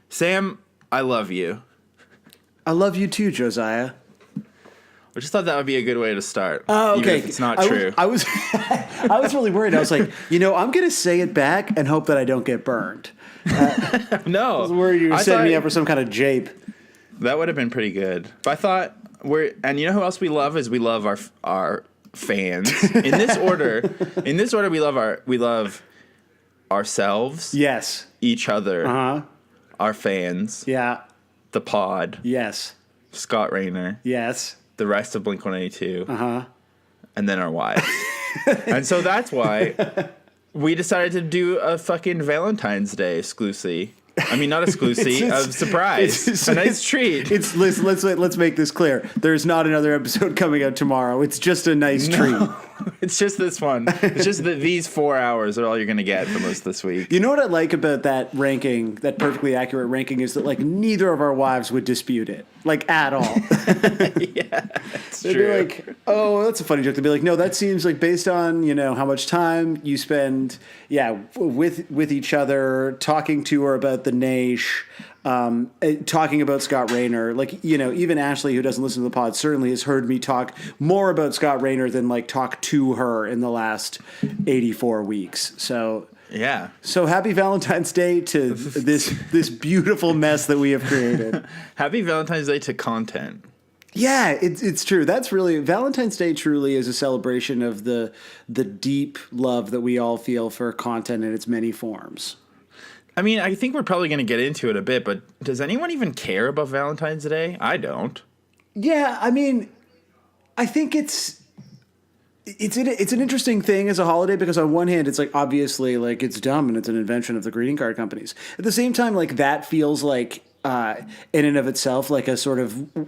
Sam, I love you. I love you too, Josiah. I just thought that would be a good way to start. Oh, okay. Even if it's not true. I was I was really worried. I was like, I'm going to say it back and hope that I don't get burned. No. I was worried you were setting me up for some kind of jape. That would have been pretty good. But I thought and you know who else we love is we love our fans. In this order, we love ourselves. Yes. Each other. Uh-huh. Our fans. Yeah. The pod. Yes. Scott Rayner. Yes. The rest of Blink-182. Uh-huh. And then our wives. And so that's why we decided to do a fucking Valentine's Day exclusive. I mean, not exclusive, a surprise. A nice treat. Let's make this clear. There's not another episode coming out tomorrow. It's just a nice treat. It's just this one. It's just that these 4 hours are all you're going to get from us this week. You know what I like about that ranking, that perfectly accurate ranking, is that like neither of our wives would dispute it, like at all. Yeah, it's They'd true. be like, oh, that's a funny joke. They'd be like, no, that seems like based on, how much time you spend, with each other, talking to her about the Naish, talking about Scott Rayner. Like, even Ashley, who doesn't listen to the pod, certainly has heard me talk more about Scott Rayner than like talk to her in the last 84 weeks. So yeah. So happy Valentine's Day to this beautiful mess that we have created. Happy Valentine's Day to content. Yeah, it's true. That's really Valentine's Day. Truly is a celebration of the deep love that we all feel for content in its many forms. I mean, I think we're probably going to get into it a bit, but does anyone even care about Valentine's Day? I don't. Yeah, I mean, I think it's an interesting thing as a holiday because on one hand, it's like obviously like it's dumb and it's an invention of the greeting card companies. At the same time, like that feels like in and of itself like a sort of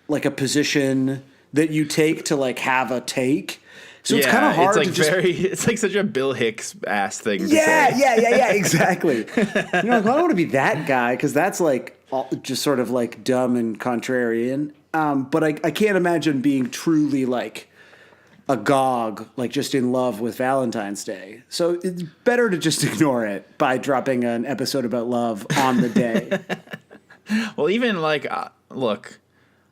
like a position that you take to like have a take. So it's kind of hard it's like it's like such a Bill Hicks ass thing to say. Yeah, exactly. I don't want to be that guy because that's like just sort of like dumb and contrarian. But I can't imagine being truly like agog, like just in love with Valentine's Day. So it's better to just ignore it by dropping an episode about love on the day. Well, even like, look,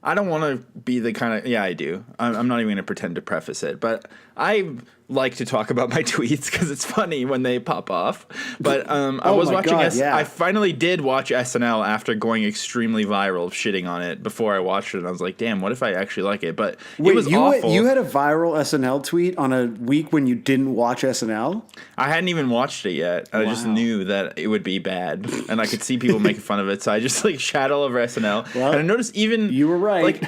I don't want to be the kind of, I do. I'm not even going to pretend to preface it, but I like to talk about my tweets because it's funny when they pop off. But I was watching I finally did watch SNL after going extremely viral, shitting on it before I watched it. And I was like, damn, what if I actually like it? But it was awful. You had a viral SNL tweet on a week when you didn't watch SNL? I hadn't even watched it yet. I just knew that it would be bad. And I could see people making fun of it. So I just like shat all over SNL. Well, and I noticed even... You were right. Like,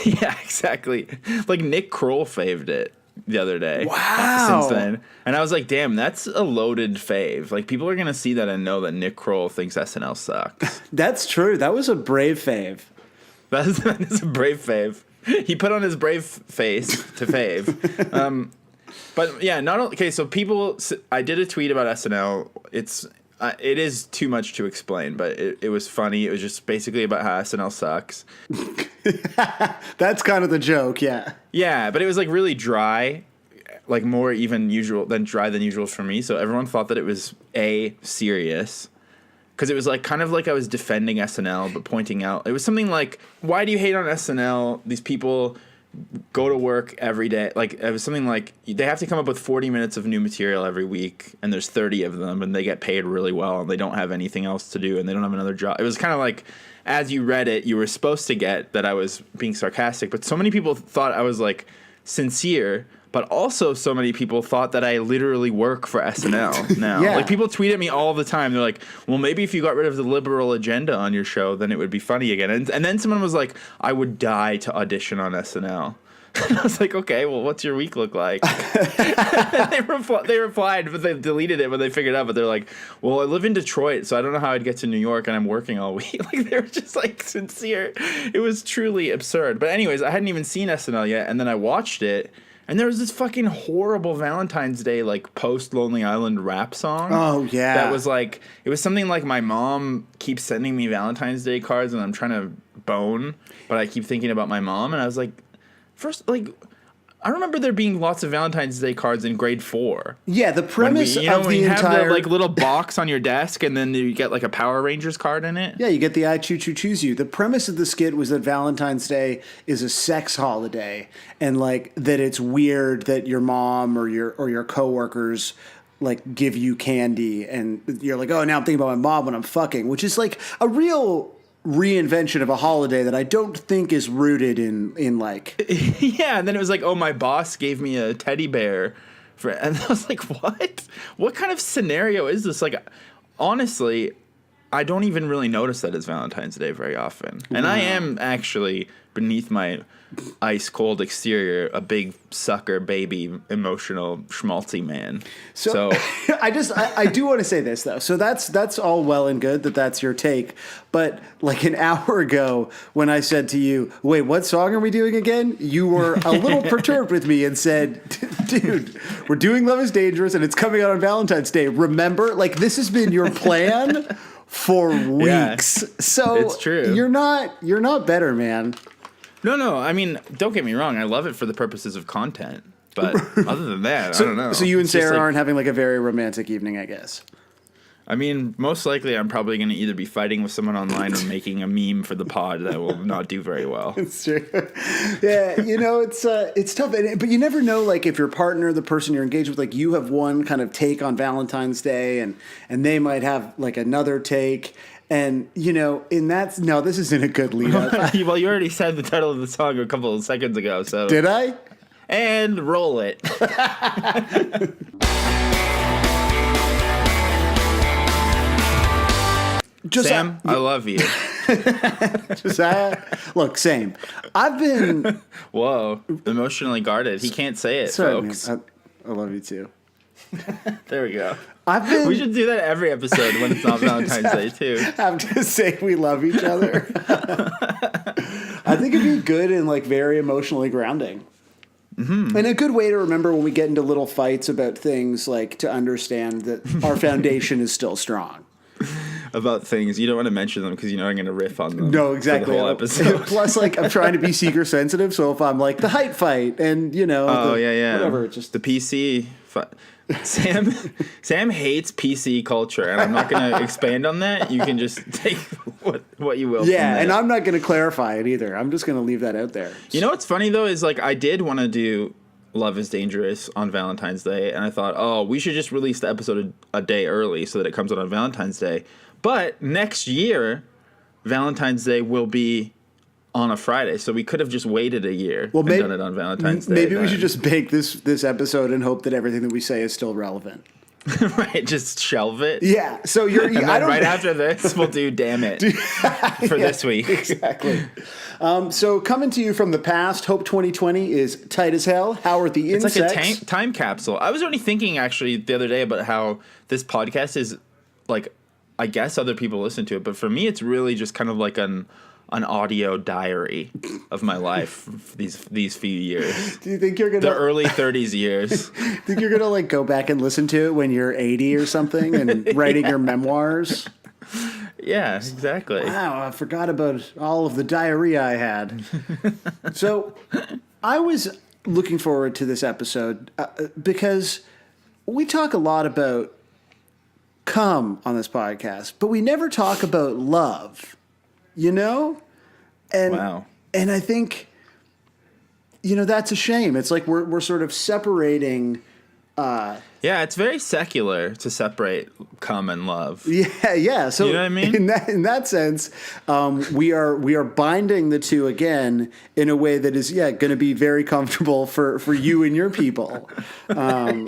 yeah, exactly. Like Nick Kroll faved it the other day. Wow. Since then. And I was like, damn, that's a loaded fave. Like, people are going to see that and know that Nick Kroll thinks SNL sucks. That's true. That was a brave fave. That is a brave fave. He put on his brave face to fave. But yeah, so people, I did a tweet about SNL. It is too much to explain, but it was funny. It was just basically about how SNL sucks. That's kind of the joke, yeah. Yeah, but it was like really dry, like more even dry than usual for me. So everyone thought that it was serious. Because it was like kind of like I was defending SNL, but pointing out it was something like, why do you hate on SNL? These people go to work every day. Like it was something like they have to come up with 40 minutes of new material every week, and there's 30 of them, and they get paid really well, and they don't have anything else to do, and they don't have another job. It was kind of like, as you read it, you were supposed to get that I was being sarcastic, but so many people thought I was like sincere. But also so many people thought that I literally work for SNL now. Yeah. Like people tweet at me all the time. They're like, well, maybe if you got rid of the liberal agenda on your show, then it would be funny again. And then someone was like, I would die to audition on SNL. And I was like, okay, well, what's your week look like? they replied, but they deleted it when they figured out. But they're like, well, I live in Detroit, so I don't know how I'd get to New York, and I'm working all week. Like, they were just, like, sincere. It was truly absurd. But anyways, I hadn't even seen SNL yet, and then I watched it. And there was this fucking horrible Valentine's Day, like, post-Lonely Island rap song. Oh, yeah. That was, like, it was something like my mom keeps sending me Valentine's Day cards and I'm trying to bone, but I keep thinking about my mom. And I was like, first, like, I remember there being lots of Valentine's Day cards in grade 4. Yeah, the premise when of the you entire... have the like little box on your desk and then you get like a Power Rangers card in it. Yeah, you get the I Choo Choo Choose You. The premise of the skit was that Valentine's Day is a sex holiday, and like that it's weird that your mom or your coworkers like give you candy, and you're like, oh, now I'm thinking about my mom when I'm fucking, which is like a real reinvention of a holiday that I don't think is rooted in like... Yeah, and then it was like, oh, my boss gave me a teddy bear and I was like, what kind of scenario is this? Like, honestly, I don't even really notice that it's Valentine's Day very often. And I am actually, beneath my ice cold exterior, a big sucker baby emotional schmaltzy man. So I do want to say this though. So that's all well and good that's your take, but like an hour ago when I said to you, wait, what song are we doing again? You were a little perturbed with me and said, dude, we're doing Love is Dangerous and it's coming out on Valentine's Day. Remember, like this has been your plan for weeks. Yeah, so it's true. You're not better, man. No. I mean, don't get me wrong. I love it for the purposes of content. But other than that, I don't know. So you and It's just Sarah like, aren't having like a very romantic evening, I guess. I mean, most likely I'm probably going to either be fighting with someone online or making a meme for the pod that will not do very well. It's true. Yeah, it's tough. But you never know, like, if your partner, the person you're engaged with, like, you have one kind of take on Valentine's Day and they might have, like, another take. And, this isn't a good lead up. Well, you already said the title of the song a couple of seconds ago, so. Did I? And roll it. Sam, I love you. Josiah, look, same. I've been... Whoa, emotionally guarded. He can't say it, sorry, folks. man. I love you too. There we go. We should do that every episode when it's not Valentine's Day, too. Have to say we love each other. I think it'd be good and like very emotionally grounding. Mm-hmm. And a good way to remember when we get into little fights about things, like to understand that our foundation is still strong. About things you don't want to mention them because you know I'm going to riff on them. No, exactly. For the whole episode. Plus, like I'm trying to be seeker sensitive, so if I'm like the height fight and whatever, just the PC. Sam hates PC culture, and I'm not going to expand on that. You can just take what you will. Yeah, and I'm not going to clarify it either. I'm just going to leave that out there. You know what's funny though is like I did want to do Love is Dangerous on Valentine's Day, and I thought, oh, we should just release the episode a day early so that it comes out on Valentine's Day. But next year, Valentine's Day will be on a Friday, so we could have just waited a year and done it on Valentine's Day. Maybe we should just bank this episode and hope that everything that we say is still relevant. Right, just shelve it. Yeah, so right after this, we'll do Damn It for this week. Exactly. So coming to you from the past, Hope 2020 is tight as hell. How are the insects? It's like a time capsule. I was already thinking actually the other day about how this podcast is like, I guess other people listen to it, but for me, it's really just kind of like an audio diary of my life these few years. Do you think you're gonna the early 30s years? Think you're gonna like go back and listen to it when you're 80 or something and writing your memoirs? Yeah, exactly. Wow, I forgot about all of the diarrhea I had. So I was looking forward to this episode because we talk a lot about cum on this podcast, but we never talk about love, And wow. And I think, that's a shame. It's like we're sort of separating. Yeah, it's very secular to separate cum and love. Yeah. So you know what I mean? In that sense, we are binding the two again in a way that is going to be very comfortable for you and your people. Yeah.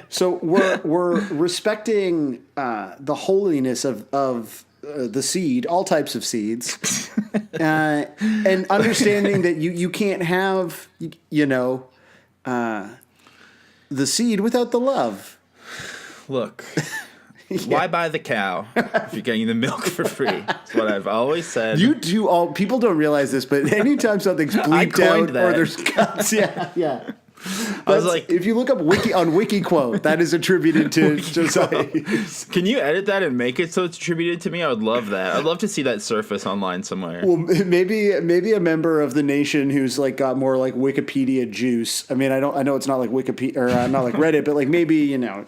So we're respecting the holiness of the seed, all types of seeds, and understanding that you can't have the seed without the love. Look, why buy the cow if you're getting the milk for free? That's what I've always said. You do people don't realize this, but anytime something's bleeped out or there's cuts, yeah. I was like, if you look up wiki on WikiQuote, that is attributed to Josiah. can you edit that and make it so it's attributed to me? I would love that. I'd love to see that surface online somewhere. Well, maybe a member of the nation who's like got more like Wikipedia juice. I mean, I know it's not like Wikipedia or not like Reddit, but like maybe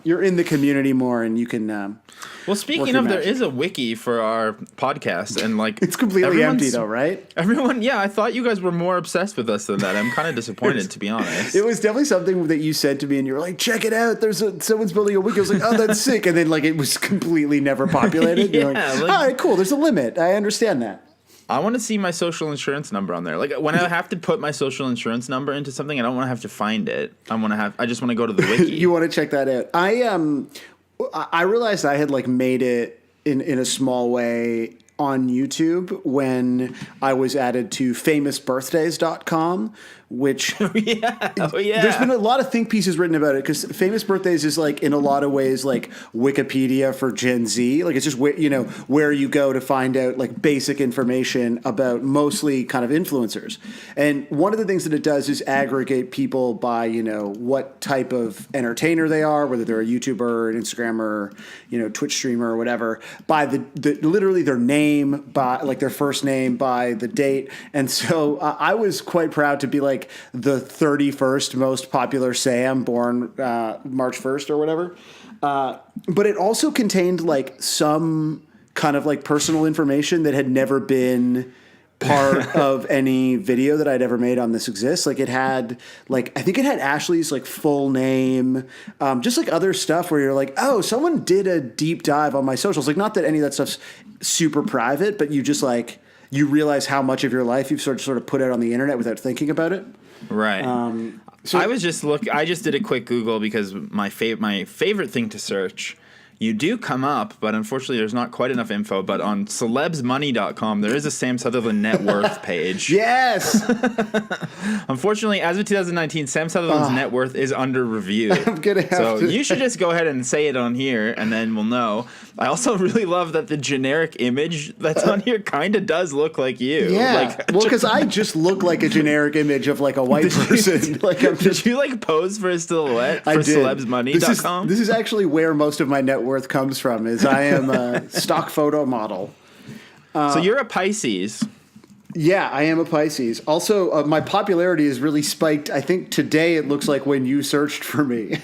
you're in the community more and you can. Well, speaking of, there is a wiki for our podcast, and like it's completely empty though, right? Everyone, yeah, I thought you guys were more obsessed with us than that. I'm kind of disappointed, to be honest. It was definitely something that you said to me, and you were like, "Check it out! Someone's building a wiki." I was like, "Oh, that's sick!" And then like it was completely never populated. Yeah, you're like, all right, cool. There's a limit. I understand that. I want to see my social insurance number on there. Like when I have to put my social insurance number into something, I don't want to have to find it. I just want to go to the wiki. You want to check that out. I realized I had like made it in a small way on YouTube when I was added to famousbirthdays.com, which there's been a lot of think pieces written about it because Famous Birthdays is like in a lot of ways like Wikipedia for Gen Z. Like it's just where you go to find out like basic information about mostly kind of influencers. And one of the things that it does is aggregate people by, what type of entertainer they are, whether they're a YouTuber, an Instagrammer, Twitch streamer or whatever, by the literally their name, by like their first name, by the date. And so I was quite proud to be like the 31st most popular Sam born March 1st or whatever. But it also contained like some kind of like personal information that had never been part of any video that I'd ever made on This Exists. Like it had I think it had Ashley's like full name, just like other stuff where you're like, oh, someone did a deep dive on my socials. Like not that any of that stuff's super private, but you just like, you realize how much of your life you've sort of put out on the internet without thinking about it. Right. So I just did a quick Google because my favorite thing to search, you do come up, but unfortunately there's not quite enough info. But on celebsmoney.com, there is a Sam Sutherland net worth page. Yes! Unfortunately, as of 2019, Sam Sutherland's net worth is under review. I'm going to have to. You should just go ahead and say it on here, and then we'll know. I also really love that the generic image that's on here kind of does look like you. Yeah. Because I just look like a generic image of like a white person. Did you like pose for a silhouette for celebsmoney.com? This is actually where most of my net worth comes from, is I am a stock photo model. So you're a Pisces. Yeah, I am a Pisces. Also, my popularity is really spiked. I think today it looks like when you searched for me.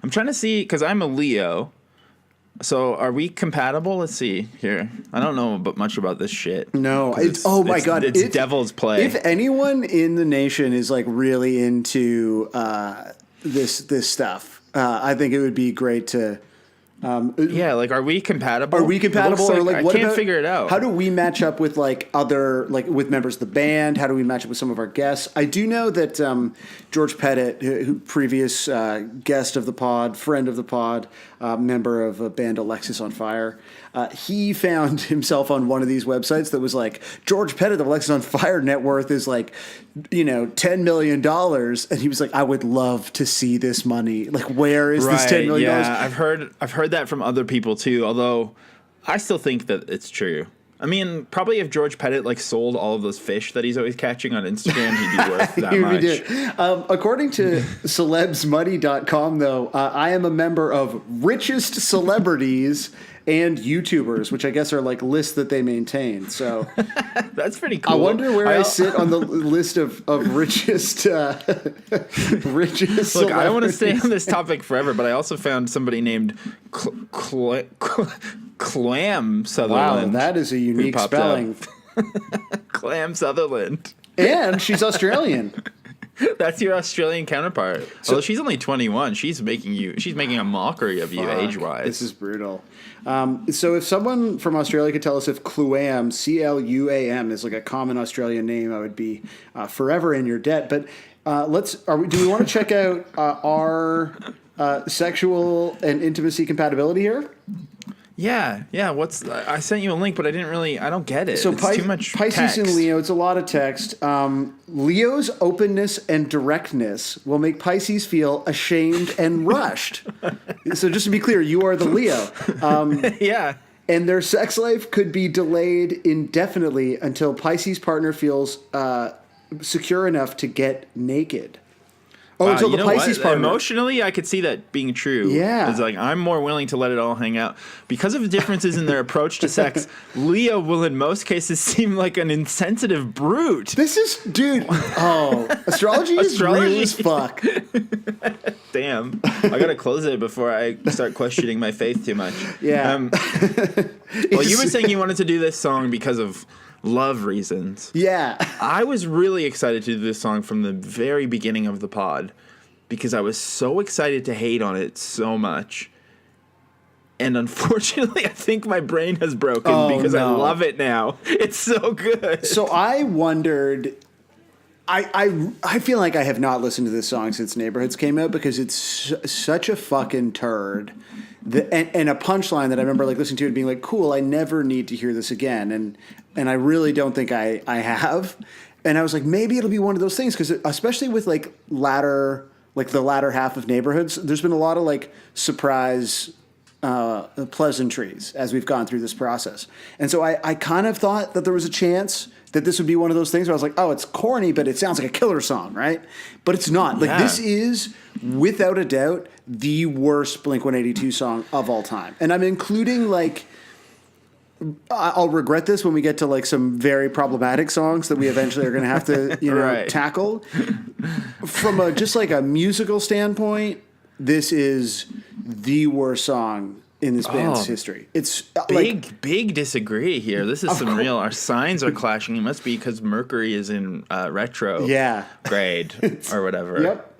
I'm trying to see, because I'm a Leo. So are we compatible? Let's see here. I don't know much about this shit. No. It's devil's play. If anyone in the nation is like really into this stuff, I think it would be great to... are we compatible? Are we compatible? Or I can't figure it out. How do we match up with like other, like with members of the band? How do we match up with some of our guests? I do know that George Pettit, who previous guest of the pod, friend of the pod, member of a band Alexis on Fire, he found himself on one of these websites that was like, George Pettit of Alexis on Fire net worth is like, $10 million. And he was like, I would love to see this money. Like, where is this $10 million? Yeah, I've heard that from other people too, although I still think that it's true. I mean, probably if George Pettit like sold all of those fish that he's always catching on Instagram, he'd be worth that much. According to celebsmoney.com, though, I am a member of richest celebrities and YouTubers, which I guess are like lists that they maintain. So that's pretty cool. I wonder where I sit on the list of richest richest. Look, I don't want to stay on this topic forever, but I also found somebody named Clam Sutherland. Wow, that is a unique spelling. Clam Sutherland. And she's Australian. That's your Australian counterpart. Although she's only 21, she's making a mockery of you age-wise. This is brutal. So if someone from Australia could tell us if Cluam, C-L-U-A-M, is like a common Australian name, I would be forever in your debt. But do we want to check out our sexual and intimacy compatibility here? Yeah. I sent you a link, but I don't get it. So it's too much Pisces text. and Leo, it's a lot of text. Leo's openness and directness will make Pisces feel ashamed and rushed. So just to be clear, you are the Leo. Yeah. And their sex life could be delayed indefinitely until Pisces' partner feels secure enough to get naked. Oh, until you the know Pisces what? part. Emotionally, I could see that being true. Yeah. It's like, I'm more willing to let it all hang out. Because of differences in their approach to sex, Leo will in most cases seem like an insensitive brute. This is, dude. Oh, astrology is real as fuck. Damn. I gotta close it before I start questioning my faith too much. Yeah. Well, you were saying you wanted to do this song because of love reasons. Yeah. I was really excited to do this song from the very beginning of the pod because I was so excited to hate on it so much. And unfortunately, I think my brain has broken because I love it now. It's so good. So I wondered. I feel like I have not listened to this song since Neighborhoods came out because it's such a fucking turd. And a punchline that I remember like listening to it being like, cool, I never need to hear this again. And I really don't think I have. And I was like, maybe it'll be one of those things because especially with like the latter half of Neighborhoods, there's been a lot of like surprise pleasantries as we've gone through this process. And so I kind of thought that there was a chance that this would be one of those things where I was like, oh, it's corny, but it sounds like a killer song, right? But it's not. Like, this is, without a doubt, the worst Blink-182 song of all time. And I'm including, like, I'll regret this when we get to, like, some very problematic songs that we eventually are going to have to, tackle. From just, like, a musical standpoint, this is the worst song in this band's history. It's big disagree here. This is some real. Our signs are clashing. It must be because Mercury is in retro grade or whatever. Yep.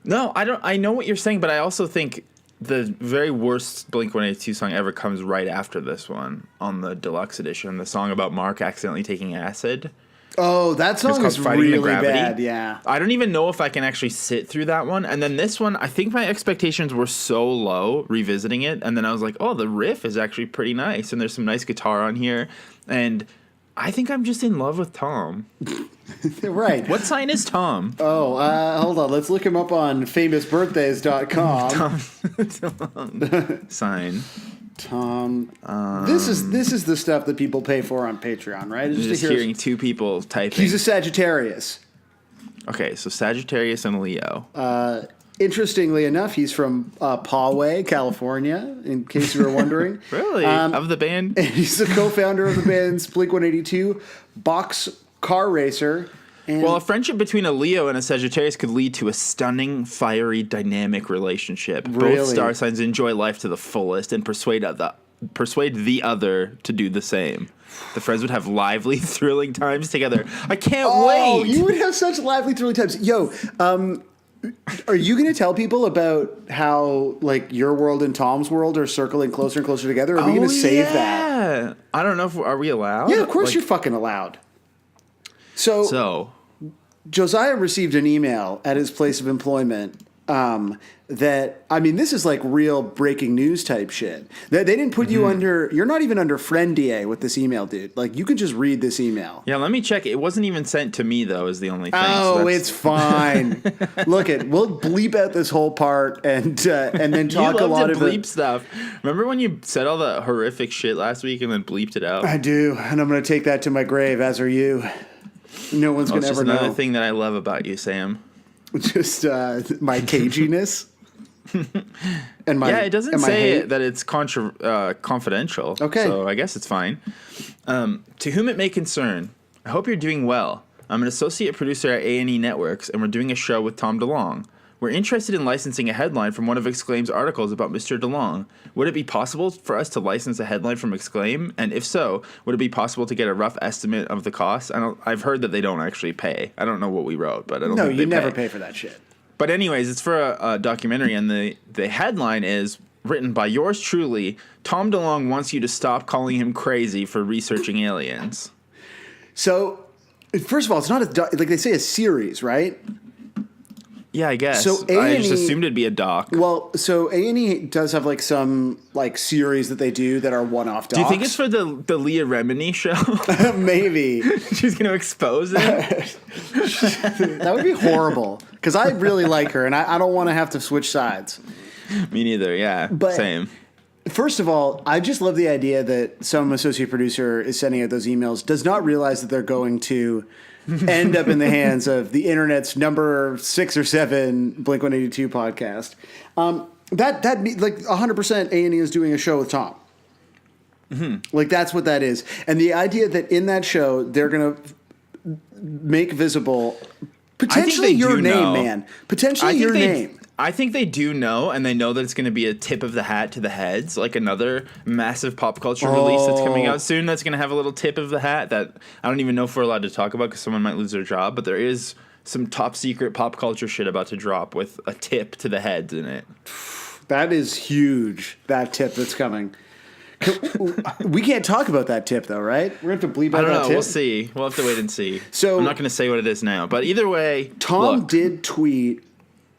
No, I don't. I know what you're saying, but I also think the very worst Blink-182 song ever comes right after this one on the deluxe edition. The song about Mark accidentally taking acid. Oh, that song is really bad, yeah. I don't even know if I can actually sit through that one. And then this one, I think my expectations were so low revisiting it. And then I was like, oh, the riff is actually pretty nice. And there's some nice guitar on here. And I think I'm just in love with Tom. Right. What sign is Tom? Oh, hold on. Let's look him up on famousbirthdays.com. Sign. Tom. This is the stuff that people pay for on Patreon, right? Just hearing two people typing. He's a Sagittarius. Okay, so Sagittarius and Leo. Interestingly enough, he's from Poway, California, in case you were wondering. Really? Of the band? And he's the co-founder of the band's Blink-182, box car racer. And well, a friendship between a Leo and a Sagittarius could lead to a stunning, fiery, dynamic relationship. Really? Both star signs enjoy life to the fullest and persuade the other to do the same. The friends would have lively, thrilling times together. I can't wait! You would have such lively, thrilling times. Yo, are you going to tell people about how, like, your world and Tom's world are circling closer and closer together? Are we going to save that? I don't know if are we allowed? Yeah, of course you're fucking allowed. So Josiah received an email at his place of employment that, I mean, this is like real breaking news type shit. They didn't put you under, you're not even under friend DA with this email, dude. Like, you can just read this email. Yeah, let me check. It wasn't even sent to me, though, is the only thing. Oh, so it's fine. Look, we'll bleep out this whole part and then talk a lot of bleep stuff. Remember when you said all the horrific shit last week and then bleeped it out? I do, and I'm going to take that to my grave, as are you. No one's going to ever know. It's another thing that I love about you, Sam. Just my caginess. And my, it doesn't say that it's confidential. Okay. So I guess it's fine. To whom it may concern, I hope you're doing well. I'm an associate producer at A&E Networks, and we're doing a show with Tom DeLonge. We're interested in licensing a headline from one of Exclaim's articles about Mr. DeLonge. Would it be possible for us to license a headline from Exclaim? And if so, would it be possible to get a rough estimate of the cost? I've heard that they don't actually pay. I don't know what we wrote, but I don't think they pay. No, you never pay for that shit. But anyways, it's for a documentary, and the headline is written by yours truly. Tom DeLonge wants you to stop calling him crazy for researching aliens. So, first of all, it's not like they say a series, right? Yeah, I guess. So I just assumed it'd be a doc. Well, so A&E does have like some like series that they do that are one-off docs. Do you think it's for the Leah Remini show? Maybe. She's going to expose it? That would be horrible. Because I really like her, and I don't want to have to switch sides. Me neither, yeah. But same. First of all, I just love the idea that some associate producer is sending out those emails, does not realize that they're going to end up in the hands of the internet's number 6 or 7 Blink-182 podcast. That like 100% A&E is doing a show with Tom. Mm-hmm. Like that's what that is. And the idea that in that show they're going to make visible potentially your name, man. Potentially your name. I think they do know, and they know that it's going to be a tip of the hat to the heads, like another massive pop culture release that's coming out soon that's going to have a little tip of the hat that I don't even know if we're allowed to talk about because someone might lose their job, but there is some top secret pop culture shit about to drop with a tip to the heads in it. That is huge, that tip that's coming. We can't talk about that tip, though, right? We're going to have to bleep out that tip. I don't know. We'll see. We'll have to wait and see. So I'm not going to say what it is now. But either way, Tom did tweet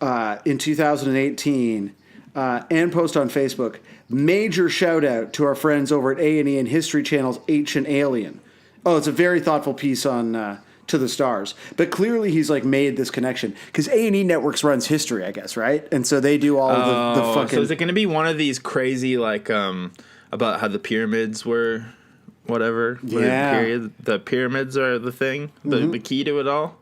in 2018 and post on Facebook, major shout-out to our friends over at A&E and History Channel's Ancient Alien. Oh, it's a very thoughtful piece on To the Stars. But clearly he's, like, made this connection. Because A&E Networks runs history, I guess, right? And so they do all of the fucking... So is it going to be one of these crazy, like... about how the pyramids were, whatever. Yeah. The pyramids are the thing, the key to it all.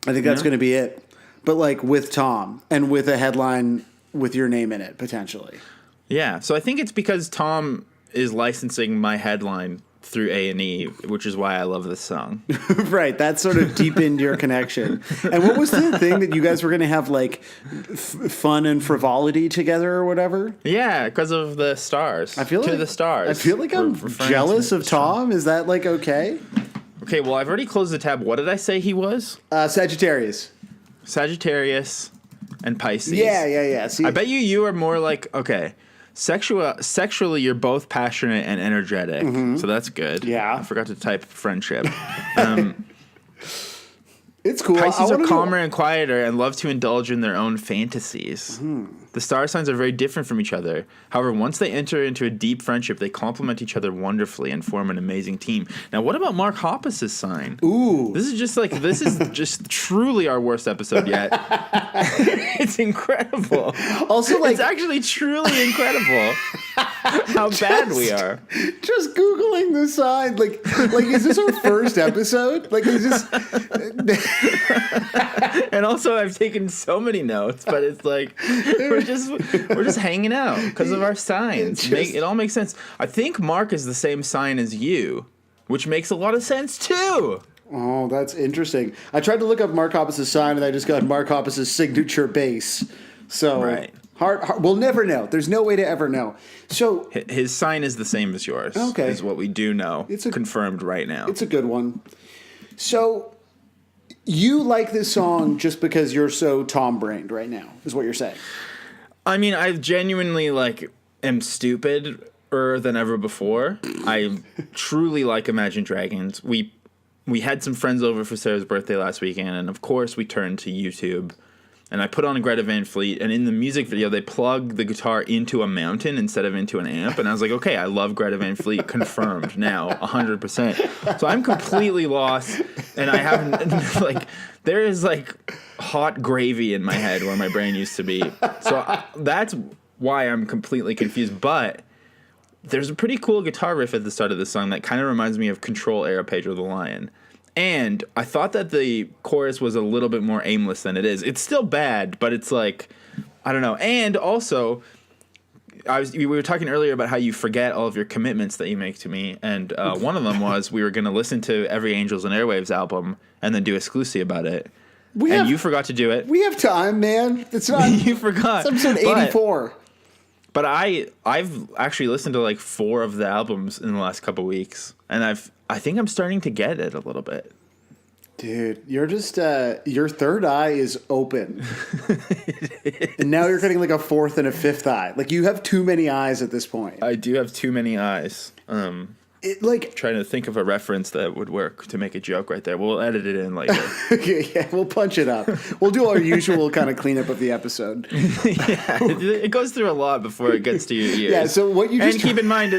I think that's going to be it. But like with Tom and with a headline with your name in it, potentially. Yeah. So I think it's because Tom is licensing my headline through A&E, which is why I love this song. Right. That sort of deepened your connection. And what was the thing that you guys were going to have, like, fun and frivolity together or whatever? Yeah, because of the stars. I feel like the stars. I feel like I'm jealous of Tom. Is that, like, okay? Okay, well, I've already closed the tab. What did I say he was? Sagittarius and Pisces. Yeah. See, I bet you are more like, okay... Sexually, you're both passionate and energetic, so that's good. Yeah. I forgot to type friendship. It's cool. Pisces are calmer and quieter and love to indulge in their own fantasies. The star signs are very different from each other. However, once they enter into a deep friendship, they complement each other wonderfully and form an amazing team. Now, what about Mark Hoppus's sign? Ooh. This is just truly our worst episode yet. It's incredible. Also, like, it's actually truly incredible how bad we are. Just Googling the sign, like is this our first episode? Like, is this? And also, I've taken so many notes, but it's like we're just hanging out because of our signs. It all makes sense. I think Mark is the same sign as you, which makes a lot of sense too. Oh, that's interesting. I tried to look up Mark Hoppus's sign, and I just got Mark Hoppus's signature base. So right. Hard, we'll never know. There's no way to ever know. So his sign is the same as yours. Okay, is what we do know. It's confirmed right now. It's a good one. So you like this song just because you're so Tom-brained right now, is what you're saying? I mean, I genuinely am stupider than ever before. I truly like Imagine Dragons. We had some friends over for Sarah's birthday last weekend, and of course we turned to YouTube. And I put on Greta Van Fleet, and in the music video, they plug the guitar into a mountain instead of into an amp. And I was like, okay, I love Greta Van Fleet, confirmed now, 100%. So I'm completely lost, and I haven't, there is, hot gravy in my head where my brain used to be. So that's why I'm completely confused. But there's a pretty cool guitar riff at the start of the song that kind of reminds me of Control era Pedro the Lion. And I thought that the chorus was a little bit more aimless than it is. It's still bad, but it's I don't know. And also, we were talking earlier about how you forget all of your commitments that you make to me. And one of them was we were going to listen to every Angels and Airwaves album and then do a exclusive about it. You forgot to do it. We have time, man. It's not. You forgot. It's episode 84. But I've actually listened to 4 of the albums in the last couple weeks, and I think I'm starting to get it a little bit. Dude, you're just your third eye is open, and now you're getting a fourth and a fifth eye. You have too many eyes at this point. I do have too many eyes. Trying to think of a reference that would work to make a joke right there. We'll edit it in later. Yeah, we'll punch it up. We'll do our usual kind of cleanup of the episode. Yeah, it goes through a lot before it gets to your ears. Yeah, so what you just... And keep in mind,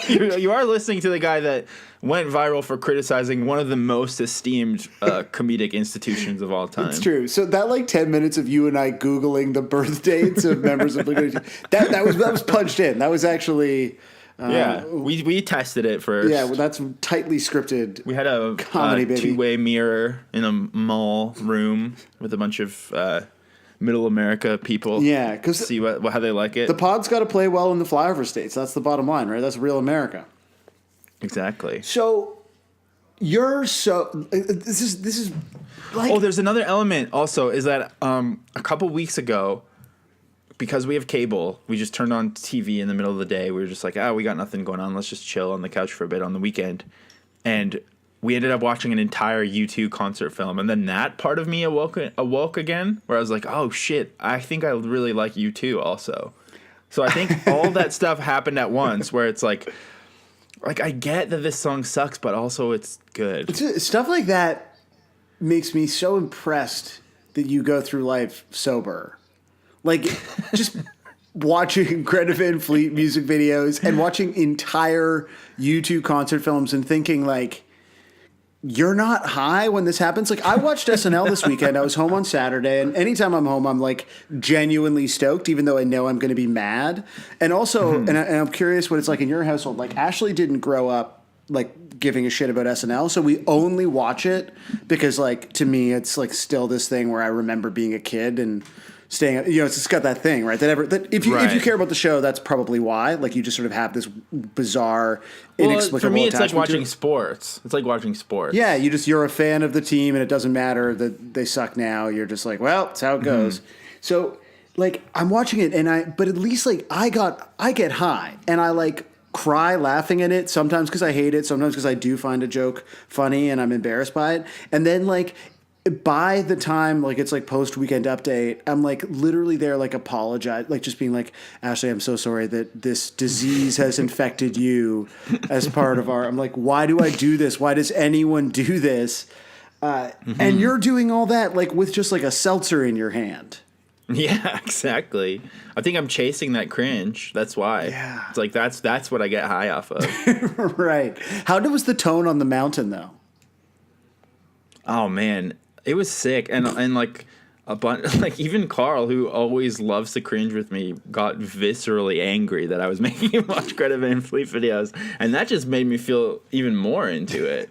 you are listening to the guy that went viral for criticizing one of the most esteemed comedic institutions of all time. It's true. So that 10 minutes of you and I Googling the birth dates of members of Blink-182, that was punched in. That was actually... We tested it first. Yeah, well, that's tightly scripted. We had a comedy, baby. two-way mirror in a mall room with a bunch of middle America people. Yeah, because see how they like it. The pod's got to play well in the flyover states. That's the bottom line, right? That's real America. Exactly. So this is like, there's another element also is that a couple weeks ago, because we have cable, we just turned on TV in the middle of the day. We were just like, we got nothing going on. Let's just chill on the couch for a bit on the weekend. And we ended up watching an entire U2 concert film. And then that part of me awoke again, where I was like, oh, shit, I think I really like U2 also. So I think all that stuff happened at once, where it's like I get that this song sucks, but also it's good. Stuff like that makes me so impressed that you go through life sober. Like, just watching Greta Van Fleet music videos and watching entire U2 concert films and thinking, like, you're not high when this happens. Like, I watched SNL this weekend. I was home on Saturday, and anytime I'm home, I'm, like, genuinely stoked, even though I know I'm going to be mad. And also, and I'm curious what it's like in your household. Like, Ashley didn't grow up, like, giving a shit about SNL, so we only watch it because, like, to me, it's, like, still this thing where I remember being a kid and staying, it's just got that thing, right? That if you care about the show, that's probably why. Like, you just sort of have this bizarre, inexplicable for me, it's like attachment watching sports. It's like watching sports. Yeah, you're a fan of the team, and it doesn't matter that they suck now. You're just like, well, it's how it goes. So, like, I'm watching it, but at least, like, I get high, and I, like, cry laughing at it sometimes because I hate it, sometimes because I do find a joke funny and I'm embarrassed by it, and then, like, by the time, like, it's like post weekend update, I'm like literally there, like, apologize, like, just being like, Ashley, I'm so sorry that this disease has infected you as part of I'm like, why do I do this? Why does anyone do this? And you're doing all that, like, with just like a seltzer in your hand. Yeah, exactly. I think I'm chasing that cringe. That's why. Yeah. It's like, that's what I get high off of. Right. How was the tone on the mountain though? Oh man. It was sick, and like a bunch, like even Carl, who always loves to cringe with me, got viscerally angry that I was making him watch Greta Van Fleet videos, and that just made me feel even more into it.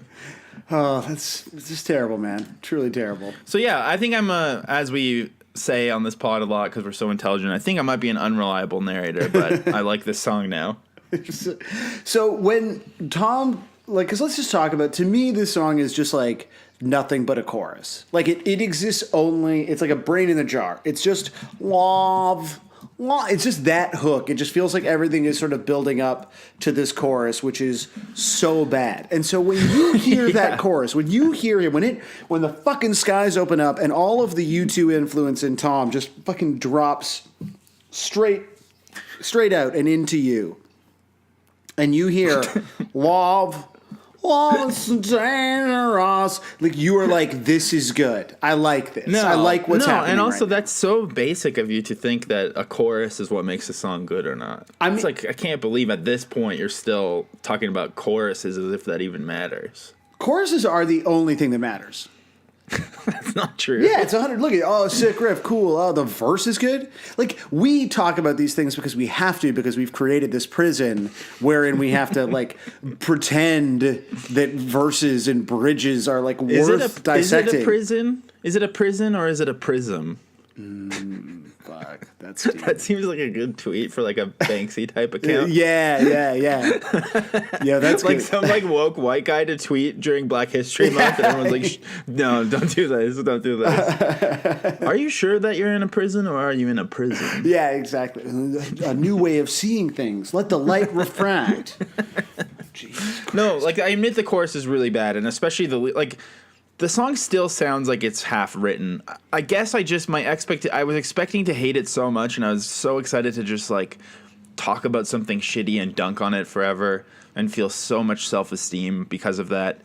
Oh, it's just terrible, man. Truly terrible. So yeah, I think I'm as we say on this pod a lot because we're so intelligent, I think I might be an unreliable narrator, but I like this song now. So when Tom, like, because let's just talk about, to me, this song is just like nothing but a chorus. Like, it exists only, it's like a brain in a jar. It's just love. It's just that hook. It just feels like everything is sort of building up to this chorus, which is so bad. And so when you hear that chorus, when you hear it, when the fucking skies open up and all of the U2 influence in Tom just fucking drops straight out and into you, and you hear love and generous, like, you are like, this is good. I like this. I like what's happening. And also, right now. That's so basic of you to think that a chorus is what makes a song good or not. It's like, I can't believe at this point you're still talking about choruses as if that even matters. Choruses are the only thing that matters. That's not true. Yeah, it's 100. Look at sick riff, cool. Oh, the verse is good. Like, we talk about these things because we have to, because we've created this prison wherein we have to, like, pretend that verses and bridges are, like, worth dissecting. Is it a prison? Is it a prison or is it a prism? Fuck, that's deep. That seems like a good tweet for, like, a Banksy type account. Yeah, that's like good. some, like, woke white guy to tweet during Black History Month, and everyone's like, no, don't do this. Are you sure that you're in a prison, or are you in a prison? Yeah, exactly. A new way of seeing things. Let the light refract. Jesus. No, like, I admit the chorus is really bad, and especially the song still sounds like it's half written. I guess I was expecting to hate it so much, and I was so excited to just, like, talk about something shitty and dunk on it forever and feel so much self-esteem because of that.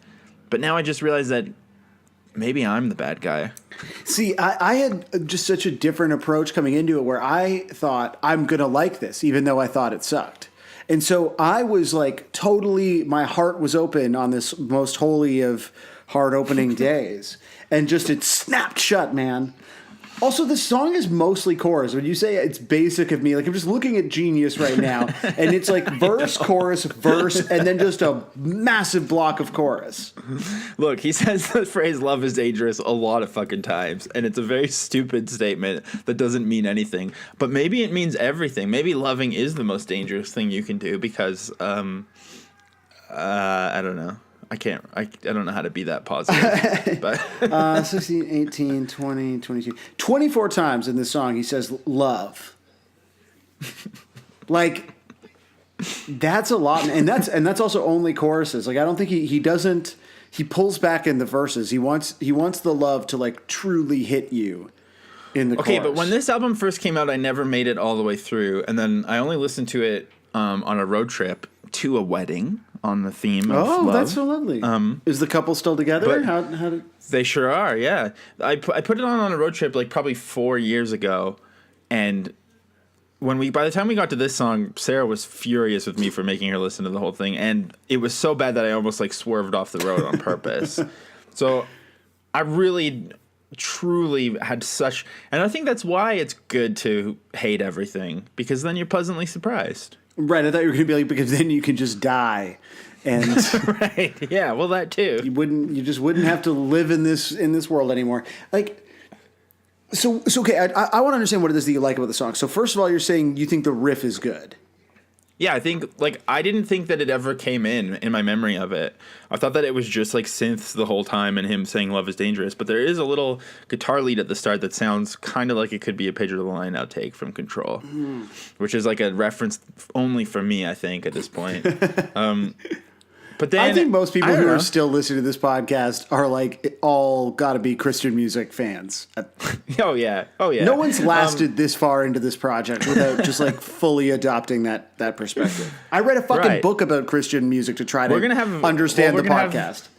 But now I just realized that maybe I'm the bad guy. See, I had just such a different approach coming into it, where I thought, I'm going to like this, even though I thought it sucked. And so I was, like, totally, my heart was open on this most holy of heart opening days, and just it snapped shut, man. Also, the song is mostly chorus. When you say it's basic of me, like I'm just looking at Genius right now, and it's like verse, chorus, verse, and then just a massive block of chorus. Look, he says the phrase "love is dangerous" a lot of fucking times, and it's a very stupid statement that doesn't mean anything. But maybe it means everything. Maybe loving is the most dangerous thing you can do because, I don't know. I don't know how to be that positive. But 16, 18, 20, 22. 24 times in this song he says love. Like, that's a lot. And that's also only choruses. Like, I don't think he pulls back in the verses. He wants the love to, like, truly hit you in the chorus. Okay, but when this album first came out, I never made it all the way through. And then I only listened to it on a road trip to a wedding. On the theme of love. That's so lovely. Is the couple still together? How did... They sure are, yeah. I put it on a road trip like probably 4 years ago, and by the time we got to this song, Sarah was furious with me for making her listen to the whole thing, and it was so bad that I almost like swerved off the road on purpose. So I really, truly had such, and I think that's why it's good to hate everything, because then you're pleasantly surprised. Right, I thought you were going to be like, because then you can just die, and right, yeah, well, that too. You just wouldn't have to live in this world anymore. Like, so okay, I want to understand what it is that you like about the song. So first of all, you're saying you think the riff is good. Yeah, I think, like, I didn't think that it ever came in my memory of it. I thought that it was just, like, synths the whole time and him saying love is dangerous. But there is a little guitar lead at the start that sounds kind of like it could be a Pedro the Lion outtake from Control, which is, like, a reference only for me, I think, at this point. But then, I think most people who are still listening to this podcast are like all got to be Christian music fans. Oh yeah. No one's lasted this far into this project without just like fully adopting that perspective. I read a fucking book about Christian music to try to understand the podcast.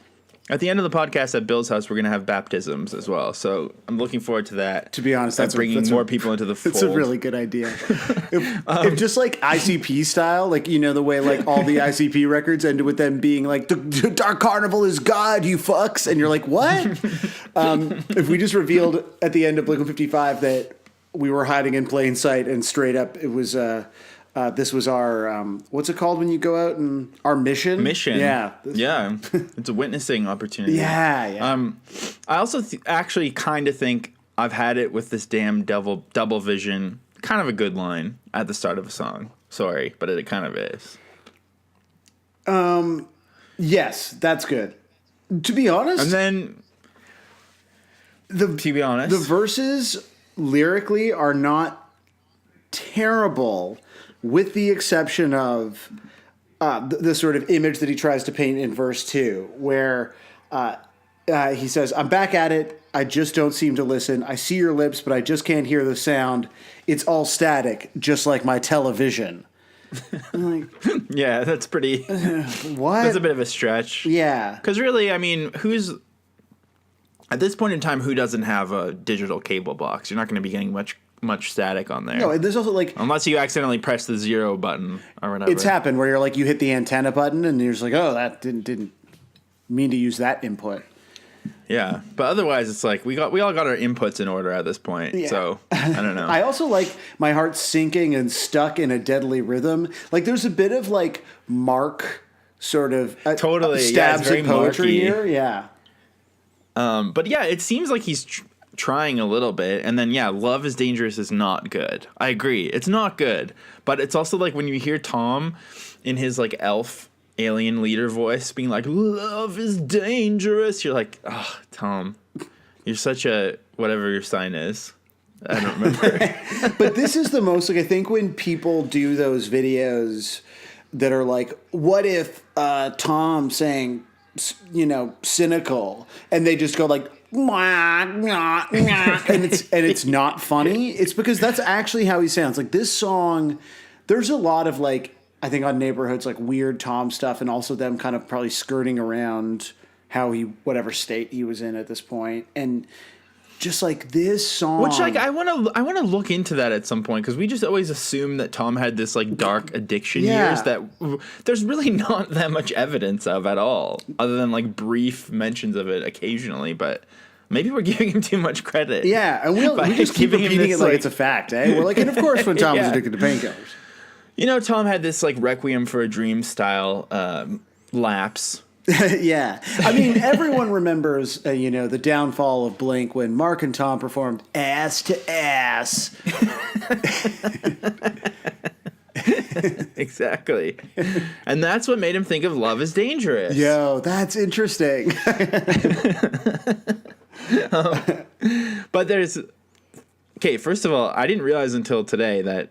At the end of the podcast at Bill's house, we're going to have baptisms as well. So I'm looking forward to that. To be honest, that's bringing more people into the fold. It's a really good idea. If just like ICP style, like, you know, the way like all the ICP records ended with them being like, the Dark Carnival is God, you fucks. And you're like, what? If we just revealed at the end of Blink-155 that we were hiding in plain sight and straight up it was... this was our, what's it called when you go out and our mission? Yeah. Yeah. It's a witnessing opportunity. Yeah. I also actually kind of think I've had it with this damn double vision. Kind of a good line at the start of a song. Sorry, but it kind of is. Yes, that's good. To be honest. And then, to be honest, the verses lyrically are not terrible, with the exception of the sort of image that he tries to paint in verse 2, where he says, I'm back at it. I just don't seem to listen. I see your lips, but I just can't hear the sound. It's all static, just like my television. I'm like, yeah, that's pretty... What? That's a bit of a stretch. Yeah. Because really, I mean, at this point in time, who doesn't have a digital cable box? You're not going to be getting much static on there. No, there's also like... Unless you accidentally press the 0 button or whatever. It's happened where you're like, you hit the antenna button and you're just like, oh, that didn't mean to use that input. Yeah, but otherwise it's like we all got our inputs in order at this point. Yeah. So I don't know. I also like my heart sinking and stuck in a deadly rhythm. Like there's a bit of like Mark sort of totally stabs of poetry Marky here. Yeah. But yeah, it seems like he's trying a little bit, and then love is dangerous is not good. I agree, it's not good, but it's also like when you hear Tom in his like elf alien leader voice being like love is dangerous, you're like, oh, Tom, you're such a whatever your sign is. I don't remember. But this is the most, like, I think when people do those videos that are like, what if Tom saying, you know, cynical, and they just go like, and it's not funny. It's because that's actually how he sounds. Like this song, there's a lot of like, I think on Neighborhoods, like weird Tom stuff, and also them kind of probably skirting around how he, whatever state he was in at this point, and just like this song, which like I want to look into that at some point, because we just always assume that Tom had this like dark addiction years that there's really not that much evidence of at all, other than like brief mentions of it occasionally. But Maybe we're giving him too much credit. Yeah, and we just keep repeating it like it's a fact, eh? We're like, and of course when Tom was addicted to painkillers. You know, Tom had this like Requiem for a Dream style lapse. Yeah. I mean, everyone remembers, the downfall of Blink when Mark and Tom performed Ass to Ass. Exactly. And that's what made him think of Love is Dangerous. Yo, that's interesting. But first of all, I didn't realize until today that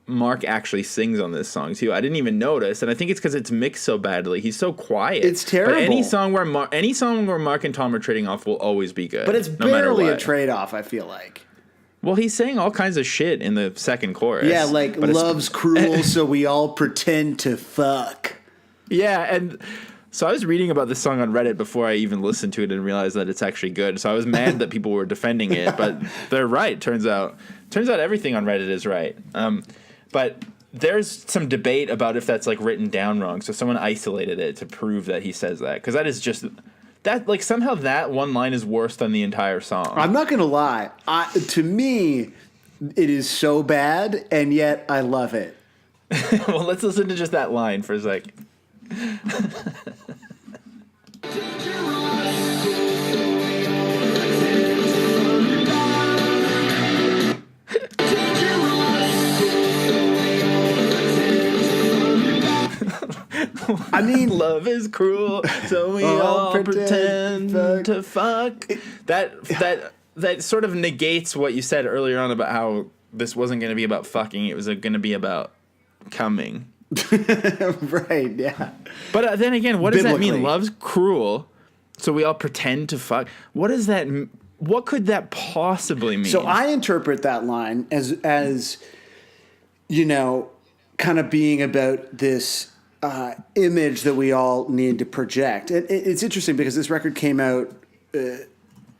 Mark actually sings on this song too. I didn't even notice, and I think it's because it's mixed so badly. He's so quiet. It's terrible. But any song where Mark and Tom are trading off will always be good. But it's barely a trade-off, I feel like. Well, he's saying all kinds of shit in the second chorus. Yeah, like love's cruel, so we all pretend to fuck. Yeah, and so I was reading about this song on Reddit before I even listened to it and realized that it's actually good. So I was mad that people were defending it, but they're right. Turns out everything on Reddit is right. But there's some debate about if that's like written down wrong. So someone isolated it to prove that he says that, because that is just that like somehow that one line is worse than the entire song. I'm not gonna lie. To me, it is so bad, and yet I love it. Well, let's listen to just that line for a sec. I mean, love is cruel, so we all pretend to fuck. That sort of negates what you said earlier on about how this wasn't going to be about fucking. It was going to be about coming. Right, yeah. But then again, what does that mean? Love's cruel, so we all pretend to fuck. What does that? What could that possibly mean? So I interpret that line as kind of being about this image that we all need to project. It's interesting because this record came out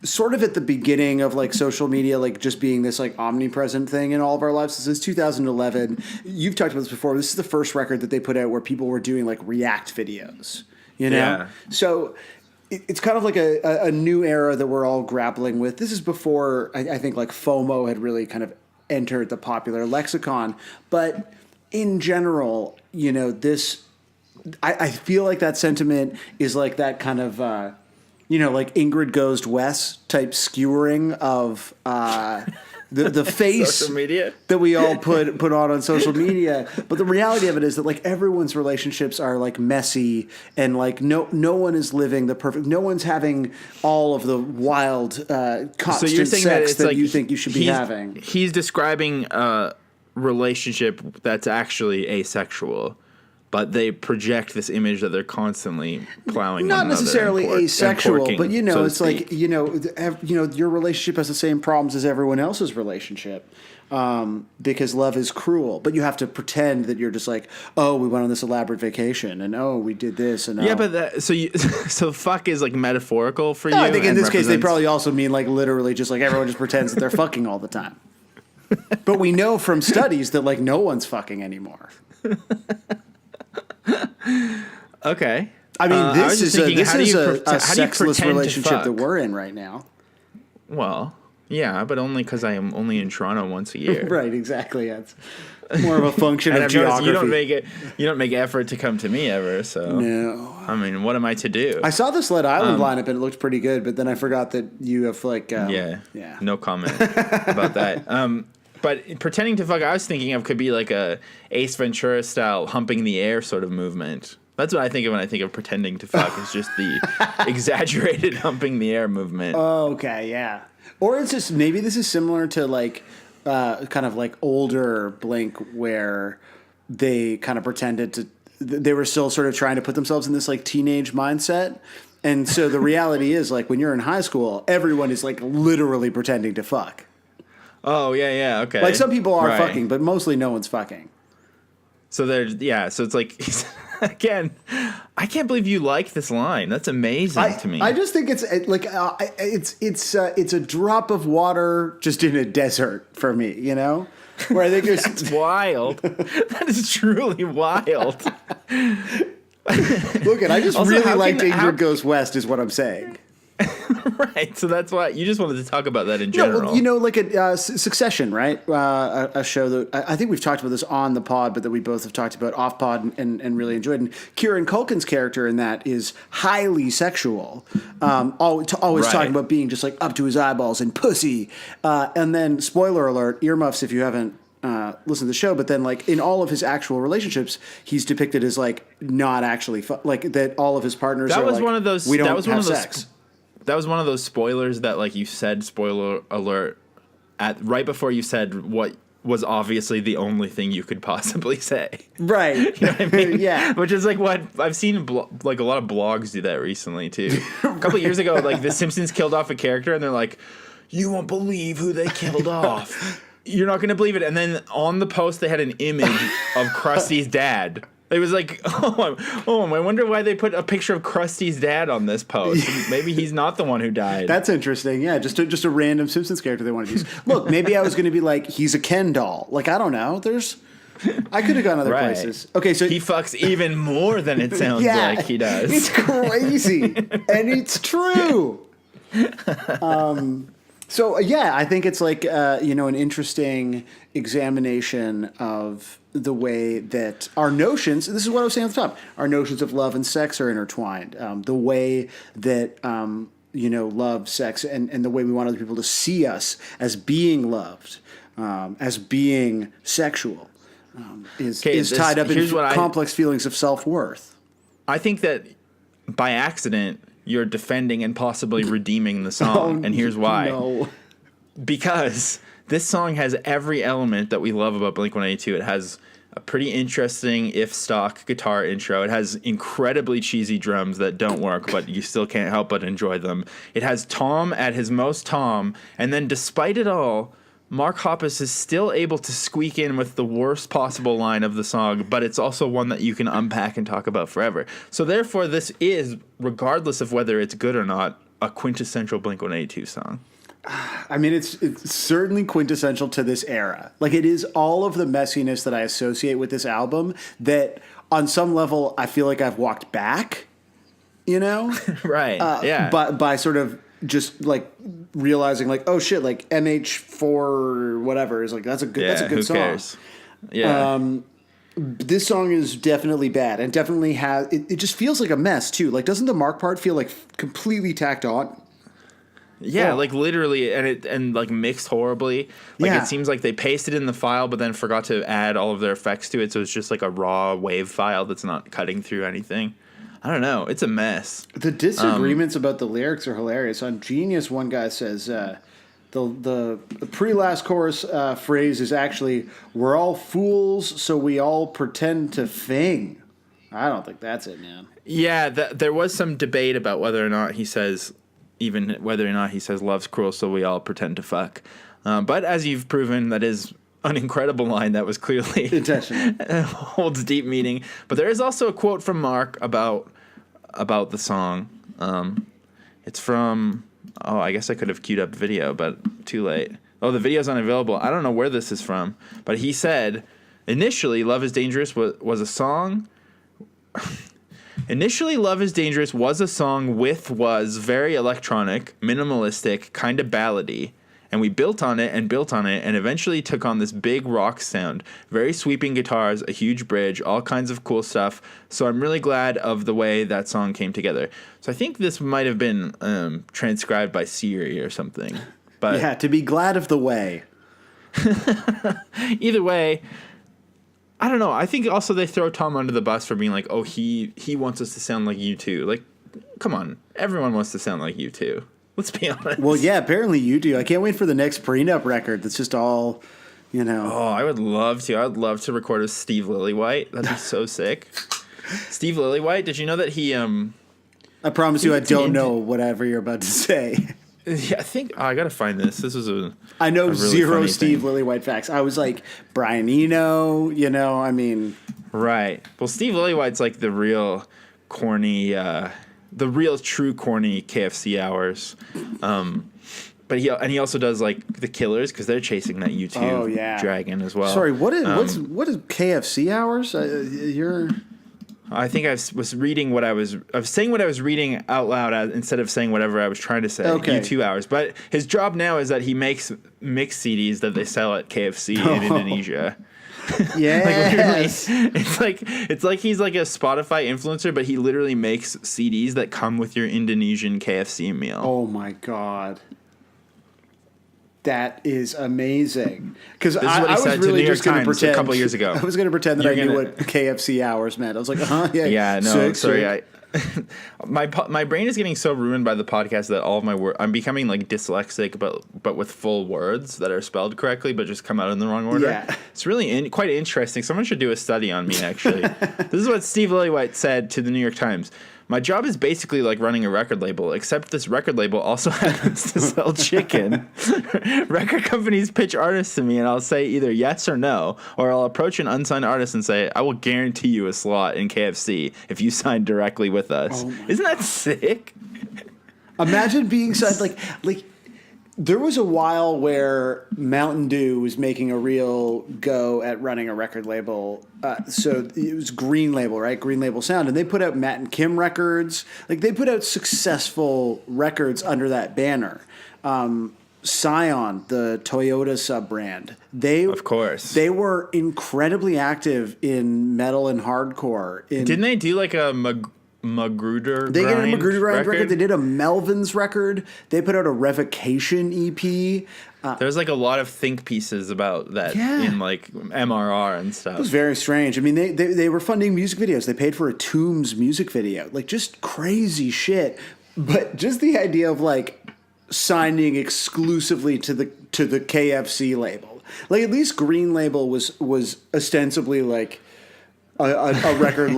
sort of at the beginning of like social media, like just being this like omnipresent thing in all of our lives. This is 2011. You've talked about this before. This is the first record that they put out where people were doing like react videos, Yeah. So it's kind of like a new era that we're all grappling with. This is before I think like FOMO had really kind of entered the popular lexicon. But in general, this, I feel like that sentiment is like that kind of, like Ingrid Goes West type skewering of the face that we all put on social media. But the reality of it is that like everyone's relationships are like messy, and like no one is living the perfect. No one's having all of the wild constant so you're saying sex that like you think you should be having. He's describing a relationship that's actually asexual, but they project this image that they're constantly plowing. Not necessarily asexual, but so it's like your relationship has the same problems as everyone else's relationship, because love is cruel. But you have to pretend that you're just like, oh, we went on this elaborate vacation, and oh, we did this, and yeah, but so fuck is like metaphorical for you. I think in this case they probably also mean like literally just like everyone just pretends that they're fucking all the time. But we know from studies that like no one's fucking anymore. Okay. I mean, this is a sexless relationship that we're in right now. Well, yeah, but only because I am only in Toronto once a year. Right, exactly. It's more of a function of geography. You don't make effort to come to me ever, so. No. I mean, what am I to do? I saw this Lead Island lineup and it looked pretty good, but then I forgot that you have like... no comment about that. But pretending to fuck, I was thinking of could be like a Ace Ventura style humping the air sort of movement. That's what I think of when I think of pretending to fuck. Is just the exaggerated humping the air movement. Oh, okay, yeah. Or it's just maybe this is similar to like kind of like older Blink where they kind of pretended to. They were still sort of trying to put themselves in this like teenage mindset. And so the reality is like when you're in high school, everyone is like literally pretending to fuck. Oh, yeah, okay. Like some people are fucking, but mostly no one's fucking. So so it's like, again, I can't believe you like this line. That's amazing to me. I just think it's like, it's a drop of water just in a desert for me, Where I think That's wild. That is truly wild. Look, I just also, really liked Ingrid Goes West is what I'm saying. Right. So that's why you just wanted to talk about that in general. No, you know, like a Succession, right? A show that I think we've talked about this on the pod, but that we both have talked about off pod and really enjoyed. And Kieran Culkin's character in that is highly sexual, always talking about being just like up to his eyeballs in pussy. And then, spoiler alert, earmuffs if you haven't listen to the show, but then like in all of his actual relationships, he's depicted as like not actually like that. All of his partners. That are was like, one of those. We don't that was have one of those, sex. That was one of those spoilers that like you said spoiler alert at right before you said what was obviously the only thing you could possibly say. Right. You know what I mean? Yeah. Which is like what I've seen like a lot of blogs do that recently too. A couple of years ago, like The Simpsons killed off a character and they're like, "You won't believe who they killed off." You're not going to believe it. And then on the post, they had an image of Krusty's dad. It was like, I wonder why they put a picture of Krusty's dad on this post. Maybe he's not the one who died. That's interesting. Yeah, just a random Simpsons character they wanted to use. Look, maybe I was going to be like, he's a Ken doll. Like, I don't know. I could have gone other places. Okay, so he fucks even more than it sounds like he does. It's crazy, and it's true. So yeah, I think it's like an interesting examination of the way that our notions. This is what I was saying at the top. Our notions of love and sex are intertwined. The way that love, sex, and the way we want other people to see us as being loved, as being sexual, is tied up in complex feelings of self-worth. I think that by accident, you're defending and possibly redeeming the song, and here's why. No. Because this song has every element that we love about Blink-182. It has a pretty interesting, if stock, guitar intro. It has incredibly cheesy drums that don't work, but you still can't help but enjoy them. It has Tom at his most Tom, and then despite it all, Mark Hoppus is still able to squeak in with the worst possible line of the song, but it's also one that you can unpack and talk about forever. So therefore, this is, regardless of whether it's good or not, a quintessential Blink-182 song. I mean, it's certainly quintessential to this era. Like, it is all of the messiness that I associate with this album that, on some level, I feel like I've walked back, Right, yeah. But by sort of just like realizing like, oh shit, like MH4 whatever is like that's a good song. Cares? Yeah. This song is definitely bad and definitely has it just feels like a mess too. Like, doesn't the Mark part feel like completely tacked on? Yeah, like literally, and like mixed horribly. Like it seems like they pasted in the file, but then forgot to add all of their effects to it, so it's just like a raw wave file that's not cutting through anything. I don't know. It's a mess. The disagreements about the lyrics are hilarious. On Genius, one guy says the pre-last chorus phrase is actually, "We're all fools, so we all pretend to fing." I don't think that's it, man. Yeah, there was some debate about whether or not he says love's cruel, so we all pretend to fuck. But as you've proven, that is an incredible line that was clearly intentional. Holds deep meaning. But there is also a quote from Mark about the song. It's from, I guess I could have queued up video, but too late. Oh, the video's unavailable. I don't know where this is from. But he said, initially, Love is Dangerous was a song... Initially, Love is Dangerous was a song was very electronic, minimalistic, kind of ballady. And we built on it, and eventually took on this big rock sound. Very sweeping guitars, a huge bridge, all kinds of cool stuff. So I'm really glad of the way that song came together. So I think this might have been transcribed by Siri or something. But yeah, to be glad of the way. Either way, I don't know. I think also they throw Tom under the bus for being like, oh, he wants us to sound like U2. Like, come on. Everyone wants to sound like U2. Let's be honest. Well, yeah, apparently you do. I can't wait for the next prenup record that's just all, Oh, I would love to. I would love to record with Steve Lillywhite. That'd be so sick. Steve Lillywhite, did you know that he... I promise you I don't know whatever you're about to say. Yeah, I think... I gotta find this. This is I know really zero Steve thing. Lillywhite facts. I was like, Brian Eno, I mean... Right. Well, Steve Lillywhite's like the real corny... the real true corny KFC hours. But he also does like the Killers because they're chasing that U2 dragon as well. Sorry, what is KFC hours? I think was reading what I was saying what I was reading out loud instead of saying whatever I was trying to say. Okay. You 2 hours. But his job now is that he makes mixed CDs that they sell at KFC in Indonesia. Yes. It's like he's like a Spotify influencer, but he literally makes CDs that come with your Indonesian KFC meal. Oh my God. That is amazing. Because I was really just going to pretend a couple years ago. I was going to pretend that I knew what KFC hours meant. I was like, yeah. Yeah, no, sorry. My brain is getting so ruined by the podcast that all of my words, I'm becoming like dyslexic, but with full words that are spelled correctly, but just come out in the wrong order. Yeah. It's really quite interesting. Someone should do a study on me, actually. This is what Steve Lillywhite said to the New York Times. My job is basically like running a record label, except this record label also happens to sell chicken. Record companies pitch artists to me, and I'll say either yes or no, or I'll approach an unsigned artist and say, I will guarantee you a slot in KFC if you sign directly with us. Oh Isn't that sick? Imagine being signed like there was a while where Mountain Dew was making a real go at running a record label. So it was Green Label, right? Green Label Sound. And they put out Matt and Kim records. Like, they put out successful records under that banner. Scion, the Toyota sub-brand. Of course. They were incredibly active in metal and hardcore. Didn't they do like a Magruder They did a Magruder Grind record? They did a Melvins record. They put out a Revocation EP. There's like a lot of think pieces about that in like MRR and stuff. It was very strange. I mean, they were funding music videos. They paid for a Tombs music video. Like, just crazy shit. But just the idea of like signing exclusively to the KFC label. Like, at least Green Label was ostensibly like a record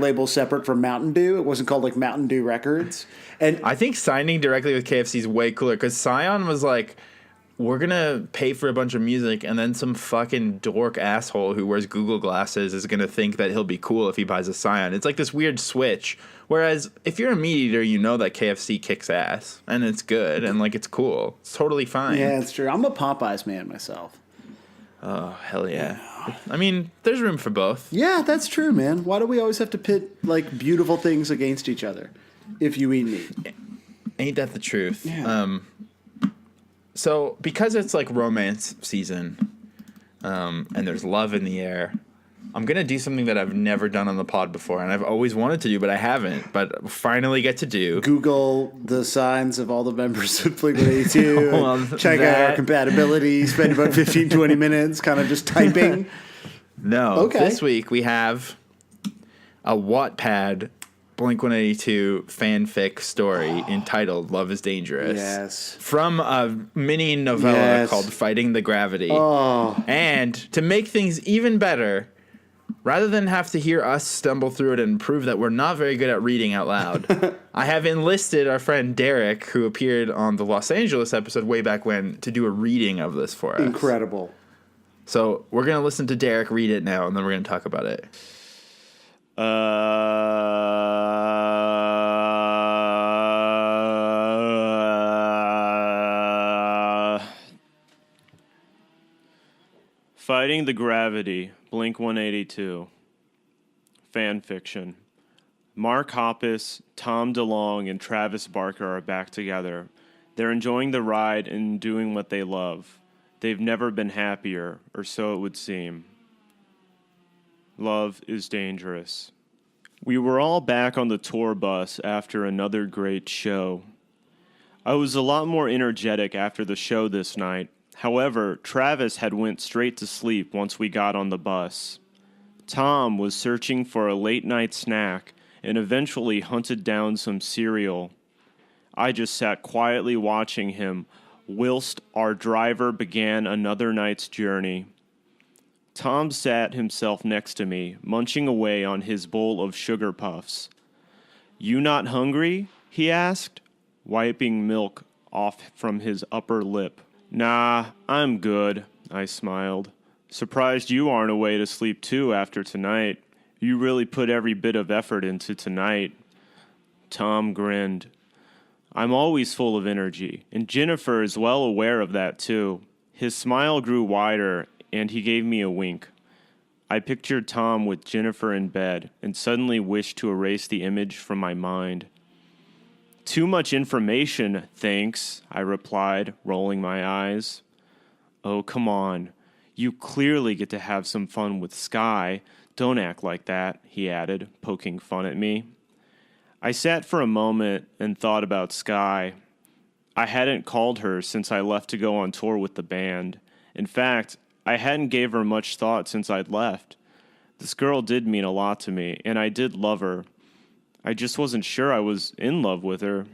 label separate from Mountain Dew. It wasn't called like Mountain Dew Records. And I think signing directly with KFC is way cooler because Scion was like, we're gonna pay for a bunch of music, and then some fucking dork asshole who wears Google glasses is gonna think that he'll be cool if he buys a Scion. It's like this weird switch. Whereas if you're a meat eater, you know that KFC kicks ass and it's good and like it's cool. It's totally fine. yeah, it's true. I'm a Popeyes man myself. Oh hell yeah! I mean, there's room for both. Yeah, that's true, man. Why do we always have to pit like beautiful things against each other? If you eat meat, Ain't that the truth? Yeah. So because it's like romance season, and there's love in the air, I'm gonna do something that I've never done on the pod before, and I've always wanted to do, but I haven't. But finally get to do. Google the signs of all the members of Blink-182. Well, check out our compatibility. Spend about 15, 20 minutes kind of just typing. No. Okay. This week we have a Wattpad Blink-182 fanfic story entitled Love is Dangerous. Yes. From a mini novella called Fighting the Gravity. Oh. And to make things even better, rather than have to hear us stumble through it and prove that we're not very good at reading out loud, I have enlisted our friend Derek, who appeared on the Los Angeles episode way back when, to do a reading of this for us. Incredible. So we're going to listen to Derek read it now, and then we're going to talk about it. Fighting the Gravity, Blink-182. Fan fiction. Mark Hoppus, Tom DeLonge, and Travis Barker are back together. They're enjoying the ride and doing what they love. They've never been happier, or so it would seem. Love is dangerous. We were all back on the tour bus after another great show. I was a lot more energetic after the show this night. However, Travis had went straight to sleep once we got on the bus. Tom was searching for a late-night snack and eventually hunted down some cereal. I just sat quietly watching him whilst our driver began another night's journey. Tom sat himself next to me, munching away on his bowl of sugar puffs. "You not hungry?" he asked, wiping milk off from his upper lip. "Nah, I'm good," I smiled. "Surprised you aren't away to sleep too after tonight. You really put every bit of effort into tonight." Tom grinned. "I'm always full of energy, and Jennifer is well aware of that too." His smile grew wider, and he gave me a wink. I pictured Tom with Jennifer in bed and suddenly wished to erase the image from my mind. Too much information, thanks, I replied, rolling my eyes. Oh, come on. You clearly get to have some fun with Sky. Don't act like that, he added, poking fun at me. I sat for a moment and thought about Sky. I hadn't called her since I left to go on tour with the band. In fact, I hadn't gave her much thought since I'd left. This girl did mean a lot to me, and I did love her. I just wasn't sure I was in love with her.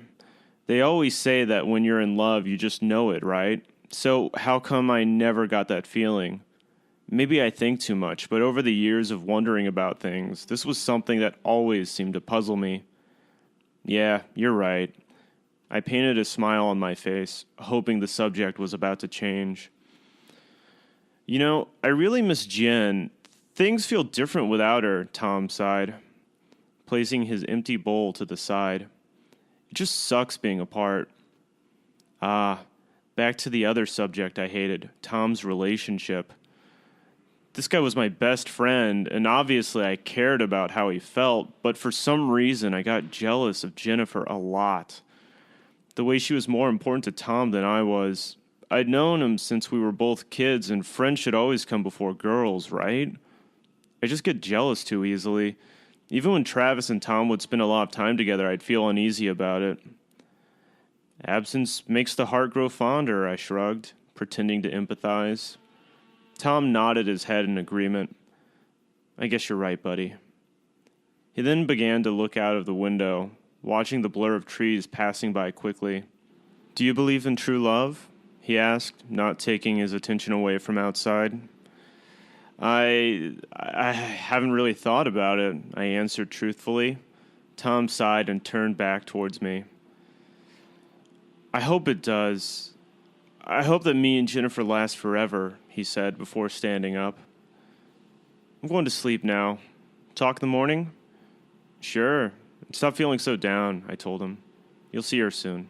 They always say that when you're in love, you just know it, right? So how come I never got that feeling? Maybe I think too much, but over the years of wondering about things, this was something that always seemed to puzzle me. Yeah, you're right. I painted a smile on my face, hoping the subject was about to change. You know, I really miss Jen. Things feel different without her, Tom sighed, placing his empty bowl to the side. It just sucks being apart. Back to the other subject I hated, Tom's relationship. This guy was my best friend, and obviously I cared about how he felt, but for some reason I got jealous of Jennifer a lot. The way she was more important to Tom than I was. I'd known him since we were both kids, and friends should always come before girls, right? I just get jealous too easily. Even when Travis and Tom would spend a lot of time together, I'd feel uneasy about it. Absence makes the heart grow fonder, I shrugged, pretending to empathize. Tom nodded his head in agreement. I guess you're right, buddy. He then began to look out of the window, watching the blur of trees passing by quickly. Do you believe in true love? He asked, not taking his attention away from outside. I haven't really thought about it, I answered truthfully. Tom sighed and turned back towards me. I hope it does. I hope that me and Jennifer last forever, he said before standing up. I'm going to sleep now. Talk in the morning? Sure. Stop feeling so down, I told him. You'll see her soon.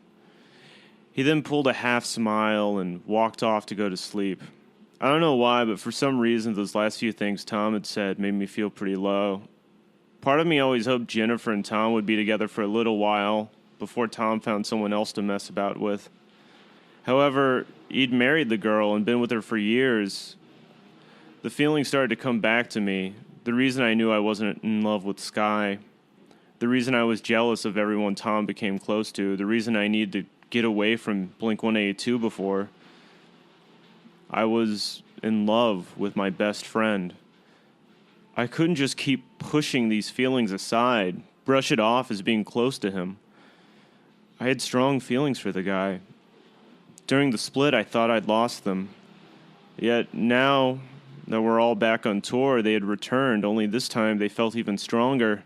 He then pulled a half smile and walked off to go to sleep. I don't know why, but for some reason those last few things Tom had said made me feel pretty low. Part of me always hoped Jennifer and Tom would be together for a little while before Tom found someone else to mess about with. However, he'd married the girl and been with her for years. The feeling started to come back to me, the reason I knew I wasn't in love with Sky, the reason I was jealous of everyone Tom became close to, the reason I needed to get away from Blink-182 before. I was in love with my best friend. I couldn't just keep pushing these feelings aside, brush it off as being close to him. I had strong feelings for the guy. During the split, I thought I'd lost them. Yet now that we're all back on tour, they had returned, only this time they felt even stronger.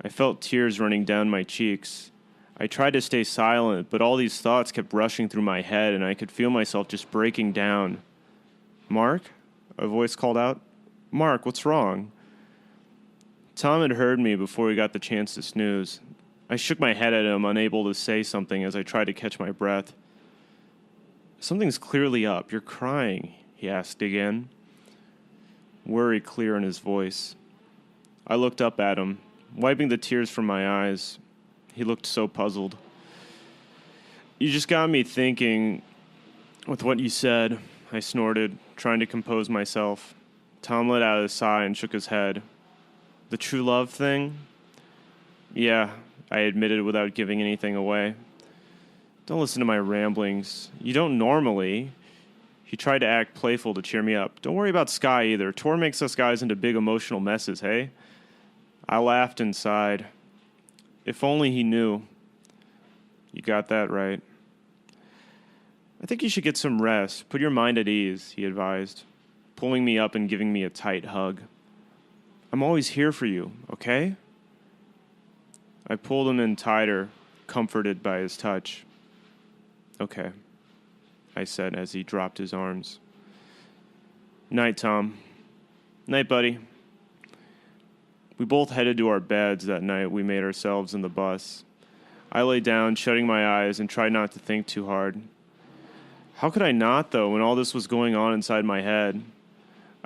I felt tears running down my cheeks. I tried to stay silent, but all these thoughts kept rushing through my head, and I could feel myself just breaking down. Mark? A voice called out. Mark, what's wrong? Tom had heard me before he got the chance to snooze. I shook my head at him, unable to say something as I tried to catch my breath. Something's clearly up. You're crying, he asked again. Worry clear in his voice. I looked up at him, wiping the tears from my eyes. He looked so puzzled. You just got me thinking with what you said, I snorted, trying to compose myself. Tom let out a sigh and shook his head. The true love thing? Yeah, I admitted without giving anything away. Don't listen to my ramblings. You don't normally. He tried to act playful to cheer me up. Don't worry about Sky either. Tour makes us guys into big emotional messes, hey? I laughed and sighed. If only he knew. You got that right. I think you should get some rest. Put your mind at ease, he advised, pulling me up and giving me a tight hug. I'm always here for you, okay? I pulled him in tighter, comforted by his touch. Okay, I said as he dropped his arms. Night, Tom. Night, buddy. We both headed to our beds that night we made ourselves in the bus. I lay down, shutting my eyes, and tried not to think too hard. How could I not, though, when all this was going on inside my head?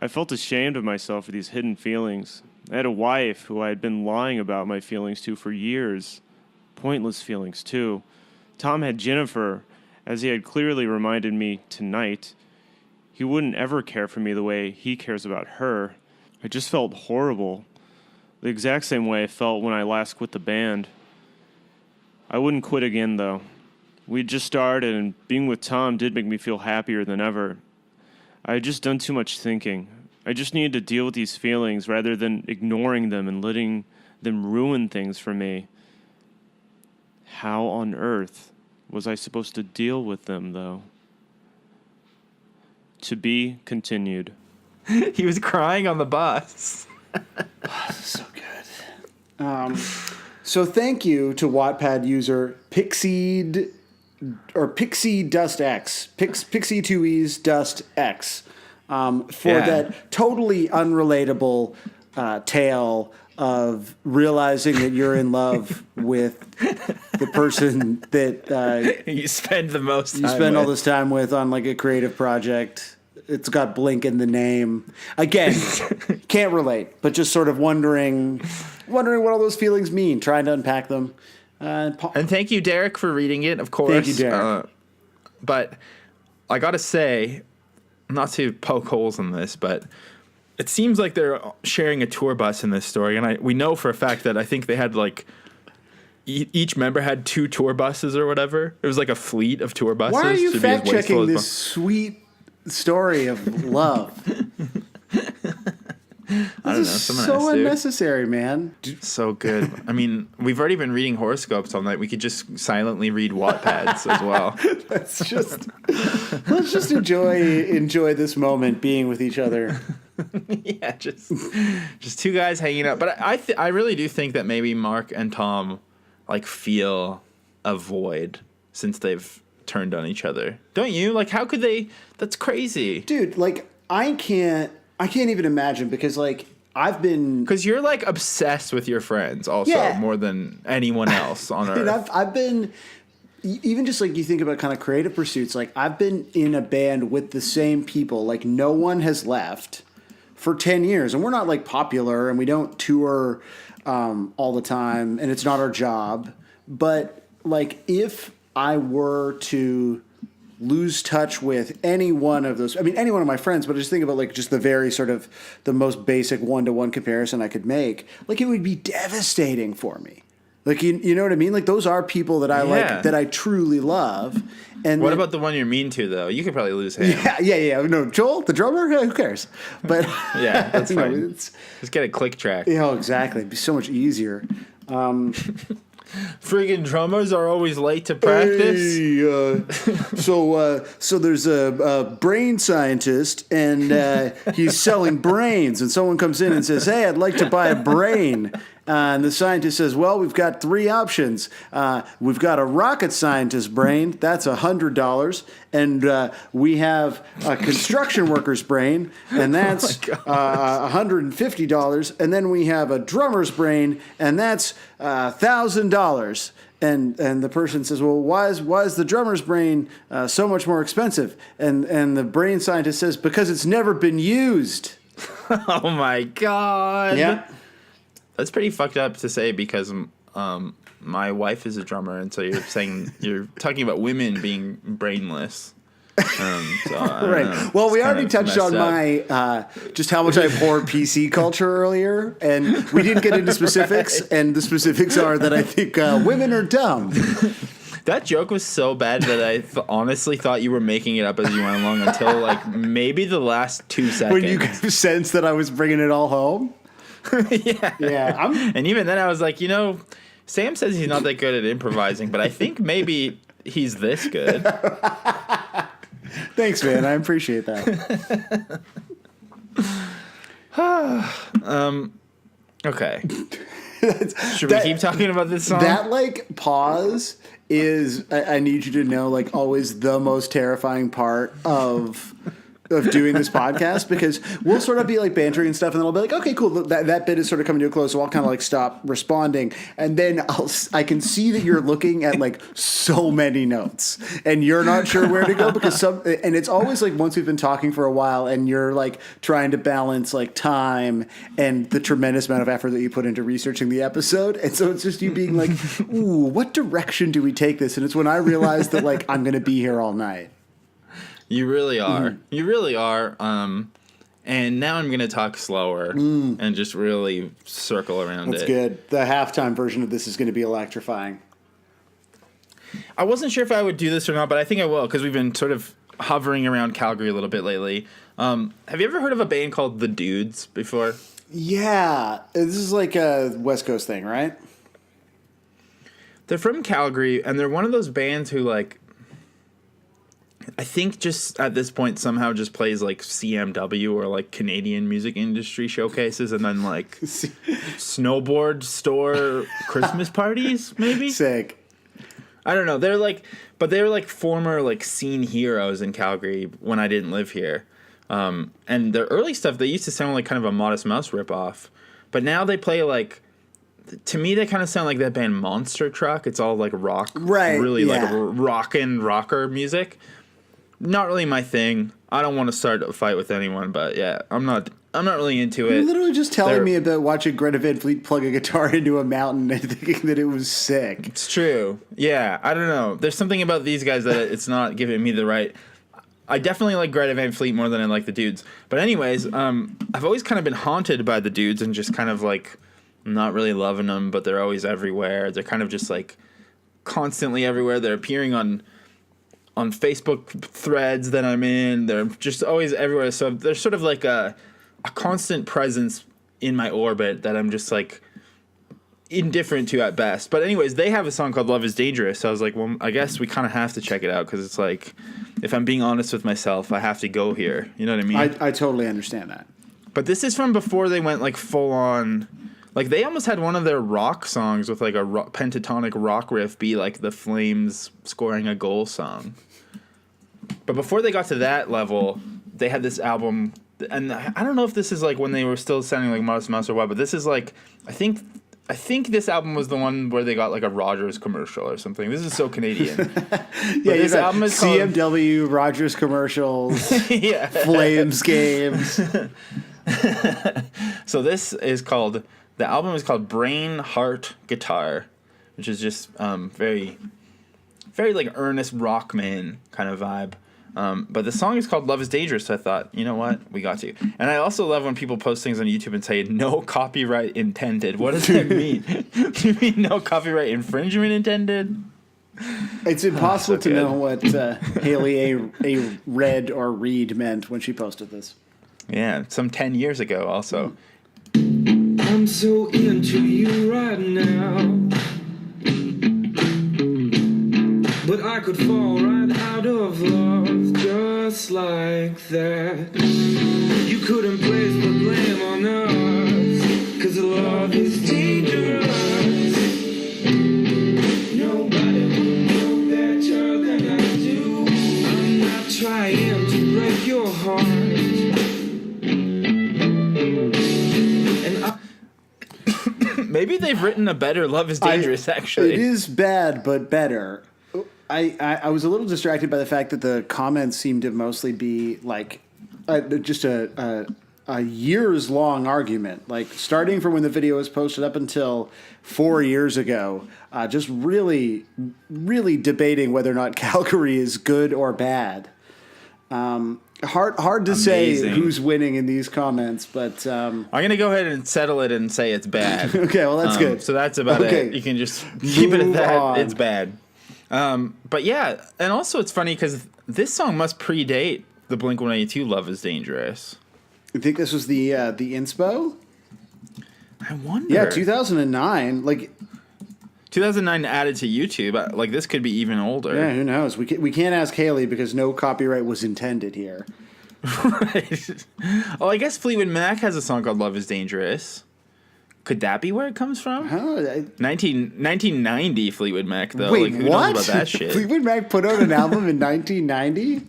I felt ashamed of myself for these hidden feelings. I had a wife who I had been lying about my feelings to for years. Pointless feelings, too. Tom had Jennifer, as he had clearly reminded me tonight. He wouldn't ever care for me the way he cares about her. I just felt horrible. The exact same way I felt when I last quit the band. I wouldn't quit again, though. We'd just started, and being with Tom did make me feel happier than ever. I had just done too much thinking. I just needed to deal with these feelings rather than ignoring them and letting them ruin things for me. How on earth was I supposed to deal with them, though? To be continued. He was crying on the bus. So good. So thank you to Wattpad user Pixie Dust X, Pixie 2E's Dust X, for that totally unrelatable tale of realizing that you're in love with the person that You spend the most time you spend all with. this time with on like a creative project. It's got Blink in the name. Again, can't relate, but just sort of wondering what all those feelings mean, trying to unpack them. And thank you, Derek, for reading it, of course. Thank you, Derek. But I gotta say, not to poke holes in this, but it seems like they're sharing a tour bus in this story, and we know for a fact that I think they had like each member had 2 tour buses or whatever. It was like a fleet of tour buses. Why are you to be as fact checking wasteful as this sweet story of love? I don't know. This is Someone so has to. unnecessary, man. So good. I mean, we've already been reading horoscopes all night. We could just silently read Wattpads as well. Let's just enjoy this moment being with each other. Yeah, just 2 guys hanging out. But I really do think that maybe Mark and Tom like feel a void since they've turned on each other. Don't you? Like, how could they? That's crazy. Dude, like I can't even imagine, because like I've been, Because you're like obsessed with your friends also, Yeah. more than anyone else on earth. dude, I've been, even just like you think about kind of creative pursuits, like I've been in a band with the same people, like no one has left for 10 years, and we're not like popular and we don't tour all the time, and it's not our job. But like if I were to lose touch with any one of those, I mean, any one of my friends, but I just think about like just the very sort of the most basic one-to-one comparison I could make, like it would be devastating for me. Like, you know what I mean? Like those are people that I like, that I truly love. And What about the one you're mean to, though? You could probably lose him. Yeah. No, Joel, the drummer, who cares? But Yeah, that's you know, fine. Just get a click track. Yeah, exactly. It'd be so much easier. Friggin' drummers are always late to practice. Hey, so there's a brain scientist, and he's selling brains, and someone comes in and says, "Hey, I'd like to buy a brain." And the scientist says, "Well, we've got 3 options. We've got a rocket scientist brain, that's $100, and we have a construction worker's brain, and that's $150, and then we have a drummer's brain, and that's $1,000." And the person says, "Well, why is the drummer's brain so much more expensive?" And the brain scientist says, "Because it's never been used." Oh my god. Yeah. That's pretty fucked up to say, because my wife is a drummer, and so you're talking about women being brainless. So I don't Right. know. Well, we It's already kind of touched on messed up. my just how much I abhor PC culture earlier, and we didn't get into specifics. And the specifics are that I think women are dumb. That joke was so bad that I honestly thought you were making it up as you went along until like maybe the last 2 seconds. When you sensed that I was bringing it all home. Yeah. And even then I was like, Sam says he's not that good at improvising, but I think maybe he's this good. Thanks, man. I appreciate that. Okay. Should we keep talking about this song? That like pause is, I need you to know, like always the most terrifying part of of doing this podcast, because we'll sort of be like bantering and stuff, and then I'll be like, okay, cool, that bit is sort of coming to a close, so I'll kind of like stop responding, and then I can see that you're looking at like so many notes, and you're not sure where to go, because and it's always like once we've been talking for a while, and you're like trying to balance like time and the tremendous amount of effort that you put into researching the episode, and so it's just you being like, ooh, what direction do we take this? And it's when I realize that like I'm going to be here all night. You really are. You really are. And now I'm going to talk slower and just really circle around That's it. good. The halftime version of this is going to be electrifying. I wasn't sure if I would do this or not, but I think I will, because we've been sort of hovering around Calgary a little bit lately. Have you ever heard of a band called The Dudes before? Yeah. This is like a West Coast thing, right? They're from Calgary, and they're one of those bands who, like, I think just at this point somehow just plays like CMW or like Canadian music industry showcases, and then like snowboard store Christmas parties, maybe. Sick. I don't know. They're like, but they were like former like scene heroes in Calgary when I didn't live here. And their early stuff, they used to sound like kind of a Modest Mouse ripoff, but now they play like. To me, they kind of sound like that band Monster Truck. It's all like rock, right? Really yeah. like rockin' rocker music. Not really my thing. I don't want to start a fight with anyone, but yeah, I'm not really into it. You're literally just telling me about watching Greta Van Fleet plug a guitar into a mountain and thinking that it was sick. It's true. Yeah, I don't know. There's something about these guys that it's not giving me the right. I definitely like Greta Van Fleet more than I like the Dudes. But anyways, I've always kind of been haunted by the Dudes and just kind of like not really loving them, but they're always everywhere. They're kind of just like constantly everywhere. They're appearing on Facebook threads that I'm in. They're just always everywhere. So they're sort of like a constant presence in my orbit that I'm just like indifferent to at best. But anyways, they have a song called Love is Dangerous. So I was like, well, I guess we kind of have to check it out, because it's like, if I'm being honest with myself, I have to go here. You know what I mean? I totally understand that. But this is from before they went like full on. Like, they almost had one of their rock songs with, like, a pentatonic rock riff be, like, the Flames scoring a goal song. But before they got to that level, they had this album, and I don't know if this is, like, when they were still sounding like Modest Mouse or what, but this is, like, I think this album was the one where they got, like, a Rogers commercial or something. This is so Canadian. Yeah, this album is called CMW, Rogers commercials, yeah. Flames games. So this is called... The album is called Brain, Heart, Guitar, which is just very, very like earnest rock man kind of vibe. But the song is called Love is Dangerous, so I thought, you know what? We got to. And I also love when people post things on YouTube and say, no copyright intended. What does that mean? Do you mean no copyright infringement intended? It's impossible to know what Haley A. Read or Reed meant when she posted this. Yeah, some 10 years ago also. I'm so into you right now, but I could fall right out of love just like that. You couldn't place the blame on us, 'cause love is dangerous. Nobody will know better than I do. I'm not trying to break your heart. Maybe they've written a better Love is Dangerous, actually. It is bad, but better. I was a little distracted by the fact that the comments seem to mostly be like just a years-long argument, like starting from when the video was posted up until 4 years ago, just really, really debating whether or not Calgary is good or bad. Hard to say who's winning in these comments, but I'm gonna go ahead and settle it and say it's bad. Okay, well that's good. So that's about it. You can just keep it at that. On. It's bad. But yeah, and also it's funny because this song must predate the Blink-182 "Love Is Dangerous." You think this was the inspo? I wonder. Yeah, 2009. Like 2009 added to YouTube. Like this could be even older. Yeah, who knows? We can't ask Haley because no copyright was intended here. Right. Oh, I guess Fleetwood Mac has a song called "Love Is Dangerous." Could that be where it comes from? 1990 Fleetwood Mac, though. Wait, like, who what? knows about that shit? Fleetwood Mac put out an album in 1990?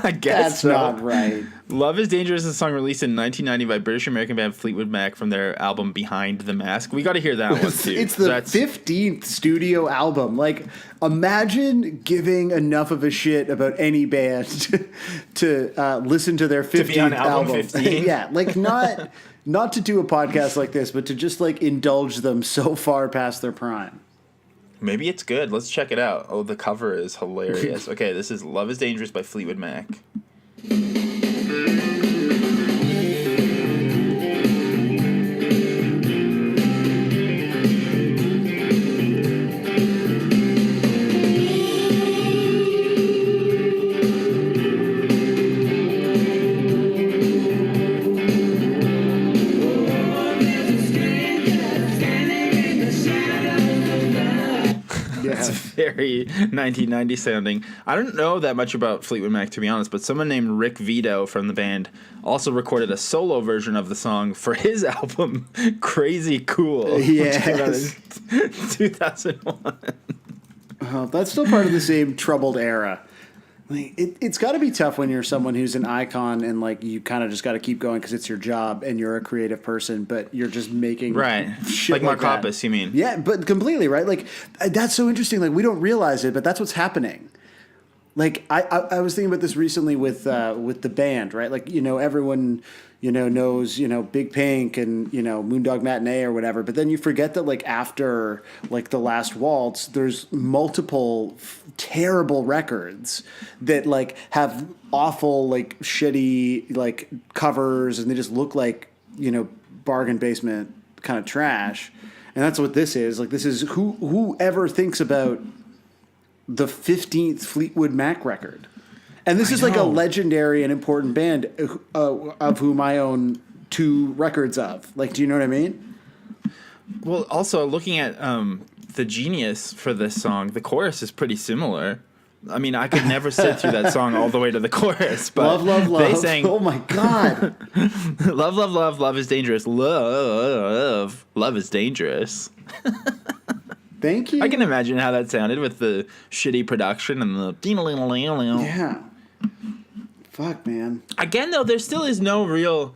I guess That's so. not right. Love is Dangerous is a song released in 1990 by British American band Fleetwood Mac from their album Behind the Mask. We got to hear that one too. It's the 15th studio album. Like, imagine giving enough of a shit about any band to listen to their 15th be on album 15? Yeah, like not to do a podcast like this, but to just like indulge them so far past their prime. Maybe it's good. Let's check it out. Oh, the cover is hilarious. Okay, this is Love is Dangerous by Fleetwood Mac. It's very 1990 sounding. I don't know that much about Fleetwood Mac, to be honest, but someone named Rick Vito from the band also recorded a solo version of the song for his album Crazy Cool, which came out in 2001. Oh, that's still part of the same troubled era. Like, it's got to be tough when you're someone who's an icon and like you kind of just got to keep going because it's your job and you're a creative person, but you're just making shit like Mark that. Hoppus, you mean? Yeah, but completely right. Like that's so interesting. Like we don't realize it, but that's what's happening. Like I was thinking about this recently with the band, right? Like everyone knows Big Pink and Moondog Matinee or whatever, but then you forget that like after like The Last Waltz, there's multiple terrible records that like have awful like shitty like covers and they just look like bargain basement kind of trash, and that's what this is. Like this is whoever thinks about the 15th Fleetwood Mac record. And this is like a legendary and important band of whom I own 2 records of. Like, do you know what I mean? Well, also looking at the genius for this song, the chorus is pretty similar. I mean, I could never sit through that song all the way to the chorus, but love, love, love. They sang, oh my God. love, love, love, love is dangerous. Love is dangerous. Thank you. I can imagine how that sounded with the shitty production and the... Yeah. Fuck, man. Again, though, there still is no real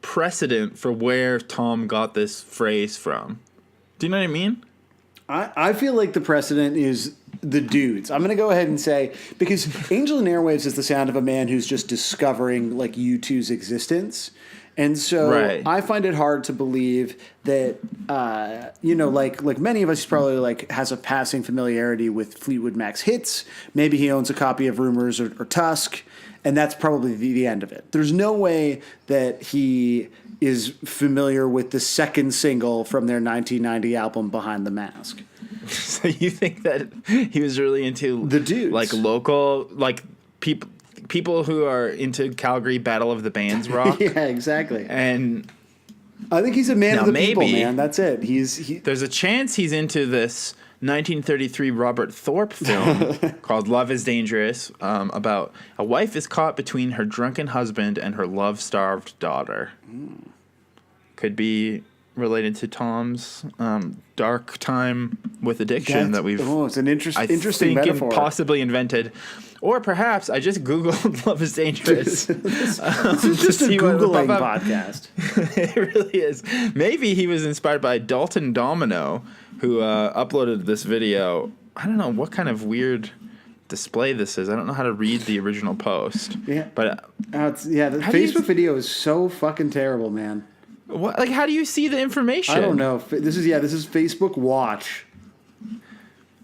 precedent for where Tom got this phrase from. Do you know what I mean? I feel like the precedent is the dudes. I'm going to go ahead and say, because Angel in Airwaves is the sound of a man who's just discovering like U2's existence. And so I find it hard to believe that, like many of us, he's probably like has a passing familiarity with Fleetwood Mac's hits. Maybe he owns a copy of Rumors or Tusk, and that's probably the end of it. There's no way that he is familiar with the second single from their 1990 album Behind the Mask. So you think that he was really into the dudes, like local, like people who are into Calgary Battle of the Bands rock? Yeah, exactly. And I think he's a man of the people, man. That's it. There's a chance he's into this 1933 Robert Thorpe film called Love is Dangerous, about a wife is caught between her drunken husband and her love-starved daughter. Could be related to Tom's dark time with addiction that we've... Oh, it's an interesting metaphor. Possibly invented. Or perhaps I just Googled Love is Dangerous. This is just a Googling podcast. It really is. Maybe he was inspired by Dalton Domino, who uploaded this video. I don't know what kind of weird display this is. I don't know how to read the original post. Yeah. But the Facebook video is so fucking terrible, man. What? Like, how do you see the information? I don't know. This is Facebook Watch.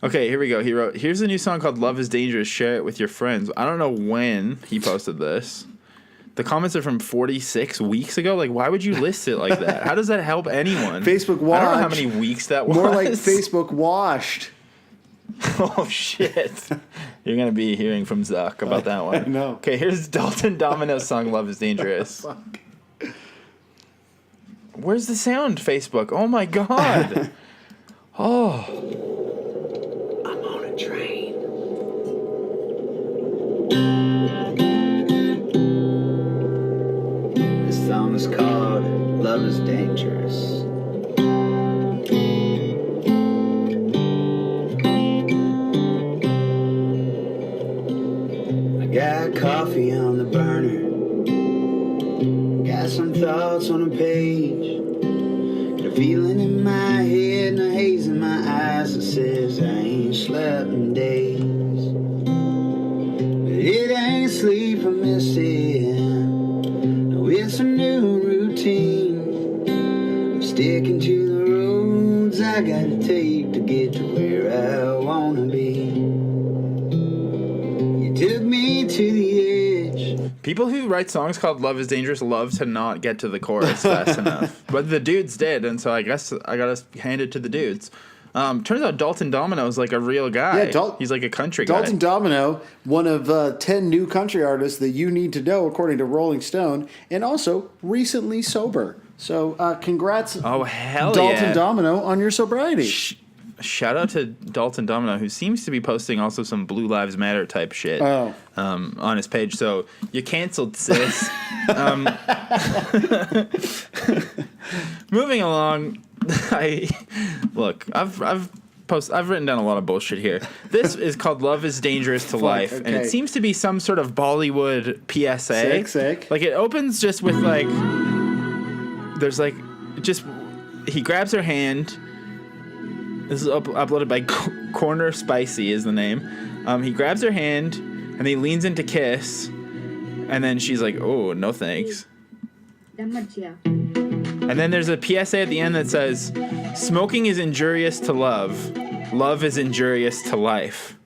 Okay, here we go. He wrote, "Here's a new song called Love is Dangerous. Share it with your friends." I don't know when he posted this. The comments are from 46 weeks ago. Like, why would you list it like that? How does that help anyone? Facebook Watch. I don't know how many weeks that was. More like Facebook Washed. Oh, shit. You're going to be hearing from Zuck about that one. I know. Okay, here's Dalton Domino's song Love is Dangerous. Fuck. Where's the sound, Facebook? Oh, my God. Oh. Train. This song is called Love is Dangerous. I got coffee on the burner. Got some thoughts on a page. Got a feeling in my head and a haze in my eyes that says I ain't slept in days. But it ain't sleep I miss it. No, it's a new routine. I'm sticking to the roads I gotta take to get to where I wanna be. You took me to the edge. People who write songs called Love is Dangerous love to not get to the chorus fast enough. But the dudes did, and so I guess I gotta hand it to the dudes. Turns out Dalton Domino is like a real guy. Yeah, he's like a country guy. Dalton Domino, one of 10 new country artists that you need to know, according to Rolling Stone, and also recently sober. So congrats, Oh, hell Dalton yeah. Domino, on your sobriety. Shout out to Dalton Domino, who seems to be posting also some Blue Lives Matter type shit on his page. So you canceled, sis. Moving along, I've written down a lot of bullshit here. This is called Love is Dangerous to Life, and it seems to be some sort of Bollywood PSA. Sick. Like, it opens just with, like, there's, like, just, he grabs her hand. This is uploaded by Corner Spicy is the name. He grabs her hand, and he leans in to kiss, and then she's like, oh, no thanks. And then there's a PSA at the end that says, smoking is injurious to love. Love is injurious to life.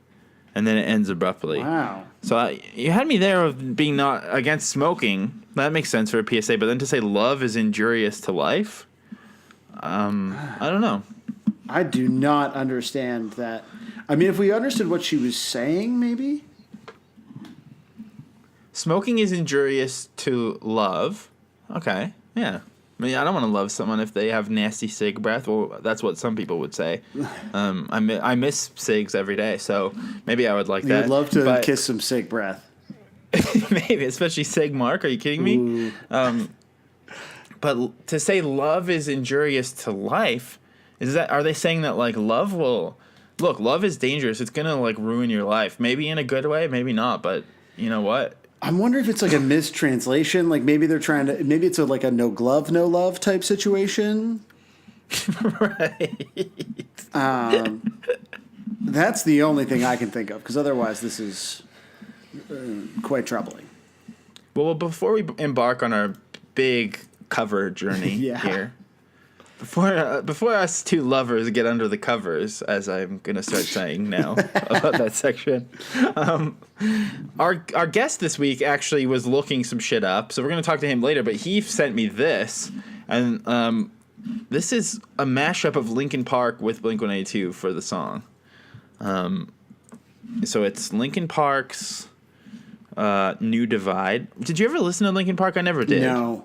And then it ends abruptly. Wow. So you had me there of being not against smoking. That makes sense for a PSA. But then to say love is injurious to life? I don't know. I do not understand that. I mean, if we understood what she was saying, maybe? Smoking is injurious to love. Okay, yeah. I mean, I don't want to love someone if they have nasty cig breath. Well, that's what some people would say. I miss cigs every day, so maybe I would like that. I'd love to kiss some cig breath. Maybe, especially Sig Mark. Are you kidding me? But to say love is injurious to life, are they saying that, like, love is dangerous. It's gonna, like, ruin your life. Maybe in a good way, maybe not. But you know what? I'm wondering if it's like a mistranslation. Like maybe they're trying to. Maybe it's like a no glove, no love type situation. Right. That's the only thing I can think of, because otherwise this is quite troubling. Well, before we embark on our big cover journey here, before us two lovers get under the covers, as I'm gonna start saying now about that section, our guest this week actually was looking some shit up, so we're gonna talk to him later. But he sent me this, and this is a mashup of Linkin Park with Blink-182 for the song. So it's Linkin Park's New Divide. Did you ever listen to Linkin Park? I never did. No.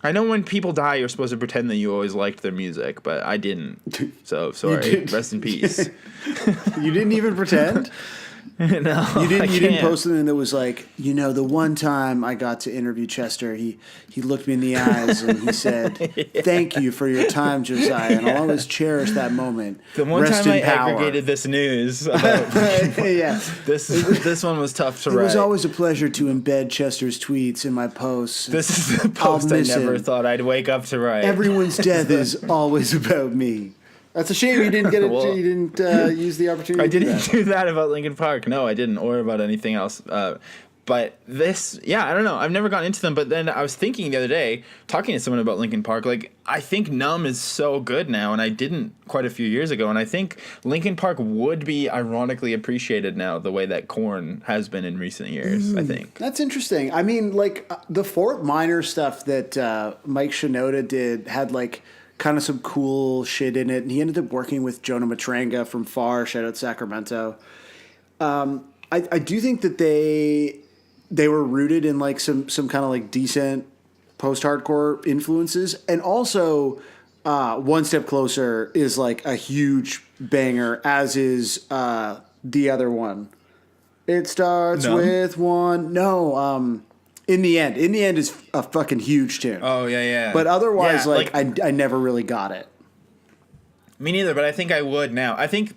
I know when people die, you're supposed to pretend that you always liked their music, but I didn't. So sorry. Rest in peace. You didn't even pretend? No, you didn't post something that was like, the one time I got to interview Chester, he looked me in the eyes and he said, "Thank you for your time, Josiah, and I'll always cherish that moment." The one Rest time I in power. aggregated this news about this one was tough to write. It was always a pleasure to embed Chester's tweets in my posts. This is the post I never thought I'd wake up to write. Everyone's death is always about me. That's a shame you didn't get it. Well, you didn't use the opportunity. I didn't do that about Linkin Park. No, I didn't, or about anything else. But this, I don't know. I've never gotten into them. But then I was thinking the other day, talking to someone about Linkin Park, like, I think Numb is so good now, and I didn't quite a few years ago. And I think Linkin Park would be ironically appreciated now, the way that Korn has been in recent years, I think. That's interesting. I mean, like, the Fort Minor stuff that Mike Shinoda did had, like, kind of some cool shit in it, and he ended up working with Jonah Matranga from Far. Shout out Sacramento. I do think that they were rooted in like some kind of like decent post-hardcore influences, and also One Step Closer is like a huge banger, as is the other one. It starts with one. No, In the End is a fucking huge tune. Oh, yeah. But otherwise, I never really got it. Me neither, but I think I would now. I think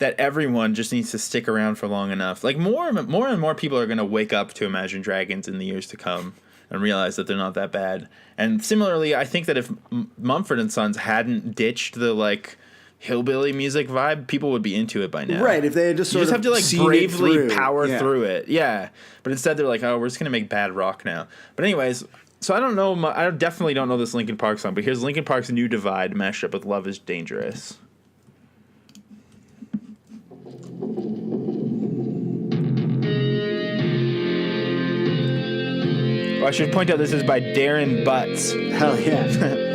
that everyone just needs to stick around for long enough. Like more and more people are going to wake up to Imagine Dragons in the years to come and realize that they're not that bad. And similarly, I think that if Mumford and Sons hadn't ditched the like hillbilly music vibe, people would be into it by now. Right, if they had just you sort just of have to like seen it bravely through. power Yeah. through it. Yeah. But instead they're like, oh, we're just going to make bad rock now. But anyways, so I don't know, I definitely don't know this Linkin Park song, but here's Linkin Park's New Divide mashed up with Love is Dangerous. Oh, I should point out this is by Darren Butts. Hell yeah.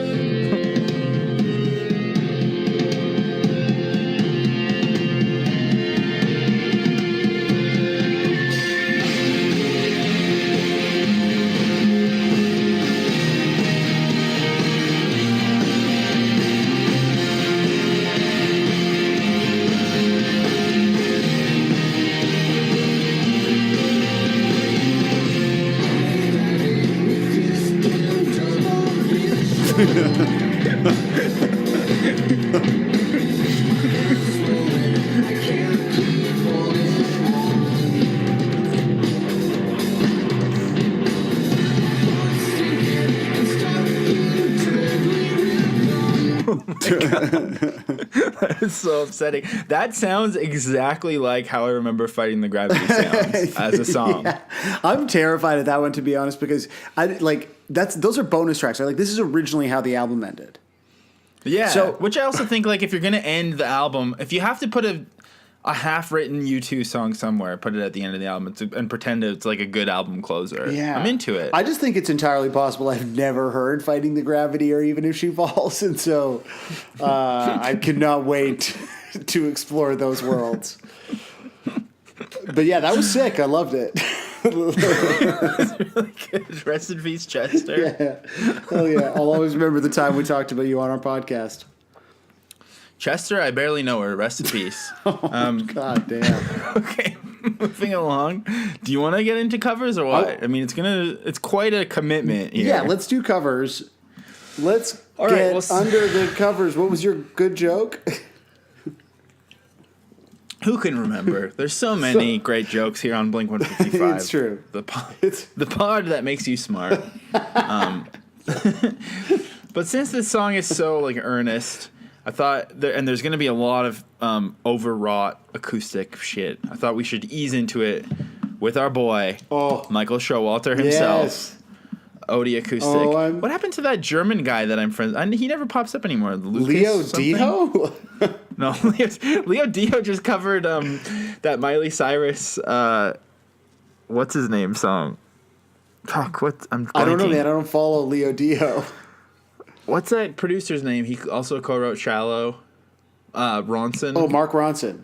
It's so upsetting. That sounds exactly like how I remember Fighting the Gravity sounds as a song. Yeah. I'm terrified of that one, to be honest, because those are bonus tracks. Like, this is originally how the album ended. Yeah. So- Which I also think, like, if you're gonna end the album, if you have to put a half-written U2 song somewhere, put it at the end of the album and pretend it's like a good album closer. Yeah. I'm into it. I just think it's entirely possible I've never heard Fighting the Gravity or Even If She Falls, and so I cannot wait to explore those worlds. But yeah, that was sick. I loved it. Rest in peace, Chester. Yeah. Oh yeah. I'll always remember the time we talked about you on our podcast. Chester, I barely know her. Rest in peace. God damn. Okay, moving along. Do you want to get into covers or what? I mean, it's quite a commitment here. Yeah, let's do covers. Let's All get right, under the covers. What was your good joke? Who can remember? There's so many great jokes here on Blink 155. It's true. The pod that makes you smart. But since this song is so like earnest, I thought, and there's going to be a lot of overwrought acoustic shit. I thought we should ease into it with our boy, Michael Showalter himself. Yes. Odie Acoustic. What happened to that German guy that I'm friends? He never pops up anymore. Lucas Leo something? Dio? No, Leo Dio just covered that Miley Cyrus. What's his name song? Fuck, what? I don't know, man. I don't follow Leo Dio. What's that producer's name? He also co-wrote Shallow. Ronson. Oh, Mark Ronson.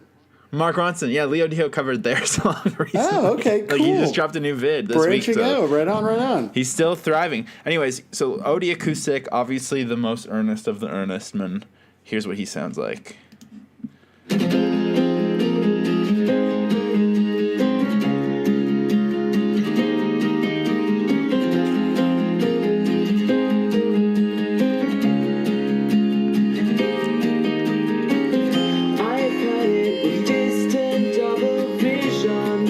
Mark Ronson. Yeah, Leo Dio covered their song recently. Oh, okay, cool. Like he just dropped a new vid this week. Branching out. Right on, right on. He's still thriving. Anyways, so Odie Acoustic, obviously the most earnest of the earnest men. Here's what he sounds like. I've had it with distant double vision.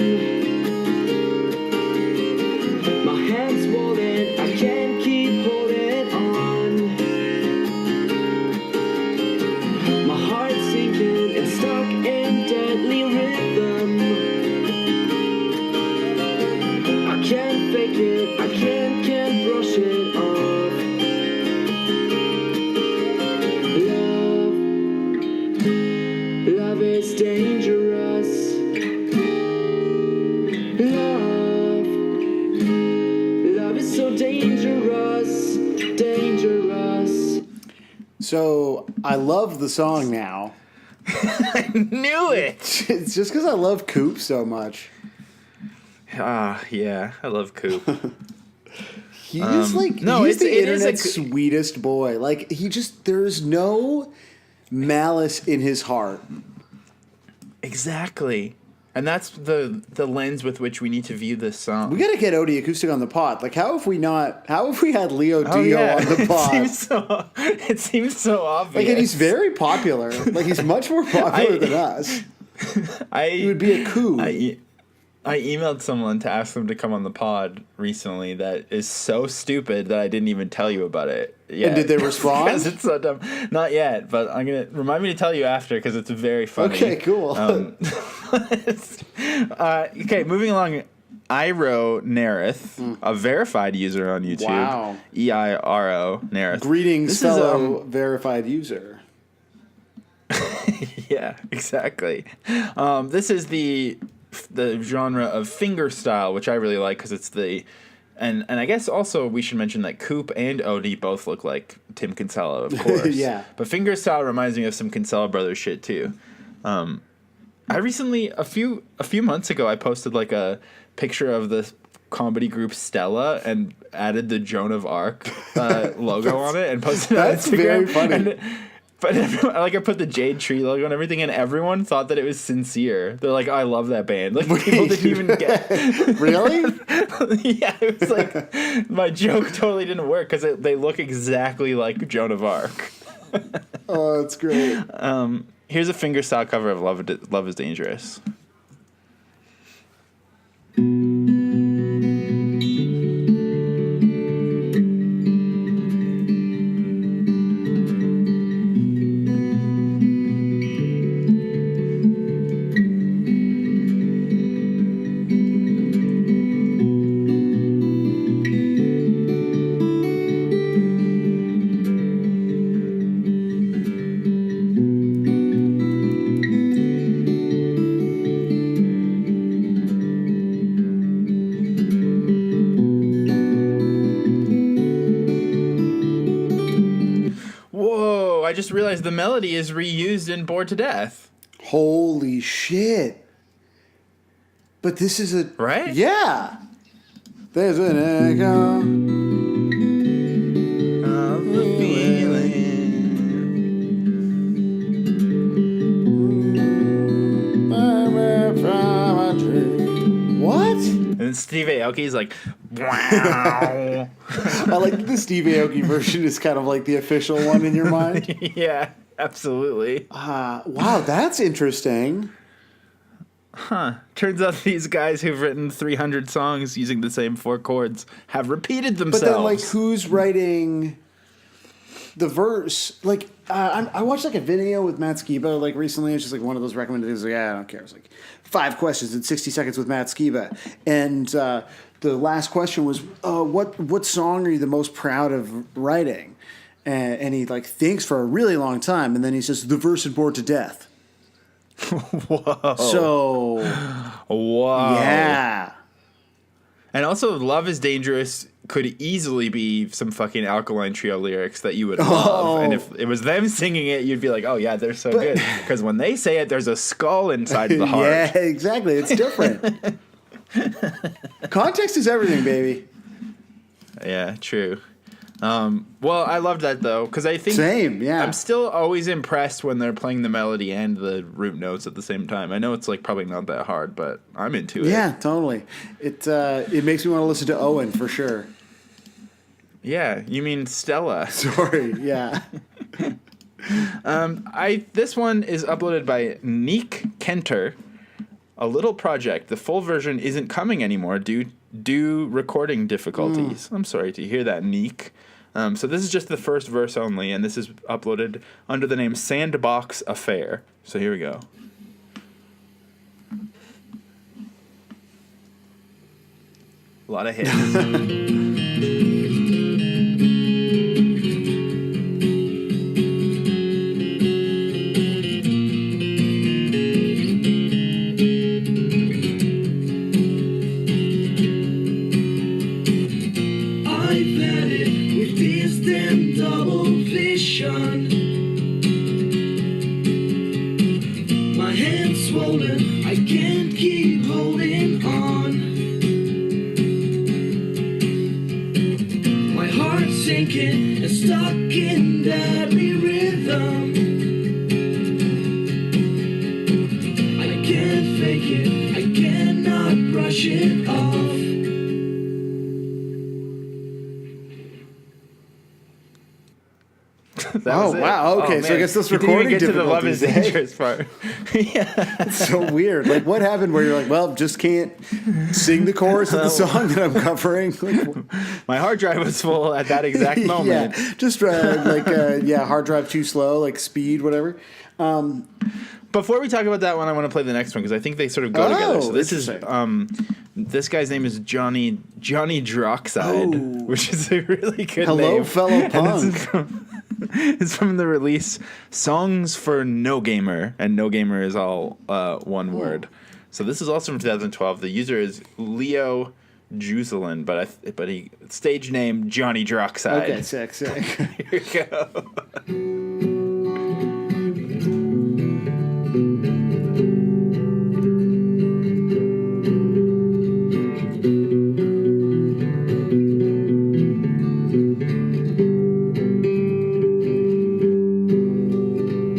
My hands swollen, I can't keep holding on. My heart's sinking and stuck in deadly rhythm. I can't fake it, I can't brush it off. Love is dangerous. Love is so dangerous, dangerous. So I love the song now. Knew it! It's just because I love Coop so much. Yeah, I love Coop. He's he's the internet's sweetest boy. Like, there's no malice in his heart. Exactly. And that's the lens with which we need to view this song. We gotta get Odie Acoustic on the pod. Like, how have we had Leo Dio on the pod? It seems so obvious. Like, and he's very popular. Like, he's much more popular than us. It would be a coup. I emailed someone to ask them to come on the pod recently that is so stupid that I didn't even tell you about it yet. And did they respond? Because it's so dumb. Not yet, but I'm going to remind me to tell you after because it's very funny. Okay, cool. Okay, moving along. Iro Nerith, a verified user on YouTube. Wow. EIRO Nerith. Greetings, fellow verified user. Yeah, exactly. This is the genre of fingerstyle, which I really like because it's and I guess also we should mention that Coop and Odie both look like Tim Kinsella, of course. Yeah. But fingerstyle reminds me of some Kinsella Brothers shit too. I recently, a few months ago, I posted like a picture of the comedy group Stella and added the Joan of Arc logo on it and posted it on That's Instagram. very funny. But everyone, I put the Jade Tree logo and everything, and everyone thought that it was sincere. They're like, oh, "I love that band." Like people didn't even get. Really? Yeah, it was like my joke totally didn't work because they look exactly like Joan of Arc. Oh, that's great. Here's a fingerstyle cover of "Love Is Dangerous." Whoa, I just realized the melody is reused in Bored to Death. Holy shit. But this is a... Right? Yeah. There's an echo. Of the feeling. What? And then Steve Aoki's like, wow. I like the Steve Aoki version is kind of like the official one in your mind. Yeah, absolutely. Wow, that's interesting. Turns out these guys who've written 300 songs using the same 4 chords have repeated But themselves. then, like, who's writing the verse? Like, I watched like a video with Matt Skiba like recently. It's just like one of those recommended things. Like, I don't care. It's like 5 questions in 60 seconds with Matt Skiba, and the last question was, "What song are you the most proud of writing?" And he like thinks for a really long time, and then he says, "The verse in Bored to Death." Whoa. So, Wow. yeah. And also, Love Is Dangerous could easily be some fucking Alkaline Trio lyrics that you would love. And if it was them singing it, you'd be like, oh, yeah, they're so good. Because when they say it, there's a skull inside the heart. Yeah, exactly. It's different. Context is everything, baby. Yeah, true. Well, I loved that, though, because I think... Same, yeah. I'm still always impressed when they're playing the melody and the root notes at the same time. I know it's like probably not that hard, but I'm into it. Yeah, totally. It makes me want to listen to Owen for sure. Yeah, you mean Stella. Sorry, yeah. This one is uploaded by Neek Kenter, a little project. The full version isn't coming anymore due recording difficulties. I'm sorry to hear that, Neek. So this is just the first verse only, and this is uploaded under the name Sandbox Affair. So here we go. A lot of hits. I've had it with this damn double vision. My hand's swollen, I can't keep holding on. My heart's sinking and stuck in deadly rhythm. I can't fake it, I cannot brush it off. That was it. Wow. Okay, so I man. guess this You didn't even recording get to the love is difficulties, dangerous part. Yeah. It's so weird. Like, what happened where you're like, well, just can't sing the chorus of the song that I'm covering? Like, My hard drive was full at that exact moment. yeah, just hard drive too slow, like speed, whatever. Before we talk about that one, I want to play the next one because I think they sort of go together. So this is this guy's name is Johnny Droxide, which is a really good name. Hello, fellow punk. It's from the release Songs for No Gamer, and No Gamer is all one word. So this is also from 2012. The user is Leo Juzelin, but he stage name Johnny Droxide. Okay, sick. Here we go.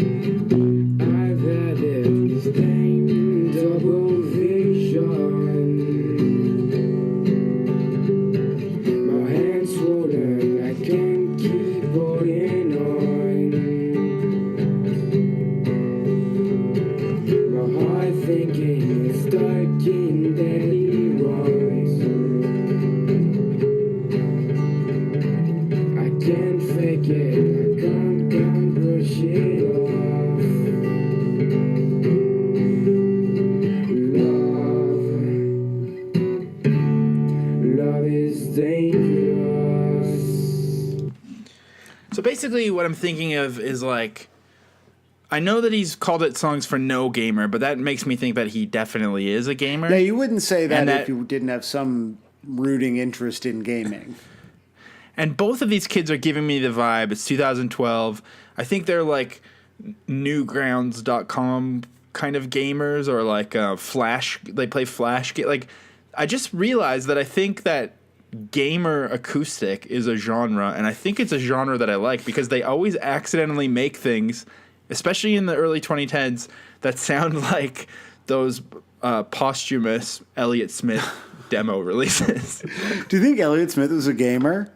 I've had this thing, double vision. My hands swollen, I can't keep holding on. My heart thinking is stuck in daily runs. I can't fake it, I can't brush it off. Love is dangerous. So basically, what I'm thinking of is like, I know that he's called it Songs for No Gamer, but that makes me think that he definitely is a gamer. Yeah, you wouldn't say that, And that- if you didn't have some rooting interest in gaming. And both of these kids are giving me the vibe. It's 2012. I think they're like newgrounds.com kind of gamers, or like Flash. They play Flash. Like, I just realized that I think that gamer acoustic is a genre, and I think it's a genre that I like because they always accidentally make things, especially in the early 2010s, that sound like those posthumous Elliott Smith demo releases. Do you think Elliott Smith was a gamer?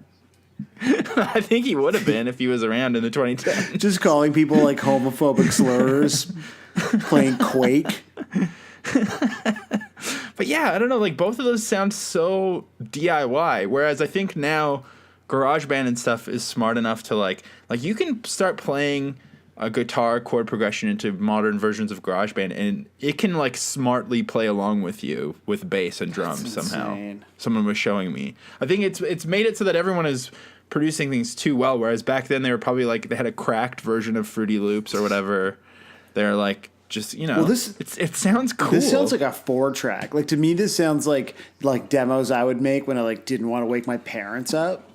I think he would have been if he was around in the 2010s. Just calling people like homophobic slurs, playing Quake. But yeah, I don't know. Like, both of those sound so DIY. Whereas I think now GarageBand and stuff is smart enough to like you can start playing a guitar chord progression into modern versions of GarageBand, and it can like smartly play along with you with bass and drums somehow. insane. Someone was showing me. I think it's made it so that everyone is producing things too well. Whereas back then they were probably like they had a cracked version of Fruity Loops or whatever. They're like just Well, it sounds cool. This sounds like a 4-track. Like, to me, this sounds like demos I would make when I like didn't want to wake my parents up.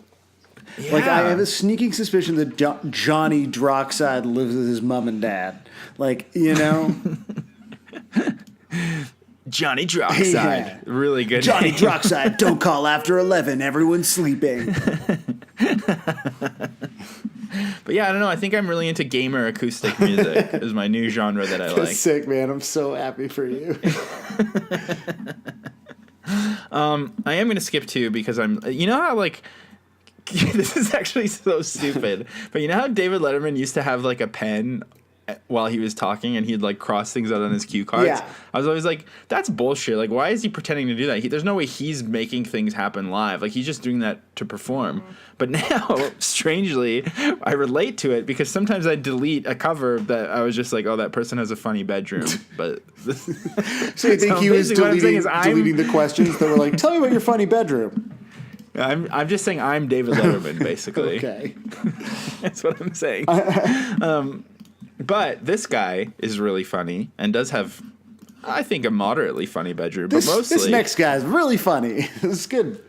Like, I have a sneaking suspicion that Johnny Droxide lives with his mom and dad. Like, you know? Johnny Droxide. Yeah. Really good Johnny name. Droxide, don't call after 11. Everyone's sleeping. But yeah, I don't know. I think I'm really into gamer acoustic music is my new genre that I like. That's sick, man. I'm so happy for you. I am going to skip 2 because you know how like, this is actually so stupid, but you know how David Letterman used to have like a pen while he was talking and he'd like cross things out on his cue cards? Yeah. I was always like, that's bullshit. Like, why is he pretending to do that? There's no way he's making things happen live. Like, he's just doing that to perform. But now, strangely, I relate to it because sometimes I delete a cover that I was just like, oh, that person has a funny bedroom. But So you think he was basically what I'm saying deleting the questions that were like, tell me about your funny bedroom. I'm just saying I'm David Letterman, basically. Okay. That's what I'm saying. But this guy is really funny and does have, I think, a moderately funny bedroom. But mostly, This next guy's really funny. This is good.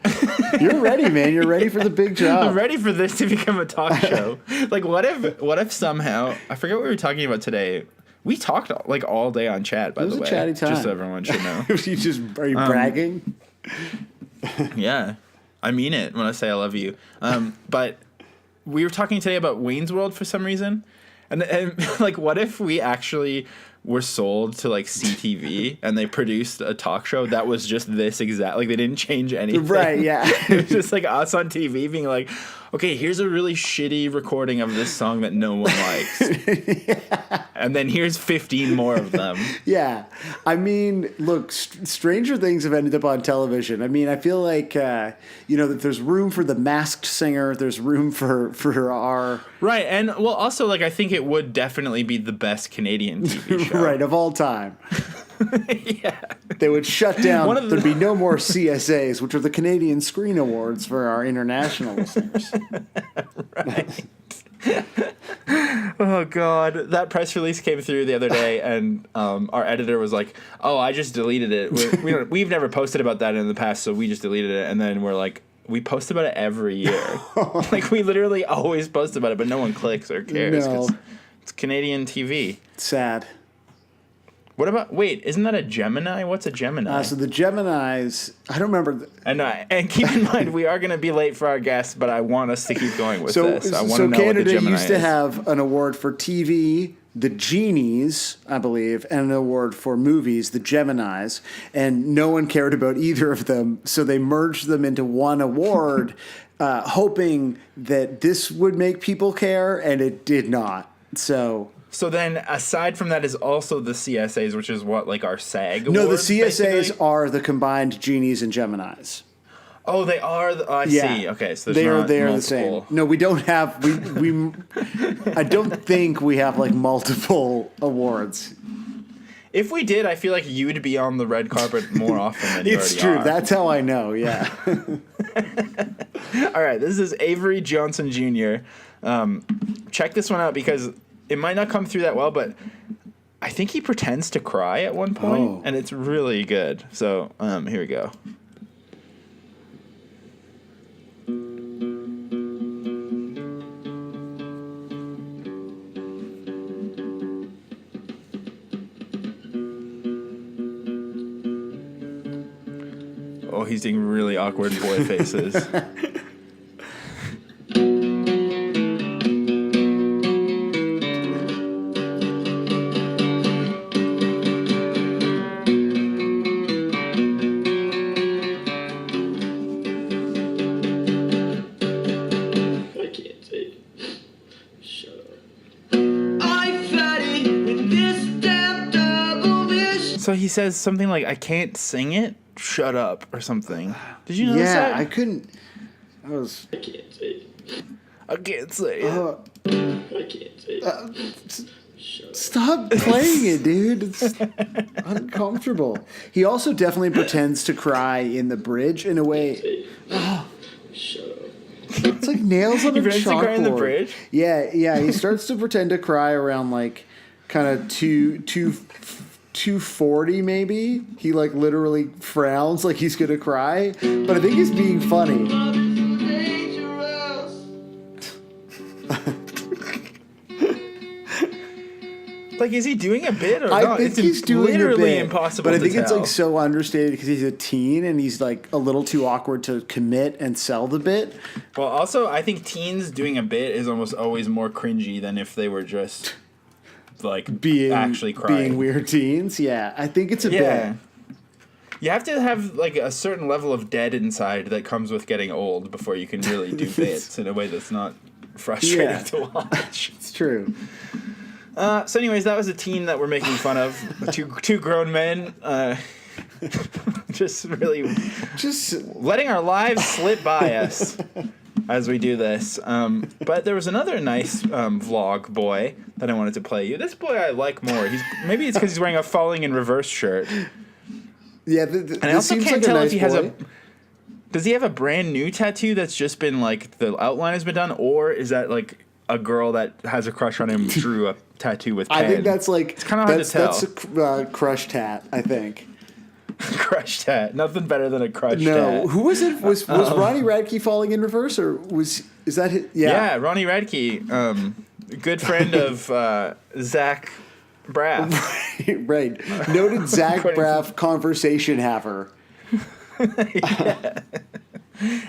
You're ready, man. You're ready for the big job. I'm ready for this to become a talk show. Like, what if somehow, I forget what we were talking about today. We talked like all day on chat, by It was the a way. chatty time. Just so everyone should know. Are you bragging? Yeah. I mean it when I say I love you. But we were talking today about Wayne's World for some reason. And like, what if we actually were sold to like CTV and they produced a talk show that was just this exact, like they didn't change anything. Right, yeah. It was just like us on TV being like, okay, here's a really shitty recording of this song that no one likes. And then here's 15 more of them. Yeah. I mean, look, stranger things have ended up on television. I mean, I feel like, that there's room for The Masked Singer. There's room for our... Right. And, well, also, like, I think it would definitely be the best Canadian TV show. Right, of all time. Yeah. They would shut down. There'd be no more CSAs, which are the Canadian Screen Awards for our international listeners. Right. Oh God, that press release came through the other day, and our editor was like, "Oh, I just deleted it. We've never posted about that in the past, so we just deleted it." And then we're like, "We post about it every year. Like we literally always post about it, but no one clicks or cares because it's Canadian TV." Sad. What about? Wait, isn't that a Gemini? What's a Gemini? So the Geminis, I don't remember. And keep in mind, we are going to be late for our guests, but I want us to keep going with this. I want to know Canada what the Gemini used to is. have an award for TV, the Genies, I believe, and an award for movies, the Geminis, and no one cared about either of them, so they merged them into one award, hoping that this would make people care, and it did not. So then, aside from that, is also the CSAs, which is what, like our SAG no, the awards, CSAs basically? are the combined Genies and Geminis. Oh, they are. I see. Okay, so they are not the multiple. same. No, we don't have. We I don't think we have like multiple awards. If we did, I feel like you would be on the red carpet more often than you It's already true. are. That's how I know. Yeah. All right, this is Avery Johnson Jr. Check this one out because it might not come through that well, but I think he pretends to cry at one point, and it's really good. So here we go. Oh, he's doing really awkward boy faces. So he says something like, "I can't sing it. Shut up," or something. Did you notice that? Yeah, I couldn't. I was. I can't say it. I can't say it. Stop playing it, dude. It's uncomfortable. He also definitely pretends to cry in the bridge in a way. Shut up. It's like nails on a pretends to chalkboard. cry in the bridge? Yeah. He starts to pretend to cry around like kind of 240 maybe. He like literally frowns like he's gonna cry, but I think he's being funny. Like, is he doing a bit or I not? think It's he's doing literally a bit, impossible but I to think tell. it's like so understated because he's a teen and he's like a little too awkward to commit and sell the bit. Well, also, I think teens doing a bit is almost always more cringy than if they were just like actually crying. Being weird teens. Yeah, I think it's a bit. You have to have like a certain level of dead inside that comes with getting old before you can really do bits in a way that's not frustrating to watch. It's true. So anyways, that was a teen that we're making fun of. Two grown men just letting our lives slip by us as we do this. But there was another nice vlog boy that I wanted to play you. This boy I like more. Maybe it's because he's wearing a falling in reverse shirt. Yeah, and I also can't tell if he has does he have a brand new tattoo that's just been like the outline has been done, or is that like a girl that has a crush on him drew a tattoo with pen? I think that's like it's kind of hard to tell. That's a crush tat, I think. Crush tat, nothing better than a crush tat. No, who was it? Was Ronnie Radke falling in reverse, or is that his? Yeah, Ronnie Radke, good friend of Zach Braff. right. Noted Zach Braff conversation haver. Yeah.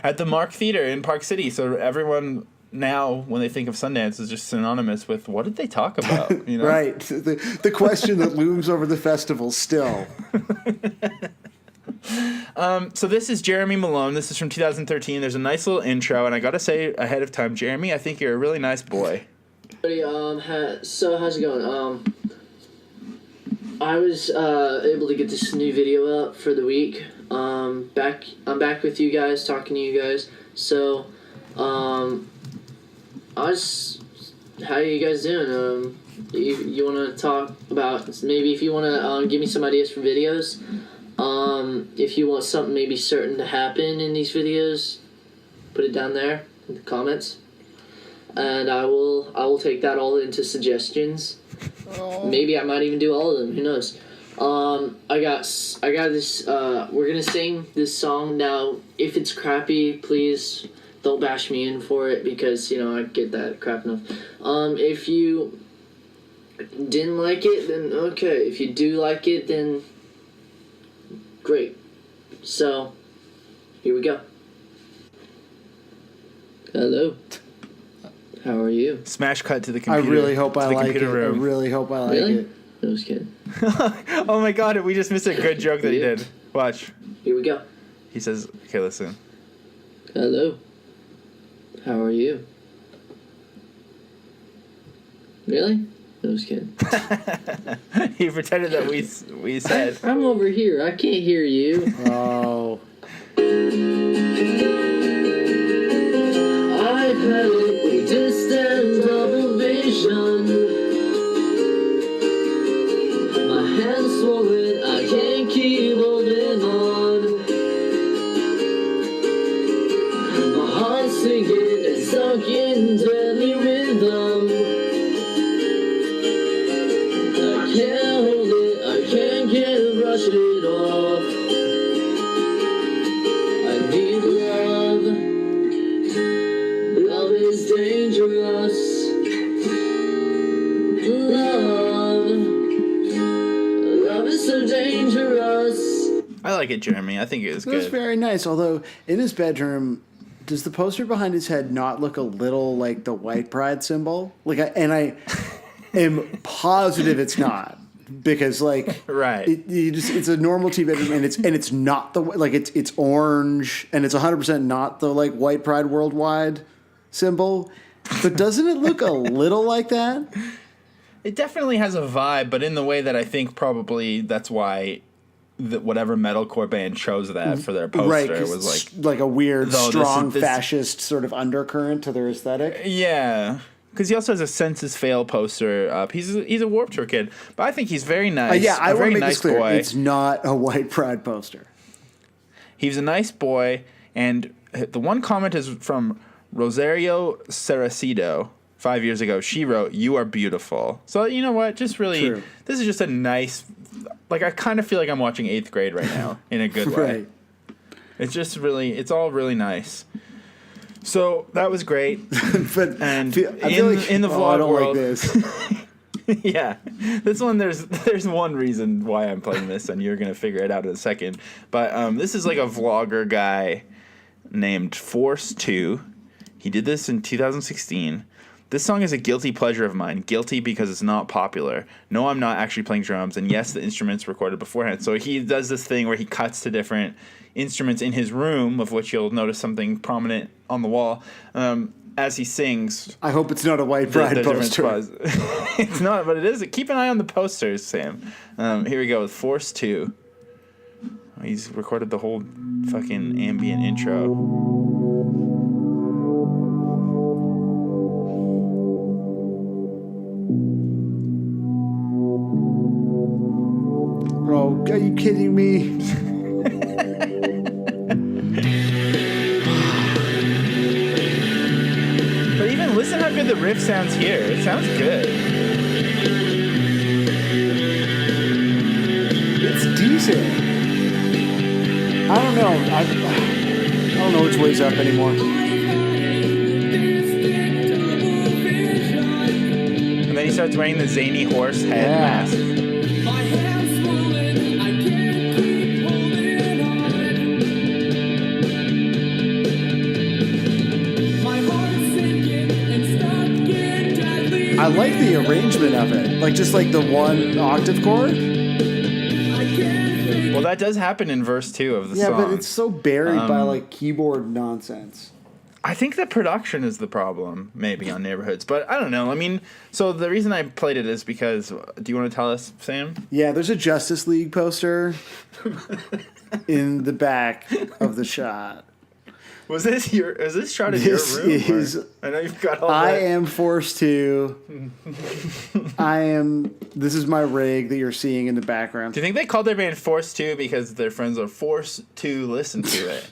At the Mark Theater in Park City, so everyone now when they think of Sundance is just synonymous with what did they talk about? You know? Right. The question that looms over the festival still. So this is Jeremy Malone. This is from 2013. There's a nice little intro, and I gotta say ahead of time, Jeremy, I think you're a really nice boy. So how's it going? I was able to get this new video up for the week. I'm back with you guys, talking to you guys. So, how are you guys doing? You want to talk about, maybe if you want to give me some ideas for videos. If you want something maybe certain to happen in these videos, put it down there in the comments, and I will take that all into suggestions. Maybe I might even do all of them. Who knows? I got this. We're gonna sing this song now. If it's crappy, please don't bash me in for it, because I get that crap enough. If you didn't like it, then okay. If you do like it, then great. So here we go. Hello. How are you? Smash cut to the I computer. really hope I like it. Room. I really hope I like Really? it. No, I was kidding. Oh my god, we just missed a good joke that he did. Watch. Here we go. He says, okay, listen. Hello. How are you? Really? No, I was kidding. He pretended that we said. I'm over here. I can't hear you. Oh. I've had a distant double vision. My hands swollen, I can't keep holding on. My heart's sinking and sunk in deadly rhythm. I can't hold it, I can't brush it off. I need love. Love is dangerous. Love is so dangerous. I like it, Jeremy. I think it was It was good. very nice, although in his bedroom, does the poster behind his head not look a little like the white pride symbol? I am positive it's not, because Right. it's a normal TV bedroom, and it's not it's orange, and it's 100% not the white pride worldwide symbol. But doesn't it look a little like that? It definitely has a vibe, but in the way that I think probably that's why whatever metalcore band chose that for their poster. Right, was it's like a weird, though strong this- fascist sort of undercurrent to their aesthetic. Yeah. Because he also has a Census Fail poster up. He's a Warped Tour kid, but I think he's very nice. I a want very to make nice this clear. boy. It's not a white pride poster. He's a nice boy, and the one comment is from Rosario Saracido 5 years ago. She wrote, "You are beautiful." So you know what? Just really, True. this is just a nice. I kind of feel like I'm watching 8th grade right now in a good way. Right. It's just really, it's all really nice. So that was great. But And I feel like in the I vlog don't world, like this. yeah, this one there's one reason why I'm playing this, and you're gonna figure it out in a second. But this is like a vlogger guy named Force2. He did this in 2016. This song is a guilty pleasure of mine. Guilty because it's not popular. No, I'm not actually playing drums, and yes, the instrument's recorded beforehand. So he does this thing where he cuts to different instruments in his room, of which you'll notice something prominent on the wall, as he sings. I hope it's not a white pride different poster. spots. It's not, but it is. Keep an eye on the posters, Sam. Here we go with Force 2. He's recorded the whole fucking ambient intro. Oh, are you kidding me? But even listen how good the riff sounds here. It sounds good. It's decent. I don't know. I don't know which way's up anymore. And then he starts wearing the zany horse head Yeah. mask. like the arrangement of it, like just like the one octave chord. Well, that does happen in verse 2 of the Yeah, song. but it's so buried by like keyboard nonsense. I think the production is the problem, maybe, on Neighborhoods. But I don't know. I mean, so the reason I played it is because... Do you want to tell us, Sam? Yeah, there's a Justice League poster in the back of the shot. Is this shot in your This room? is... I know you've got all I that. am forced to... This is my rig that you're seeing in the background. Do you think they called their band Forced to because their friends are forced to listen to it?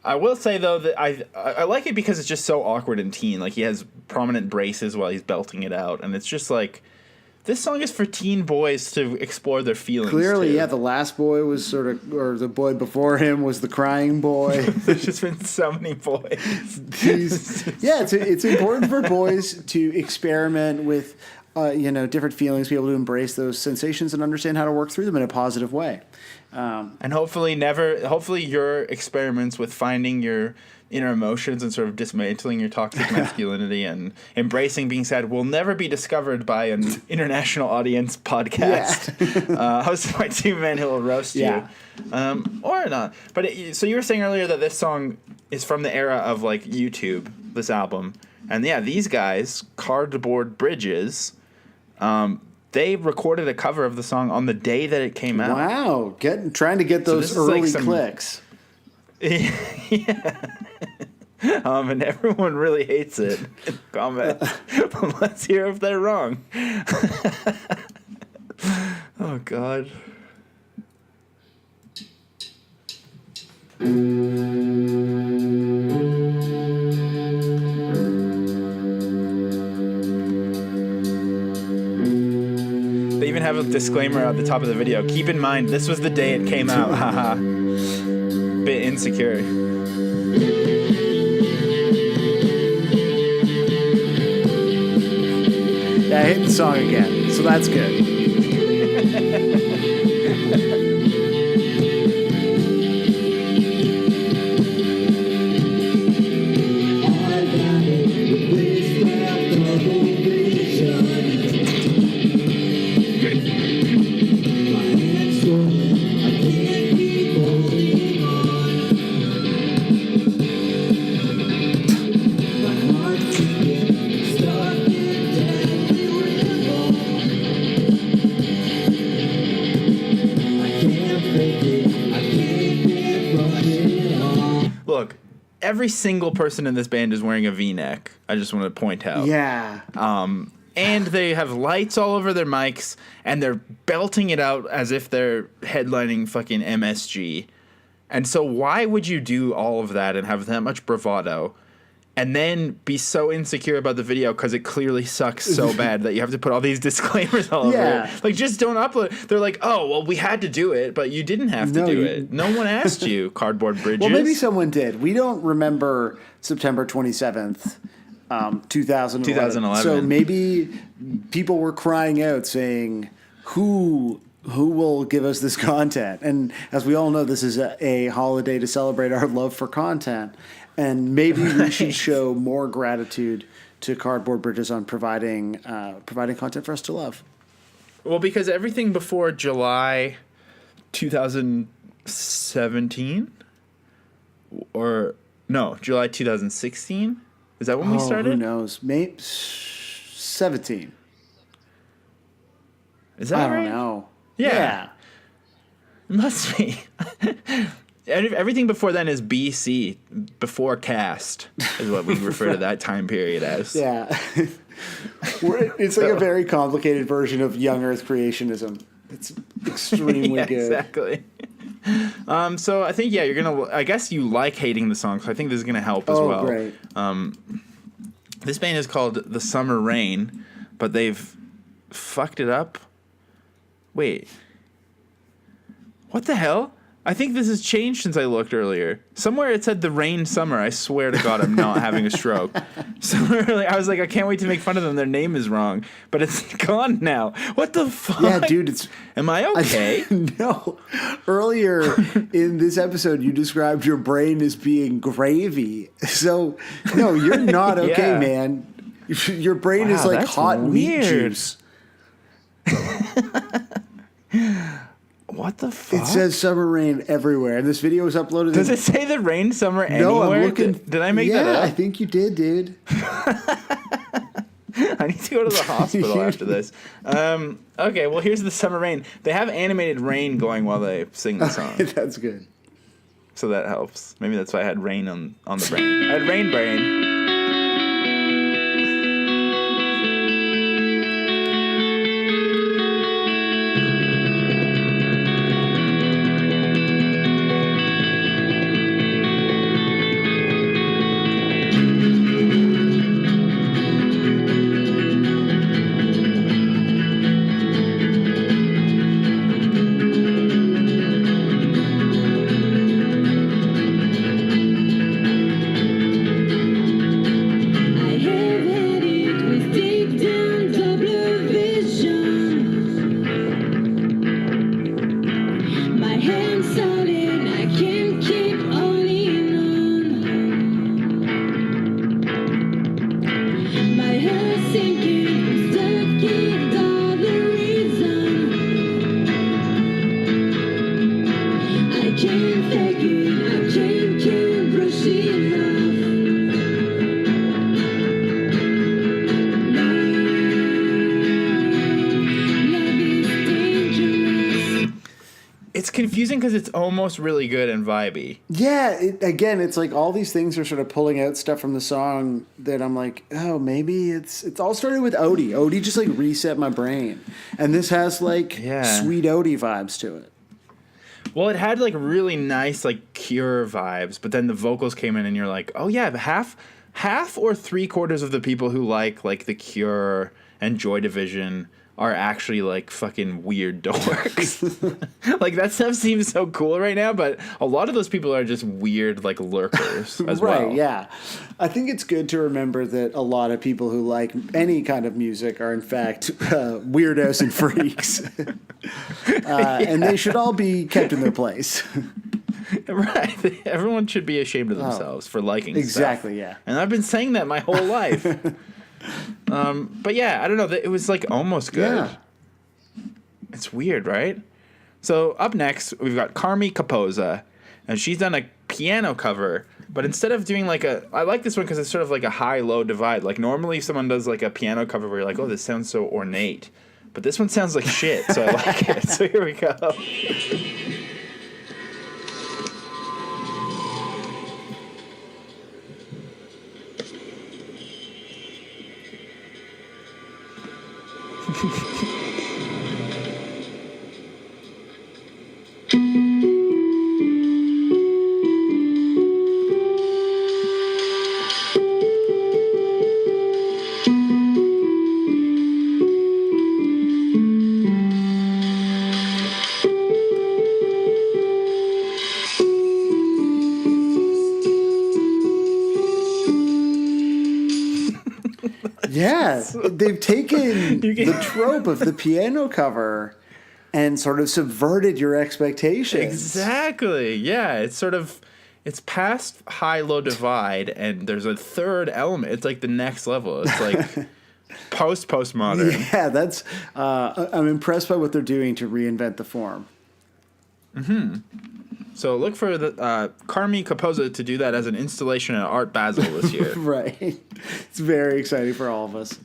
I will say, though, that I like it because it's just so awkward and teen. Like, he has prominent braces while he's belting it out. And it's just like, this song is for teen boys to explore their feelings. Clearly, too. yeah, the last boy was sort of... Or the boy before him was the crying boy. There's just been so many boys. It's important for boys to experiment with, different feelings, be able to embrace those sensations and understand how to work through them in a positive way. And hopefully your experiments with finding your inner emotions and sort of dismantling your toxic masculinity and embracing being sad will never be discovered by an international audience podcast hosted by two men who will roast you. Or not. But so you were saying earlier that this song is from the era of like YouTube, this album. And yeah, these guys, Cardboard Bridges, they recorded a cover of the song on the day that it came out. Wow, trying to get those early clicks. Yeah. And everyone really hates it in comments. But let's hear if they're wrong. Oh, God. They even have a disclaimer at the top of the video. Keep in mind, this was the day it came out. Haha. Bit insecure. Yeah, I hit the song again, so that's good. Look, every single person in this band is wearing a V-neck. I just want to point out. Yeah. And they have lights all over their mics, and they're belting it out as if they're headlining fucking MSG. And so why would you do all of that and have that much bravado and then be so insecure about the video because it clearly sucks so bad that you have to put all these disclaimers all over it? Like, just don't upload. They're like, oh, well, we had to do it, but you didn't have to do it. No one asked you, Cardboard Bridges. Well, maybe someone did. We don't remember September 27th, 2011. So maybe people were crying out saying, who will give us this content? And as we all know, this is a holiday to celebrate our love for content. And maybe we should show more gratitude to Cardboard Bridges on providing content for us to love. Well, because everything before July 2017, or no, July 2016, is that when we started? Who knows? Maybe 17. Is that right? I don't know. Yeah. It must be. Everything before then is BC, before cast, is what we refer to that time period as. Yeah. It's like a very complicated version of young Earth creationism. It's extremely good. Exactly. So I think, I guess you like hating the song, so I think this is going to help as well. Oh, great. This band is called The Summer Rain, but they've fucked it up. Wait. What the hell? I think this has changed since I looked earlier. Somewhere it said The Rain Summer. I swear to God, I'm not having a stroke. Somewhere I was like, I can't wait to make fun of them. Their name is wrong. But it's gone now. What the fuck? Yeah, dude, Am I okay? No. Earlier in this episode, you described your brain as being gravy. So, no, you're not okay, Yeah. man. Your brain is Wow, like that's hot meat weird. juice. What the fuck? It says summer rain everywhere, and this video was uploaded. Does it say the rain summer No, anywhere? I'm looking. Did I make that Yeah, up? I think you did, dude. I need to go to the hospital after this. Okay, well, here's the summer rain. They have animated rain going while they sing the song, That's good. so that helps. Maybe that's why I had rain on the brain. I had rain brain. I have had it with deep down double vision. My hands solid, I can't keep holding on. My heart sinking, I'm stuck in all the reason. I can't fake it, I can't brush it off. It's confusing because it's almost really good and vibey. Yeah, again, it's like all these things are sort of pulling out stuff from the song that I'm like, oh, maybe it's all started with Odie. Odie just like reset my brain, and this has like Yeah. sweet Odie vibes to it. Well, it had like really nice like Cure vibes, but then the vocals came in and you're like, oh yeah, half or 3/4 of the people who like the Cure and Joy Division are actually like fucking weird dorks. Like that stuff seems so cool right now, but a lot of those people are just weird like lurkers as Right, well. yeah. I think it's good to remember that a lot of people who like any kind of music are in fact weirdos and freaks. And they should all be kept in their place. Right. Everyone should be ashamed of themselves for liking Exactly, stuff. yeah. And I've been saying that my whole life. But yeah, I don't know. It was like almost good. Yeah. It's weird, right? So up next, we've got Carmi Capozza, and she's done a piano cover. But instead of doing I like this one because it's sort of like a high-low divide. Like normally someone does like a piano cover where you're like, oh, this sounds so ornate. But this one sounds like shit, so I like it. So here we go. Yeah, they've taken You can- the trope of the piano cover and sort of subverted your expectations. Exactly. Yeah, it's past high-low divide, and there's a third element. It's like the next level. It's like postmodern. Yeah, that's. I'm impressed by what they're doing to reinvent the form. So look for the Carmi Capozza to do that as an installation at Art Basel this year. Right, it's very exciting for all of us.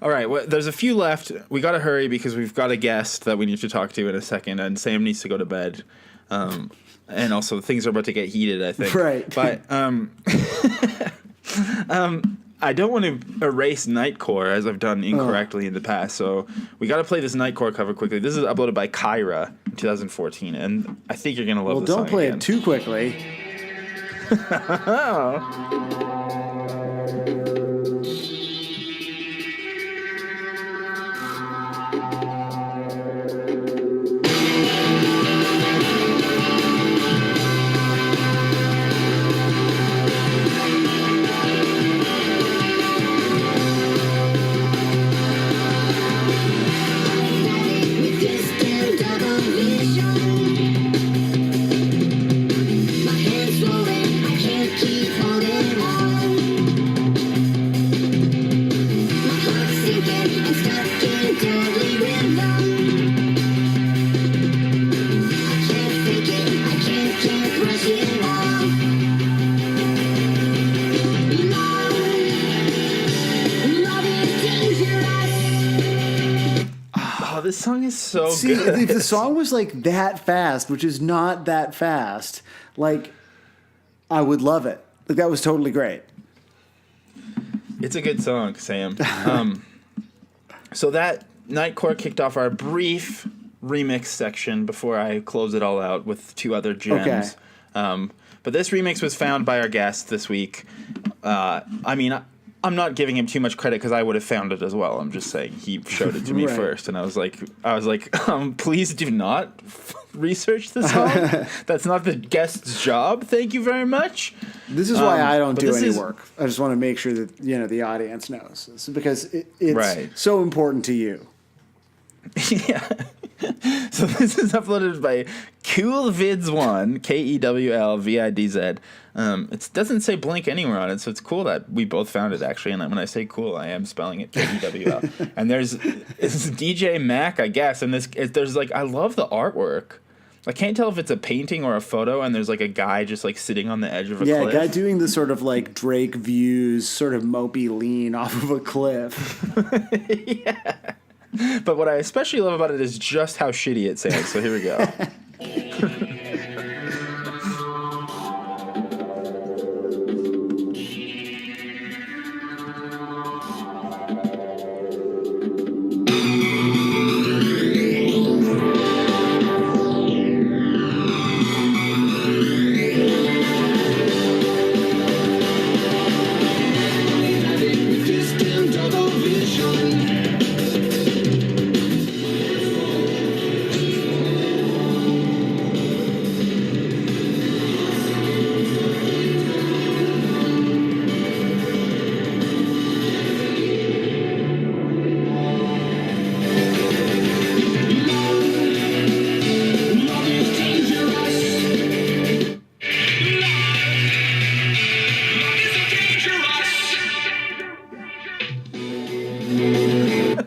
All right, well, there's a few left. We got to hurry because we've got a guest that we need to talk to in a second, and Sam needs to go to bed. And also, things are about to get heated, I think. Right. But I don't want to erase Nightcore as I've done incorrectly in the past, so we got to play this Nightcore cover quickly. This is uploaded by Kyra in 2014, and I think you're going to love Well, this song don't play again. it too quickly. With distant double vision, my hands rolling, I can't keep holding on. so See, good. if the song was like that fast, which is not that fast, like I would love it. Like that was totally great. It's a good song, Sam. So that Nightcore kicked off our brief remix section before I close it all out with two other gems. Okay. But this remix was found by our guest this week. I mean, I'm not giving him too much credit because I would have found it as well. I'm just saying he showed it to me Right. first, and I was like, please do not research the song. That's not the guest's job. Thank you very much. This is why I don't but do this any is- work. I just want to make sure that the audience knows this because it's Right. so important to you. Yeah. So this is uploaded by KewlVids1, KEWLVIDZ. It doesn't say Blink anywhere on it, so it's cool that we both found it actually. And when I say cool, I am spelling it KEWL. And it's DJ Mac, I guess. And there's like, I love the artwork. I can't tell if it's a painting or a photo. And there's like a guy just like sitting on the edge of a Yeah, cliff. guy doing the sort of like Drake views, sort of mopey lean off of a cliff. Yeah. But what I especially love about it is just how shitty it sounds. So here we go.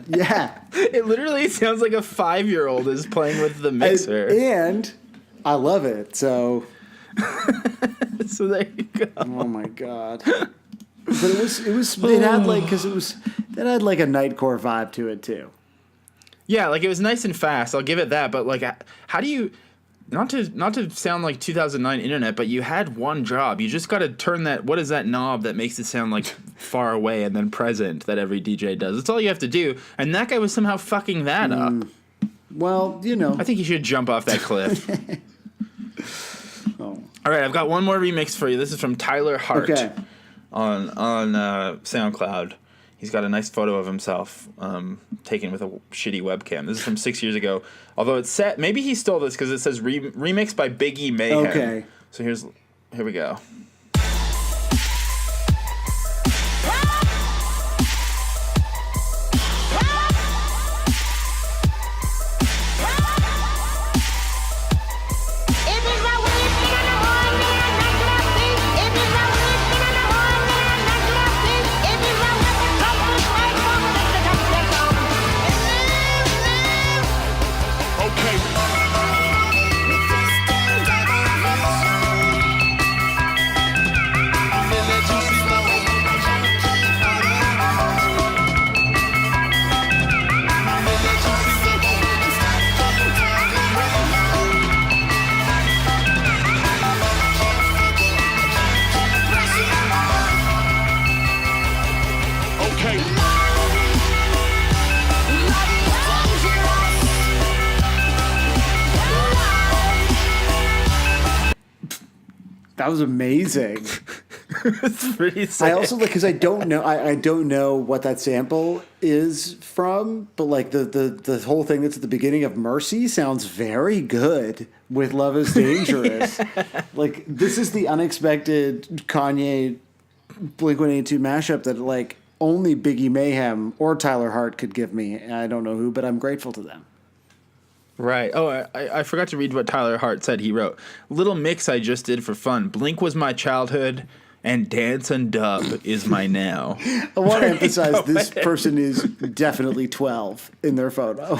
Yeah. It literally sounds like a 5-year-old is playing with the mixer. And I love it. So, So there you go. oh my God. But it had like, because it had like a Nightcore vibe to it too. Yeah, like it was nice and fast. I'll give it that. But like, how do you? Not to sound like 2009 internet, but you had one job. You just got to turn that. What is that knob that makes it sound like far away and then present that every DJ does? That's all you have to do. And that guy was somehow fucking that up. Well, I think he should jump off that cliff. Oh. All right, I've got one more remix for you. This is from Tyler Hart Okay. on SoundCloud. He's got a nice photo of himself taken with a shitty webcam. This is from 6 years ago. Although it's set, maybe he stole this because it says remixed by Biggie Mayhem. Okay. So here we go. That was amazing. It's pretty sick. I also like because I don't know I don't know what that sample is from, but like the whole thing that's at the beginning of Mercy sounds very good with Love Is Dangerous. Like this is the unexpected Kanye Blink-182 mashup that like only Biggie Mayhem or Tyler Hart could give me. I don't know who, but I'm grateful to them. Right. Oh, I forgot to read what Tyler Hart said. He wrote, "Little mix I just did for fun. Blink was my childhood, and dance and dub is my now." I want to emphasize this person is definitely 12 in their photo.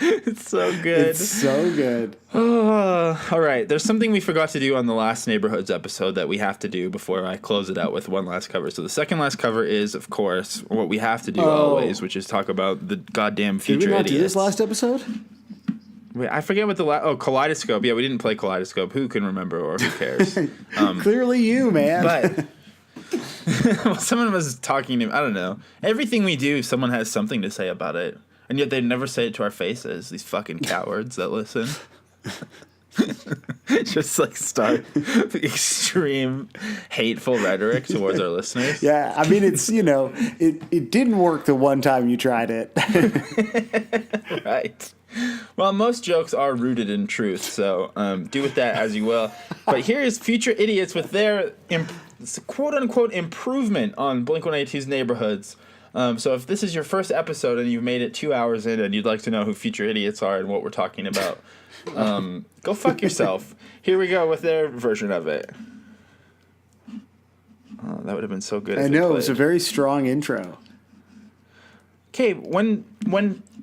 It's so good. It's so good. All right. There's something we forgot to do on the last Neighborhoods episode that we have to do before I close it out with one last cover. So the second last cover is, of course, what we have to do always, which is talk about the goddamn future Did we not idiots. do this last episode? Wait, I forget what the Kaleidoscope. Yeah, we didn't play Kaleidoscope. Who can remember or who cares? Clearly you, man. But well, someone was talking to me. I don't know. Everything we do, someone has something to say about it. And yet they never say it to our faces, these fucking cowards that listen. Just like start extreme hateful rhetoric towards our listeners. Yeah, I mean, it's, it didn't work the one time you tried it. Right. Well, most jokes are rooted in truth, so do with that as you will. But here is Future Idiots with their quote-unquote improvement on Blink-182's Neighborhoods. So if this is your first episode and you've made it 2 hours in and you'd like to know who Future Idiots are and what we're talking about, go fuck yourself. Here we go with their version of it. Oh, that would have been so good. I know, it was a very strong intro. Okay, when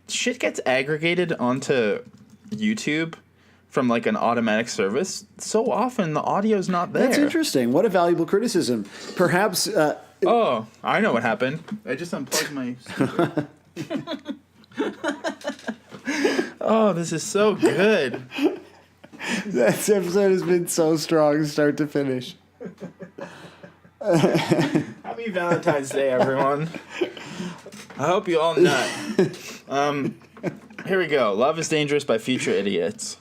shit gets aggregated onto YouTube from like an automatic service, so often the audio's not there. That's interesting. What a valuable criticism. Perhaps... Oh, I know what happened. I just unplugged my speaker. Oh, this is so good. This episode has been so strong, start to finish. Happy Valentine's Day, everyone. I hope you all nut. Here we go. Love is Dangerous by Future Idiots.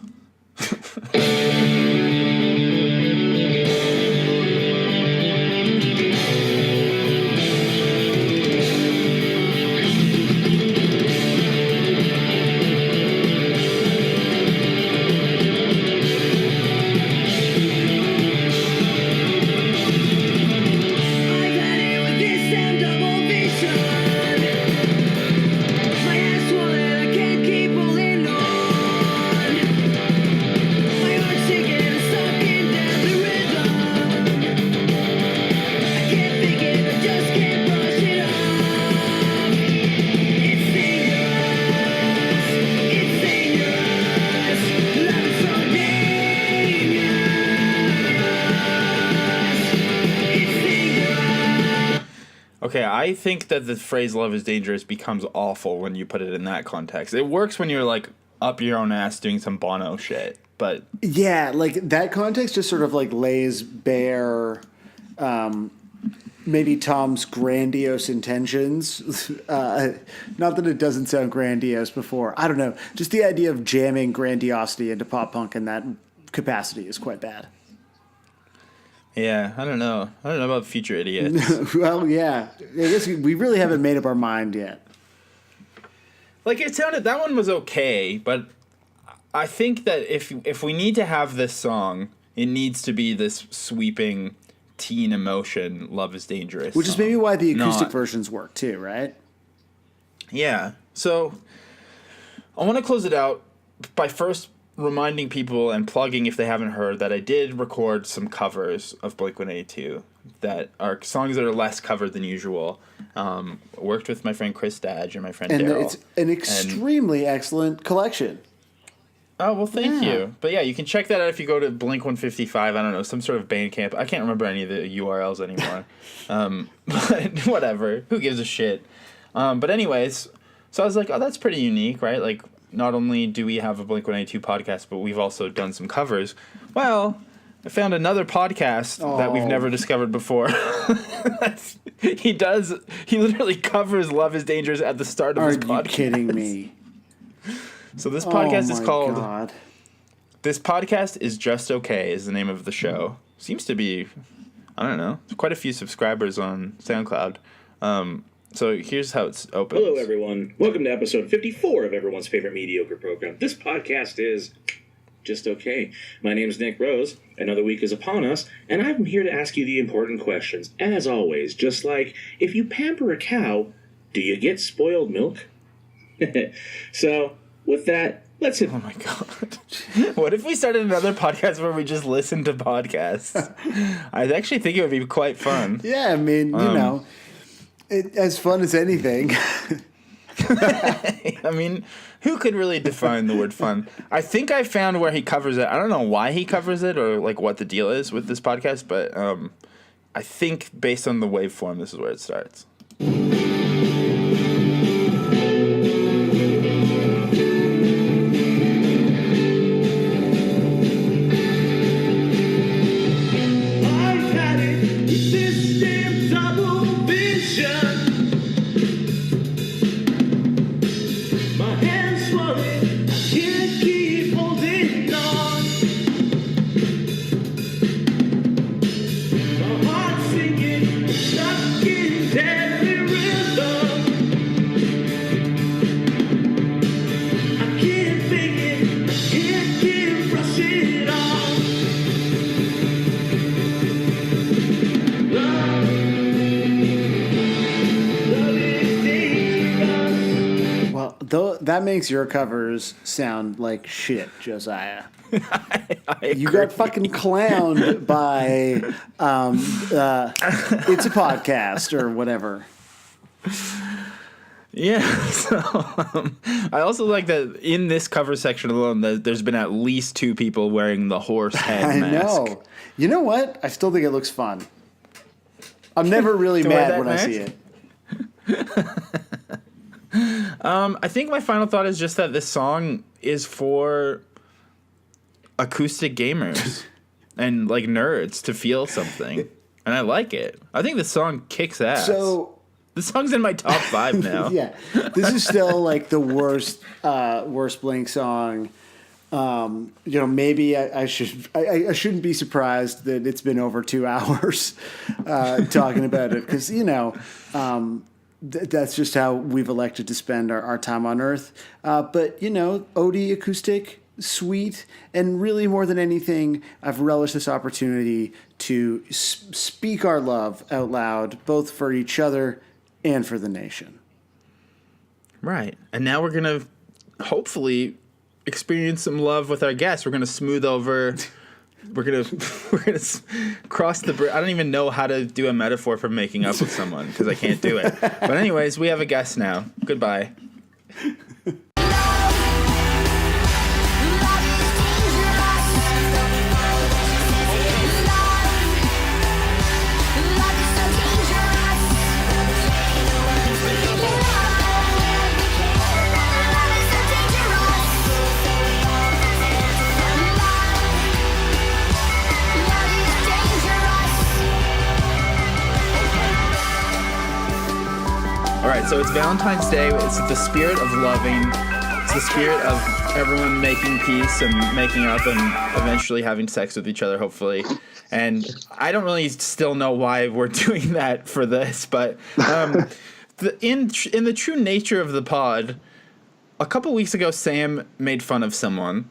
Okay, I think that the phrase "love is dangerous" becomes awful when you put it in that context. It works when you're like up your own ass doing some Bono shit, but yeah, like that context just sort of like lays bare maybe Tom's grandiose intentions. Not that it doesn't sound grandiose before. I don't know. Just the idea of jamming grandiosity into pop punk in that capacity is quite bad. yeah, I don't know. I don't know about Future Idiots. Well, yeah. I guess we really haven't made up our mind yet. Like it sounded, that one was okay, but I think that if we need to have this song, it needs to be this sweeping teen emotion, "Love is Dangerous." Which is maybe why the acoustic Not- versions work too, right? Yeah. So I want to close it out by first reminding people and plugging, if they haven't heard, that I did record some covers of Blink-182 that are songs that are less covered than usual. Worked with my friend Chris Dadge and my friend And Daryl. it's an extremely excellent collection. Oh, well, thank Yeah. you. But yeah, you can check that out if you go to Blink-155, I don't know, some sort of Bandcamp. I can't remember any of the URLs anymore. But whatever. Who gives a shit? But anyways, so I was like, oh, that's pretty unique, right? Like, not only do we have a Blink-182 podcast, but we've also done some covers. Well, I found another podcast that we've never discovered before. He literally covers "Love is Dangerous" at the start of his podcast. Are you kidding me? So this podcast is called... God. This podcast is Just Okay is the name of the show. Seems to be, I don't know, quite a few subscribers on SoundCloud. So here's how it's open. Hello, everyone. Welcome to episode 54 of everyone's favorite mediocre program. This podcast is Just Okay. My name is Nick Rose. Another week is upon us, and I'm here to ask you the important questions. As always, just like, if you pamper a cow, do you get spoiled milk? So, with that, let's hit... Oh my god. What if we started another podcast where we just listen to podcasts? I actually think it would be quite fun. Yeah, I mean, as fun as anything. I mean, who could really define the word fun? I think I found where he covers it. I don't know why he covers it or like what the deal is with this podcast, but I think based on the waveform, this is where it starts. That makes your covers sound like shit, Josiah. You got fucking clowned by It's a Podcast or whatever. Yeah, so I also like that in this cover section alone, there's been at least 2 people wearing the horse head mask. I know. You know what? I still think it looks fun. I'm never really mad when mask? I see it. I think my final thought is just that this song is for acoustic gamers and like nerds to feel something, and I like it. I think this song kicks ass. So the song's in my top 5 now. yeah, this is still like the worst Blink song. Maybe I shouldn't be surprised that it's been over 2 hours talking about it because that's just how we've elected to spend our time on Earth. But Odie acoustic, sweet, and really more than anything, I've relished this opportunity to speak our love out loud, both for each other and for the nation. Right. And now we're going to hopefully experience some love with our guests. We're going to smooth over. We're gonna cross the bridge. I don't even know how to do a metaphor for making up with someone because I can't do it. But anyways, we have a guest now. Goodbye. All right, so it's Valentine's Day. It's the spirit of loving. It's the spirit of everyone making peace and making up and eventually having sex with each other, hopefully. And I don't really still know why we're doing that for this, but in the true nature of the pod, a couple weeks ago, Sam made fun of someone,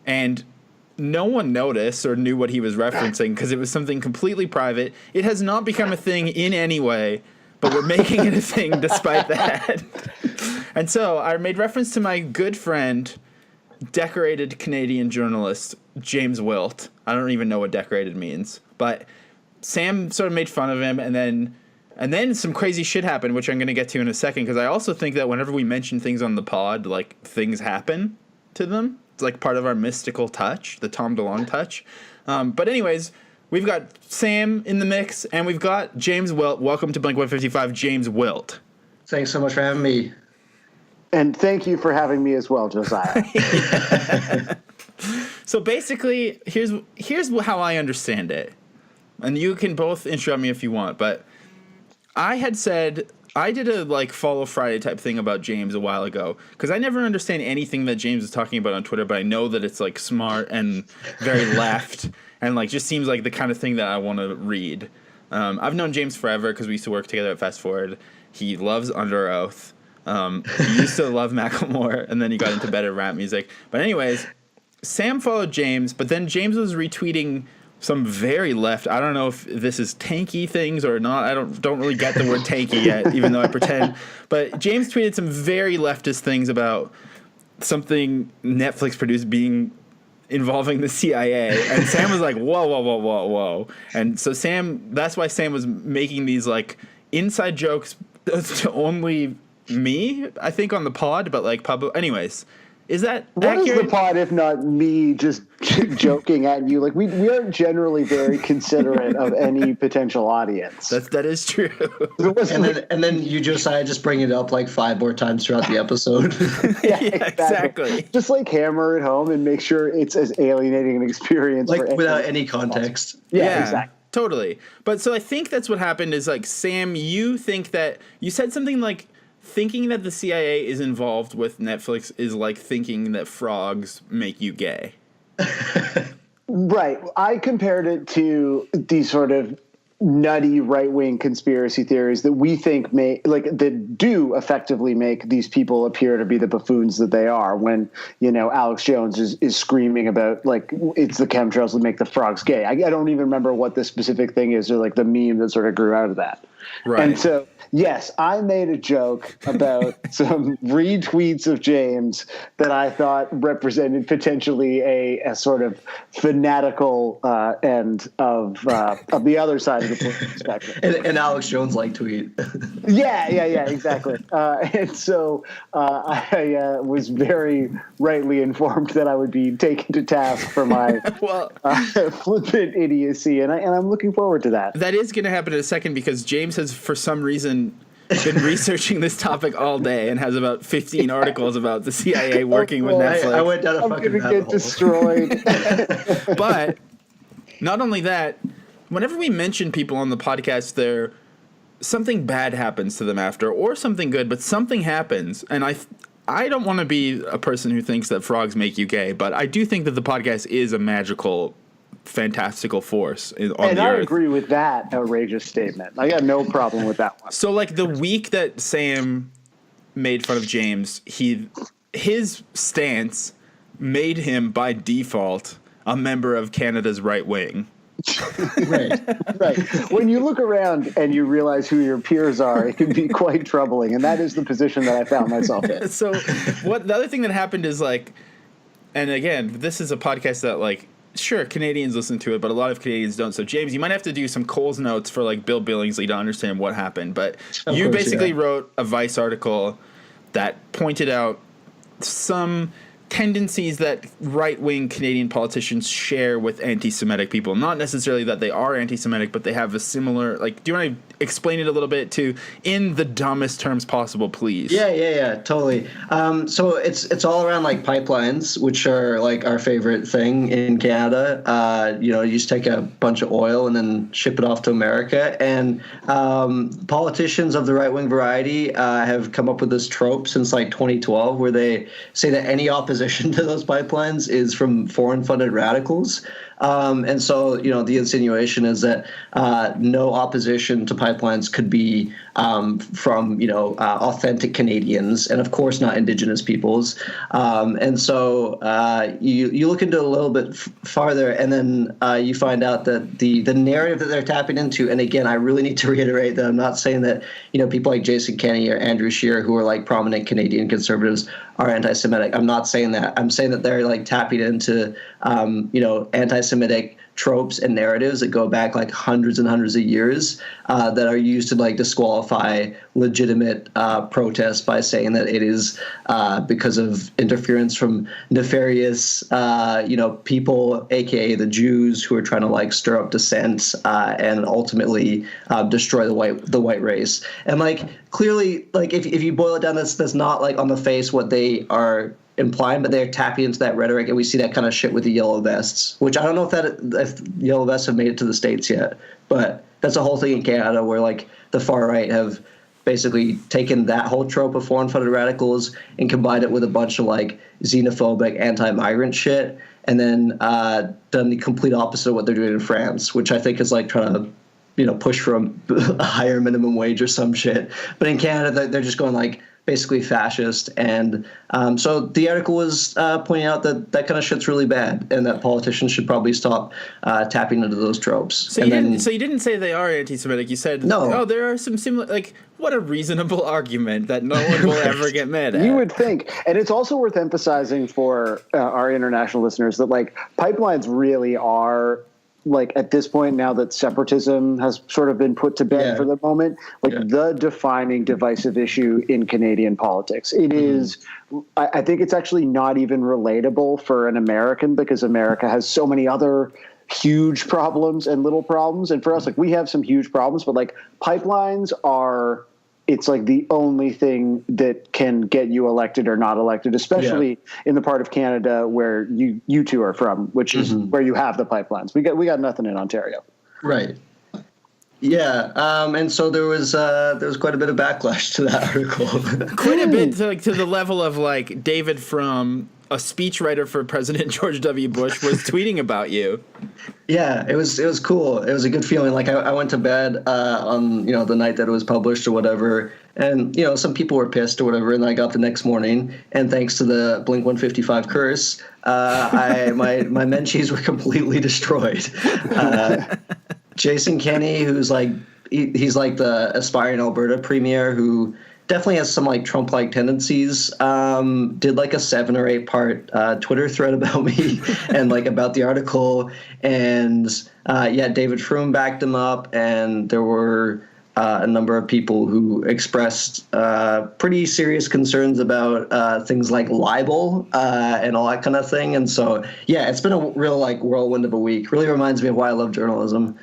and no one noticed or knew what he was referencing because it was something completely private. It has not become a thing in any way, but we're making it a thing despite that. And so I made reference to my good friend, decorated Canadian journalist, James Wilt. I don't even know what decorated means, but Sam sort of made fun of him, and then some crazy shit happened, which I'm going to get to in a second, because I also think that whenever we mention things on the pod, like, things happen to them. It's like part of our mystical touch, the Tom DeLonge touch. But anyways, we've got Sam in the mix, and we've got James Wilt. Welcome to Blink 155, James Wilt. Thanks so much for having me. And thank you for having me as well, Josiah. So basically, here's how I understand it. And you can both interrupt me if you want, but I had said I did a follow Friday type thing about James a while ago because I never understand anything that James is talking about on Twitter, but I know that it's smart and very left and just seems like the kind of thing that I want to read. I've known James forever because we used to work together at Fast Forward. He loves Under Oath. He used to love Macklemore, and then he got into better rap music. But anyways, Sam followed James, but then James was retweeting some very left. I don't know if this is tanky things or not. I don't really get the word tanky yet, even though I pretend. But James tweeted some very leftist things about something Netflix produced being involving the CIA. And Sam was like, whoa, whoa, whoa, whoa, whoa. And so that's why Sam was making these inside jokes to only me, I think, on the pod, but like public. Anyways, is that What is accurate? the pod if not me just joking at you? Like we aren't generally very considerate of any potential audience. That is true. And then you, Josiah, just bring it up like 5 more times throughout the episode. Yeah, exactly. Just like hammer it home and make sure it's as alienating an experience Like for without any context. Yeah, exactly. Totally. But so I think that's what happened is like, Sam, you think that you said something like thinking that the CIA is involved with Netflix is like thinking that frogs make you gay. Right. I compared it to these sort of nutty right-wing conspiracy theories that we think that do effectively make these people appear to be the buffoons that they are when, Alex Jones is screaming about like it's the chemtrails that make the frogs gay. I don't even remember what the specific thing is or like the meme that sort of grew out of that. Right. And so, yes, I made a joke about some retweets of James that I thought represented potentially a sort of fanatical end of the other side of the political spectrum. And Alex Jones like tweet. Yeah, exactly. And so I was very rightly informed that I would be taken to task for my flippant idiocy, and I'm looking forward to that. That is going to happen in a second because James has, for some reason, been researching this topic all day and has about 15 articles about the CIA working with Netflix. I went down a I'm fucking going to rabbit get hole. destroyed. But not only that, whenever we mention people on the podcast, something bad happens to them after, or something good, but something happens. And I don't want to be a person who thinks that frogs make you gay, but I do think that the podcast is a magical, fantastical force on And the I earth. agree with that outrageous statement. I got no problem with that one. So, like, the week that Sam made fun of James, his stance made him, by default, a member of Canada's right wing. Right. When you look around and you realize who your peers are, it can be quite troubling, and that is the position that I found myself in. So, the other thing that happened is, like, and again, this is a podcast that, like, sure, Canadians listen to it, but a lot of Canadians don't. So, James, you might have to do some Coles notes for, like, Bill Billingsley to understand what happened. But you basically wrote a Vice article that pointed out some tendencies that right-wing Canadian politicians share with anti-Semitic people. Not necessarily that they are anti-Semitic, but they have a similar, like, do you want to explain it a little bit in the dumbest terms possible, please? Yeah, totally. So it's all around like pipelines, which are like our favorite thing in Canada. You just take a bunch of oil and then ship it off to America. And politicians of the right-wing variety have come up with this trope since like 2012 where they say that any opposition to those pipelines is from foreign-funded radicals. And so, the insinuation is that no opposition to pipelines could be from, authentic Canadians and, of course, not Indigenous peoples. And so you look into it a little bit farther and then you find out that the narrative that they're tapping into, and again, I really need to reiterate that I'm not saying that, people like Jason Kenney or Andrew Scheer, who are like prominent Canadian conservatives, are anti-Semitic. I'm not saying that. I'm saying that they're like tapping into, anti-Semitic tropes and narratives that go back like hundreds and hundreds of years that are used to like disqualify legitimate protests by saying that it is because of interference from nefarious, people, aka the Jews, who are trying to like stir up dissent and ultimately destroy the white race. And like clearly, like if you boil it down, that's not like on the face what they are implying, but they're tapping into that rhetoric, and we see that kind of shit with the yellow vests, which I don't know if yellow vests have made it to the States yet, but that's a whole thing in Canada where like the far right have basically taken that whole trope of foreign-funded radicals and combined it with a bunch of like xenophobic, anti-migrant shit, and then done the complete opposite of what they're doing in France, which I think is like trying to push for a higher minimum wage or some shit. But in Canada, they're just going like basically fascist. And so the article was pointing out that kind of shit's really bad and that politicians should probably stop tapping into those tropes. So you didn't say they are anti-Semitic. You said, no, there are some similar, like, what a reasonable argument that no one will ever get mad at. You would think. And it's also worth emphasizing for our international listeners that like pipelines really are like at this point, now that separatism has sort of been put to bed for the moment, like the defining divisive issue in Canadian politics. It is, I think it's actually not even relatable for an American, because America has so many other huge problems and little problems. And for us, like, we have some huge problems, but like pipelines are, it's like the only thing that can get you elected or not elected, especially in the part of Canada where you two are from, which is where you have the pipelines. We got nothing in Ontario. Right. Yeah. And so there was quite a bit of backlash to that article. Quite a bit, to the level of like David Frum, a speechwriter for President George W. Bush, was tweeting about you. Yeah, it was cool. It was a good feeling. Like I went to bed on the night that it was published or whatever, and some people were pissed or whatever, and I got the next morning, and thanks to the Blink 155 curse, my menchies were completely destroyed. Jason Kenney, who's like he's like the aspiring Alberta premier who definitely has some like Trump-like tendencies, did like a 7 or 8 part Twitter thread about me and like about the article. And David Frum backed him up, and there were a number of people who expressed pretty serious concerns about things like libel and all that kind of thing. And so, it's been a real like whirlwind of a week. Really reminds me of why I love journalism.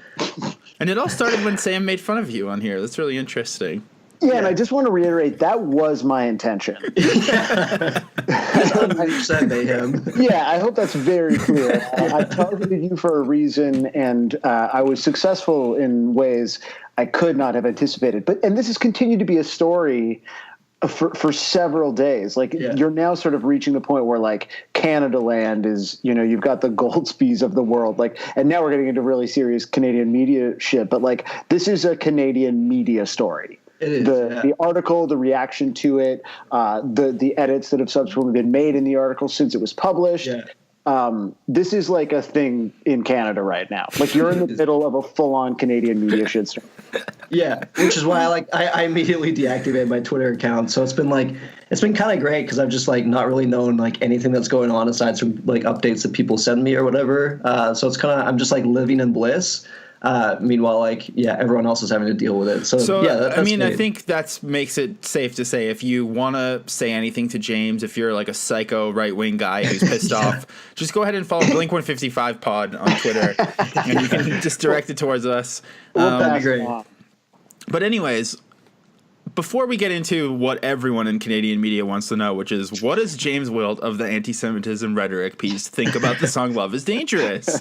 And it all started when Sam made fun of you on here. That's really interesting. Yeah, and I just want to reiterate, that was my intention. 100% mayhem. Yeah, I hope that's very clear. I targeted you for a reason, and I was successful in ways I could not have anticipated. And this has continued to be a story for several days. Like, you're now sort of reaching the point where, like, Canada land is, you've got the Goldsbys of the world. Like, and now we're getting into really serious Canadian media shit. But, like, this is a Canadian media story. It is, the article, the reaction to it, the edits that have subsequently been made in the article since it was published. This is like a thing in Canada right now. Like, you're in the middle of a full-on Canadian media shitstorm. Yeah, which is why I immediately deactivated my Twitter account. So it's been kind of great because I've just like not really known like anything that's going on aside from like updates that people send me or whatever. So it's I'm just like living in bliss. Meanwhile, everyone else is having to deal with it. So that's I mean, great. I think that makes it safe to say if you want to say anything to James, if you're like a psycho right-wing guy who's pissed off, just go ahead and follow Blink 155 Pod on Twitter, and you can just direct it towards us. That'd be great. But anyways, before we get into what everyone in Canadian media wants to know, which is what does James Wilt of the anti-Semitism rhetoric piece think about the song Love is Dangerous?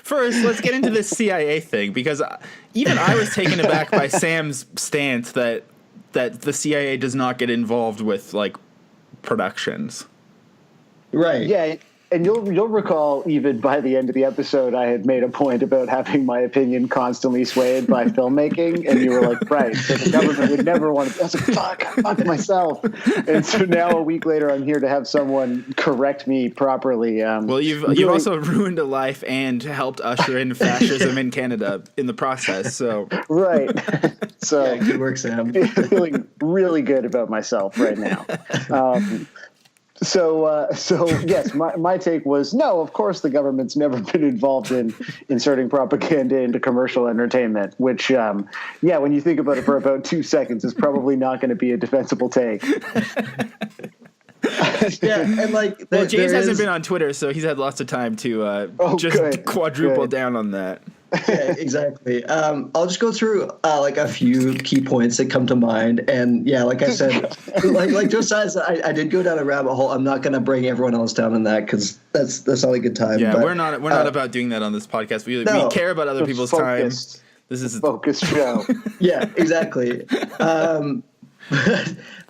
First, let's get into this CIA thing, because even I was taken aback by Sam's stance that the CIA does not get involved with like productions. Right. Yeah. And you'll recall, even by the end of the episode, I had made a point about having my opinion constantly swayed by filmmaking, and you were like, right, so the government would never want to. I was like, fuck myself. And so now a week later, I'm here to have someone correct me properly. Well, you've also ruined a life and helped usher in fascism in Canada in the process. So right. So good work, Sam. Feeling really good about myself right now. So yes, my take was no. Of course, the government's never been involved in inserting propaganda into commercial entertainment. Which, when you think about it for about 2 seconds, is probably not going to be a defensible take. And like, James hasn't been on Twitter, so he's had lots of time to quadruple down on that. Yeah, exactly. I'll just go through like a few key points that come to mind, and like I said, like Joe says, I did go down a rabbit hole. I'm not going to bring everyone else down in that because that's not a good time. Yeah, but, we're not about doing that on this podcast. We care about other people's time. This is a focused show. Yeah, exactly.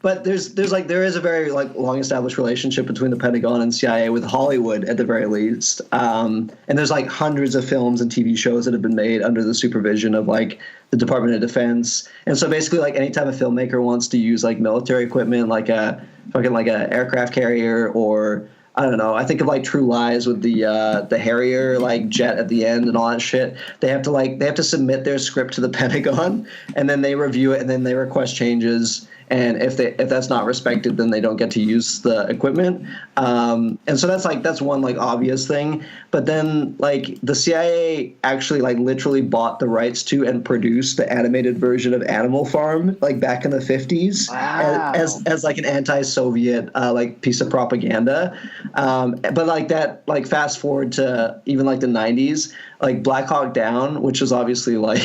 But there is a very like long established relationship between the Pentagon and CIA with Hollywood at the very least. And there's like hundreds of films and TV shows that have been made under the supervision of like the Department of Defense. And so basically like anytime a filmmaker wants to use like military equipment, like a aircraft carrier, or I don't know, I think of like True Lies with the Harrier like jet at the end and all that shit. They have to submit their script to the Pentagon, and then they review it, and then they request changes. and if that's not respected, then they don't get to use the equipment. And so that's one like obvious thing. But then like the CIA actually like literally bought the rights to and produced the animated version of Animal Farm like back in the 50s as like an anti-Soviet like piece of propaganda. But like that, like fast forward to even like the 90s, like Black Hawk Down, which is obviously like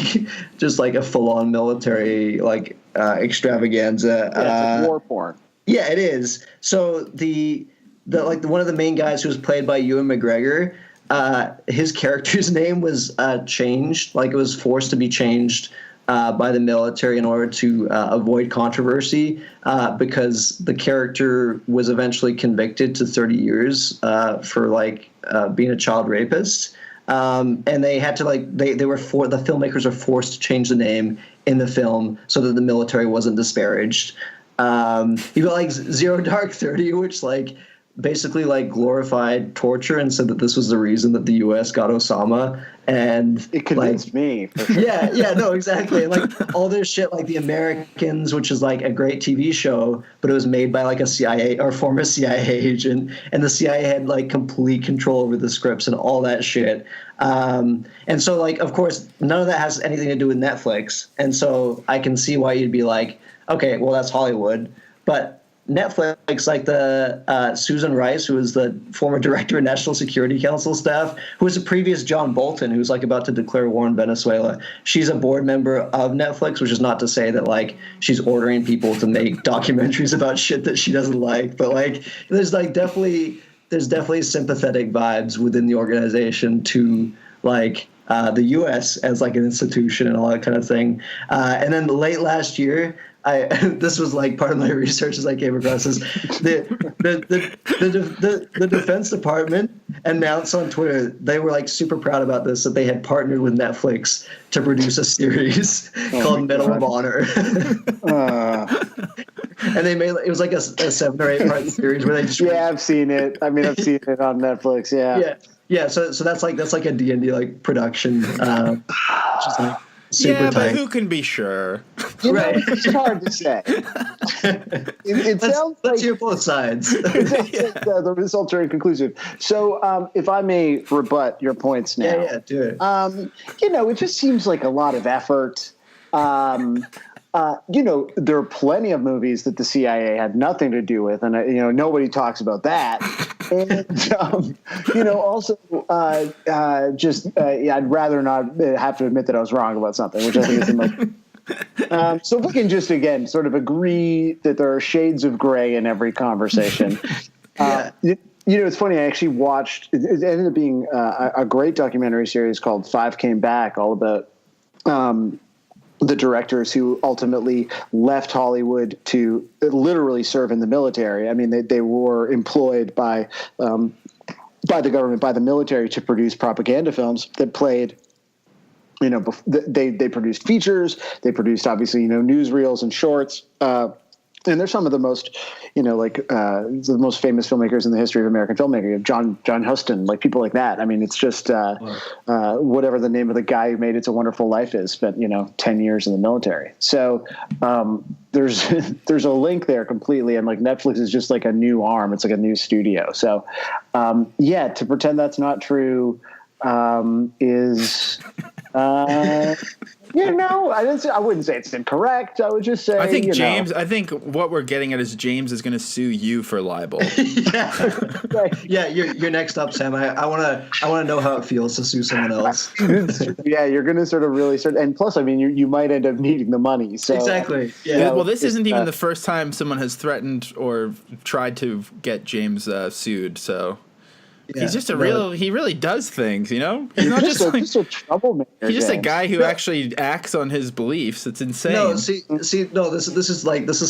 just like a full-on military like extravaganza. Yeah, it's like war porn. Yeah, it is. So the like one of the main guys who was played by Ewan McGregor, his character's name was changed. Like it was forced to be changed by the military in order to avoid controversy because the character was eventually convicted to 30 years for like being a child rapist. And they had to like the filmmakers were forced to change the name in the film so that the military wasn't disparaged. You got like Zero Dark 30, which like basically like glorified torture and said that this was the reason that the U.S. got Osama. And it convinced me. For sure. Yeah, no, exactly. And like all this shit, like The Americans, which is like a great TV show, but it was made by like a CIA or former CIA agent, and the CIA had like complete control over the scripts and all that shit. And so like, of course, none of that has anything to do with Netflix. And so I can see why you'd be like, okay, well, that's Hollywood. But Netflix, like the Susan Rice, who was the former director of National Security Council staff, who was a previous John Bolton, who's like about to declare war in Venezuela. She's a board member of Netflix, which is not to say that like she's ordering people to make documentaries about shit that she doesn't like. But like, there's definitely sympathetic vibes within the organization to like the U.S. as like an institution and all that kind of thing. And then late last year, this was like part of my research as I came across this. The Defense Department announced on Twitter they were like super proud about this, that they had partnered with Netflix to produce a series called Medal of Honor. And they made it was like a 7 or 8 part series where they just I've seen it. I mean, I've seen it on Netflix. Yeah. So that's like a D&D like production. Just like super tight. But who can be sure? Right. It's hard to say. It sounds like let's hear both sides. It sounds like the results are inconclusive. So if I may rebut your points now. Yeah, do it. It just seems like a lot of effort. There are plenty of movies that the CIA had nothing to do with, and nobody talks about that. And also, I'd rather not have to admit that I was wrong about something, which I think is the most. So if we can just again sort of agree that there are shades of gray in every conversation. It's funny. I actually watched. It ended up being a great documentary series called Five Came Back, all about the directors who ultimately left Hollywood to literally serve in the military. I mean, they were employed by the government, by the military, to produce propaganda films that played. They produced features. They produced obviously newsreels and shorts. And they're some of the most, the most famous filmmakers in the history of American filmmaking. You have John Huston, like people like that. I mean, it's just whatever the name of the guy who made It's a Wonderful Life is, spent 10 years in the military. So there's a link there completely, and like Netflix is just like a new arm. It's like a new studio. So to pretend that's not true is. I wouldn't say it's incorrect. I would just say I think James. I think what we're getting at is James is going to sue you for libel. Yeah, you're next up, Sam. I want to know how it feels to sue someone else. Yeah, you're going to sort of really and plus, I mean, you might end up needing the money. So exactly. Yeah. Well, this isn't even the first time someone has threatened or tried to get James sued. So. Yeah, he's just he really does things, He's not just a troublemaker. He's just a guy who actually acts on his beliefs. It's insane. No, this is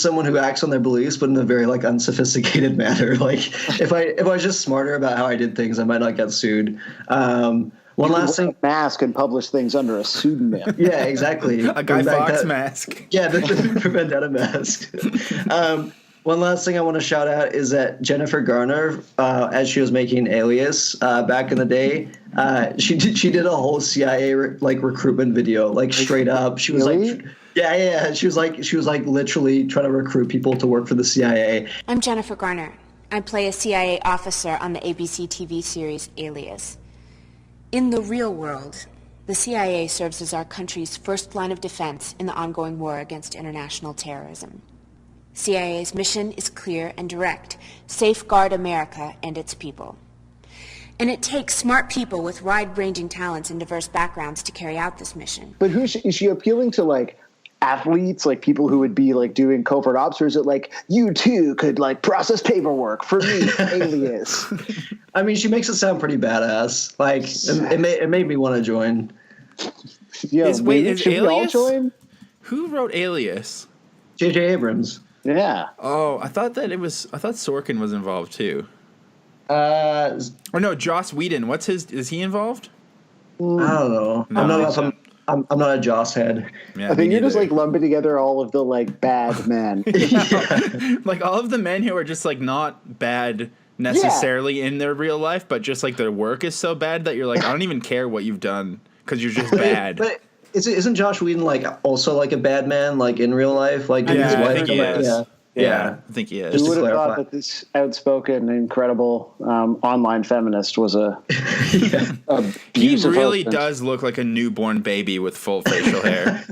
someone who acts on their beliefs, but in a very like unsophisticated manner. Like if I was just smarter about how I did things, I might not get sued. One last thing, mask and publish things under a pseudonym. Yeah, exactly. A Guy Fawkes mask. Yeah, the Vendetta mask. One last thing I want to shout out is that Jennifer Garner, as she was making Alias back in the day, she did a whole CIA recruitment video, like straight up. She was really? like, Yeah. She was like literally trying to recruit people to work for the CIA. I'm Jennifer Garner. I play a CIA officer on the ABC TV series Alias. In the real world, the CIA serves as our country's first line of defense in the ongoing war against international terrorism. CIA's mission is clear and direct: safeguard America and its people. And it takes smart people with wide-ranging talents and diverse backgrounds to carry out this mission. But is she appealing to like athletes, like people who would be like doing covert ops, or is it like you too could like process paperwork for me, Alias? I mean, she makes it sound pretty badass. Like it made me want to join. Yeah, is should we all Alias? join? Who wrote Alias? J.J. Abrams. Yeah. Oh, I thought Sorkin was involved too. Or no, Joss Whedon. Is he involved? I don't know. No, I'm not a Joss head. Yeah, I think you're just neither. like lumping together all of the like bad men. Like all of the men who are just like not bad necessarily in their real life, but just like their work is so bad that you're like, I don't even care what you've done because you're just bad. But isn't Josh Whedon like also like a bad man like in real life? Like Yeah, his I wife? think he is. Yeah. I think he is. Just Who to would have thought clarify. that this outspoken, incredible online feminist was a He abusive really husband? does look like a newborn baby with full facial hair.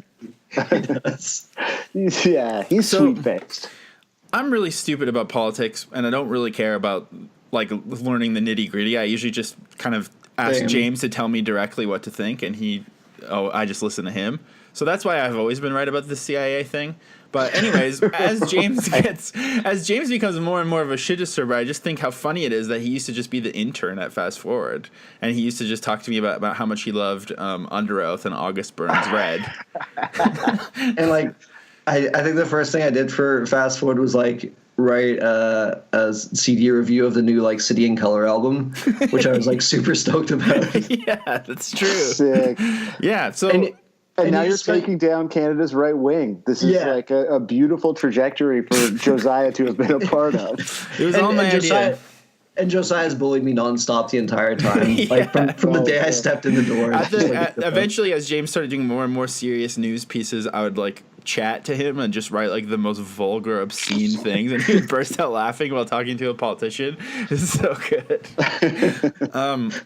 Yeah, he's So- sweet-faced. I'm really stupid about politics, and I don't really care about like learning the nitty gritty. I usually just kind of ask Same. James to tell me directly what to think, and I just listen to him. So that's why I've always been right about the CIA thing. But anyways, as James becomes more and more of a shit disturber, I just think how funny it is that he used to just be the intern at Fast Forward, and he used to just talk to me about how much he loved Under Oath and August Burns Red. And like, I think the first thing I did for Fast Forward was like write a CD review of the new like City in Color album, which I was like super stoked about. Yeah, that's true. Sick. Yeah, so. And now you you're spent- taking down Canada's right wing. This is Yeah. like a beautiful trajectory for Josiah to have been a part of. It was all my idea. And Josiah's bullied me nonstop the entire time. Like from the day I stepped in the door. Eventually, as James started doing more and more serious news pieces, I would like chat to him and just write like the most vulgar, obscene things, and he would burst out laughing while talking to a politician. It's so good.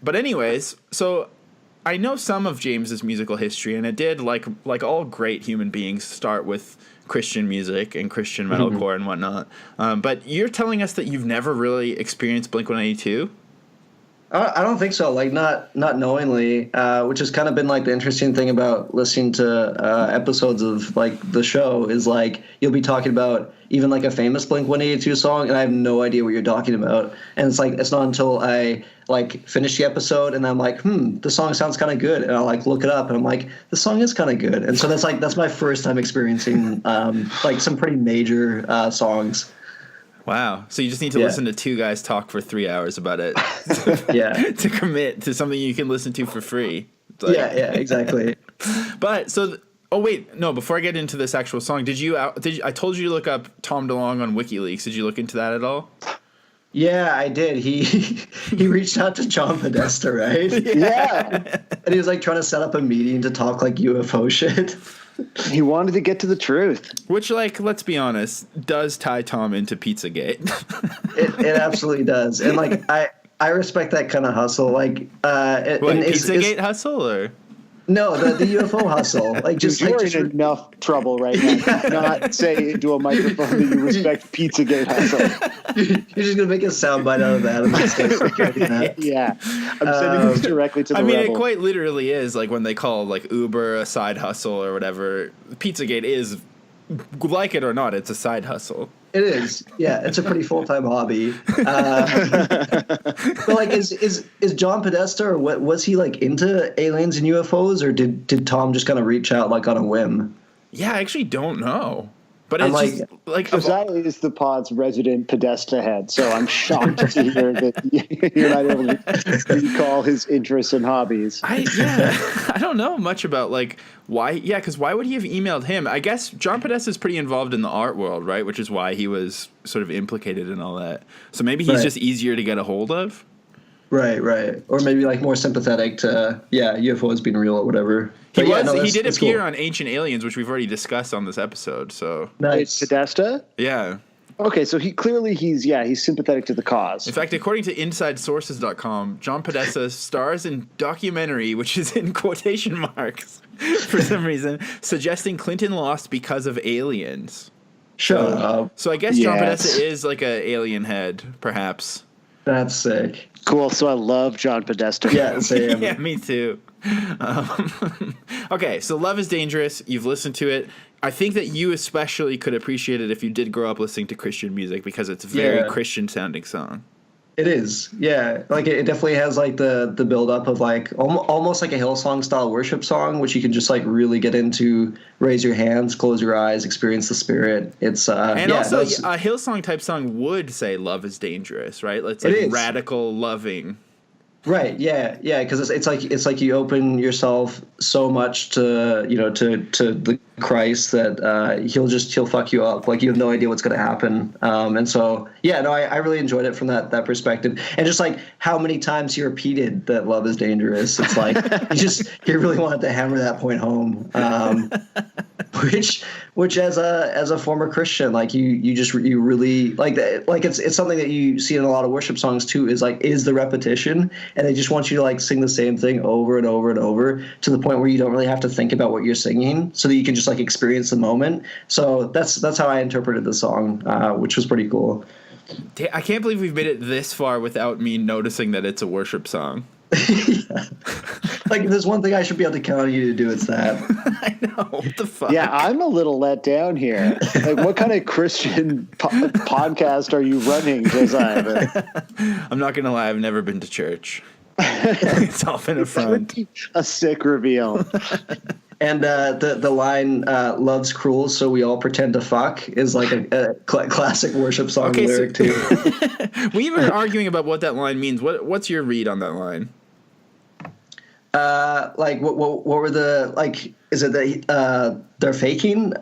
But anyways, so I know some of James's musical history, and it did, like all great human beings, start with Christian music and Christian metalcore and whatnot. But you're telling us that you've never really experienced Blink-182? I don't think so. Like not knowingly, which has kind of been like the interesting thing about listening to episodes of like the show is like you'll be talking about even like a famous Blink-182 song, and I have no idea what you're talking about. And it's like it's not until I like finish the episode and I'm like, the song sounds kind of good, and I'll like look it up and I'm like, the song is kind of good. And so that's my first time experiencing like some pretty major songs. Wow. So you just need to listen to two guys talk for 3 hours about it. Yeah. To commit to something you can listen to for free. Like, Yeah, exactly. But so, before I get into this actual song, I told you to look up Tom DeLonge on WikiLeaks. Did you look into that at all? Yeah, I did. He reached out to John Podesta, right? Yeah. And he was like trying to set up a meeting to talk like UFO shit. He wanted to get to the truth. Which, like, let's be honest, does tie Tom into Pizzagate. It absolutely does. And like I respect that kind of hustle. Like Pizzagate hustle or? No, the UFO hustle. Like Dude, you're in enough trouble right now. Do not say into a microphone that you respect Pizzagate hustle. You're just gonna make a soundbite out of that. I'm just that. Yeah, I'm sending this directly to the I mean, rebel. it quite literally is like when they call like Uber a side hustle or whatever. Pizzagate is, like it or not, it's a side hustle. It is. Yeah, it's a pretty full-time hobby. But like, is John Podesta or what was he like into aliens and UFOs, or did Tom just kind of reach out like on a whim? Yeah, I actually don't know. But I'm it's just like Josiah is the pod's resident Podesta head, so I'm shocked to hear that you're not able to recall his interests and hobbies. I don't know much about like why. Yeah, because why would he have emailed him? I guess John Podesta is pretty involved in the art world, right? Which is why he was sort of implicated in all that. So maybe he's Right. just easier to get a hold of. Right. Or maybe like more sympathetic to UFOs being real or whatever. He But he did that's appear cool. on Ancient Aliens, which we've already discussed on this episode. So Nice. Podesta? yeah. Okay, so he's sympathetic to the cause. In fact, according to InsideSources.com, John Podesta stars in documentary, which is in quotation marks for some reason, suggesting Clinton lost because of aliens. Shut up. So I guess John Yes. Podesta is like a alien head, perhaps. That's sick. Cool. So I love John Podesta. Yeah, same. Yeah, me too. Okay, so Love is Dangerous. You've listened to it. I think that you especially could appreciate it if you did grow up listening to Christian music because it's a very Christian sounding song. It is, yeah. Like it definitely has like the build up of like almost like a Hillsong style worship song, which you can just like really get into. Raise your hands, close your eyes, experience the Spirit. It's and also a Hillsong type song would say "Love is dangerous," right? It's like radical loving. Right. Yeah. Because it's like you open yourself so much to to the Christ that he'll fuck you up. Like you have no idea what's going to happen. And so I really enjoyed it from that perspective. And just like how many times he repeated that love is dangerous. It's like he really wanted to hammer that point home. Which as a former Christian, like you really like that. Like it's something that you see in a lot of worship songs too. Is the repetition. And they just want you to like sing the same thing over and over and over to the point where you don't really have to think about what you're singing, so that you can just like experience the moment. So that's how I interpreted the song, which was pretty cool. I can't believe we've made it this far without me noticing that it's a worship song. Yeah. Like if there's one thing I should be able to count on you to do, it's that. I know. What the fuck? Yeah, I'm a little let down here. Like, what kind of Christian podcast are you running, Josiah? I'm not gonna lie. I've never been to church. It's all been a front. A sick reveal. And the line "Love's cruel, so we all pretend to fuck" is like a classic worship song lyric too. We were arguing about what that line means. What's your read on that line? Like what were the like? Is it that they're faking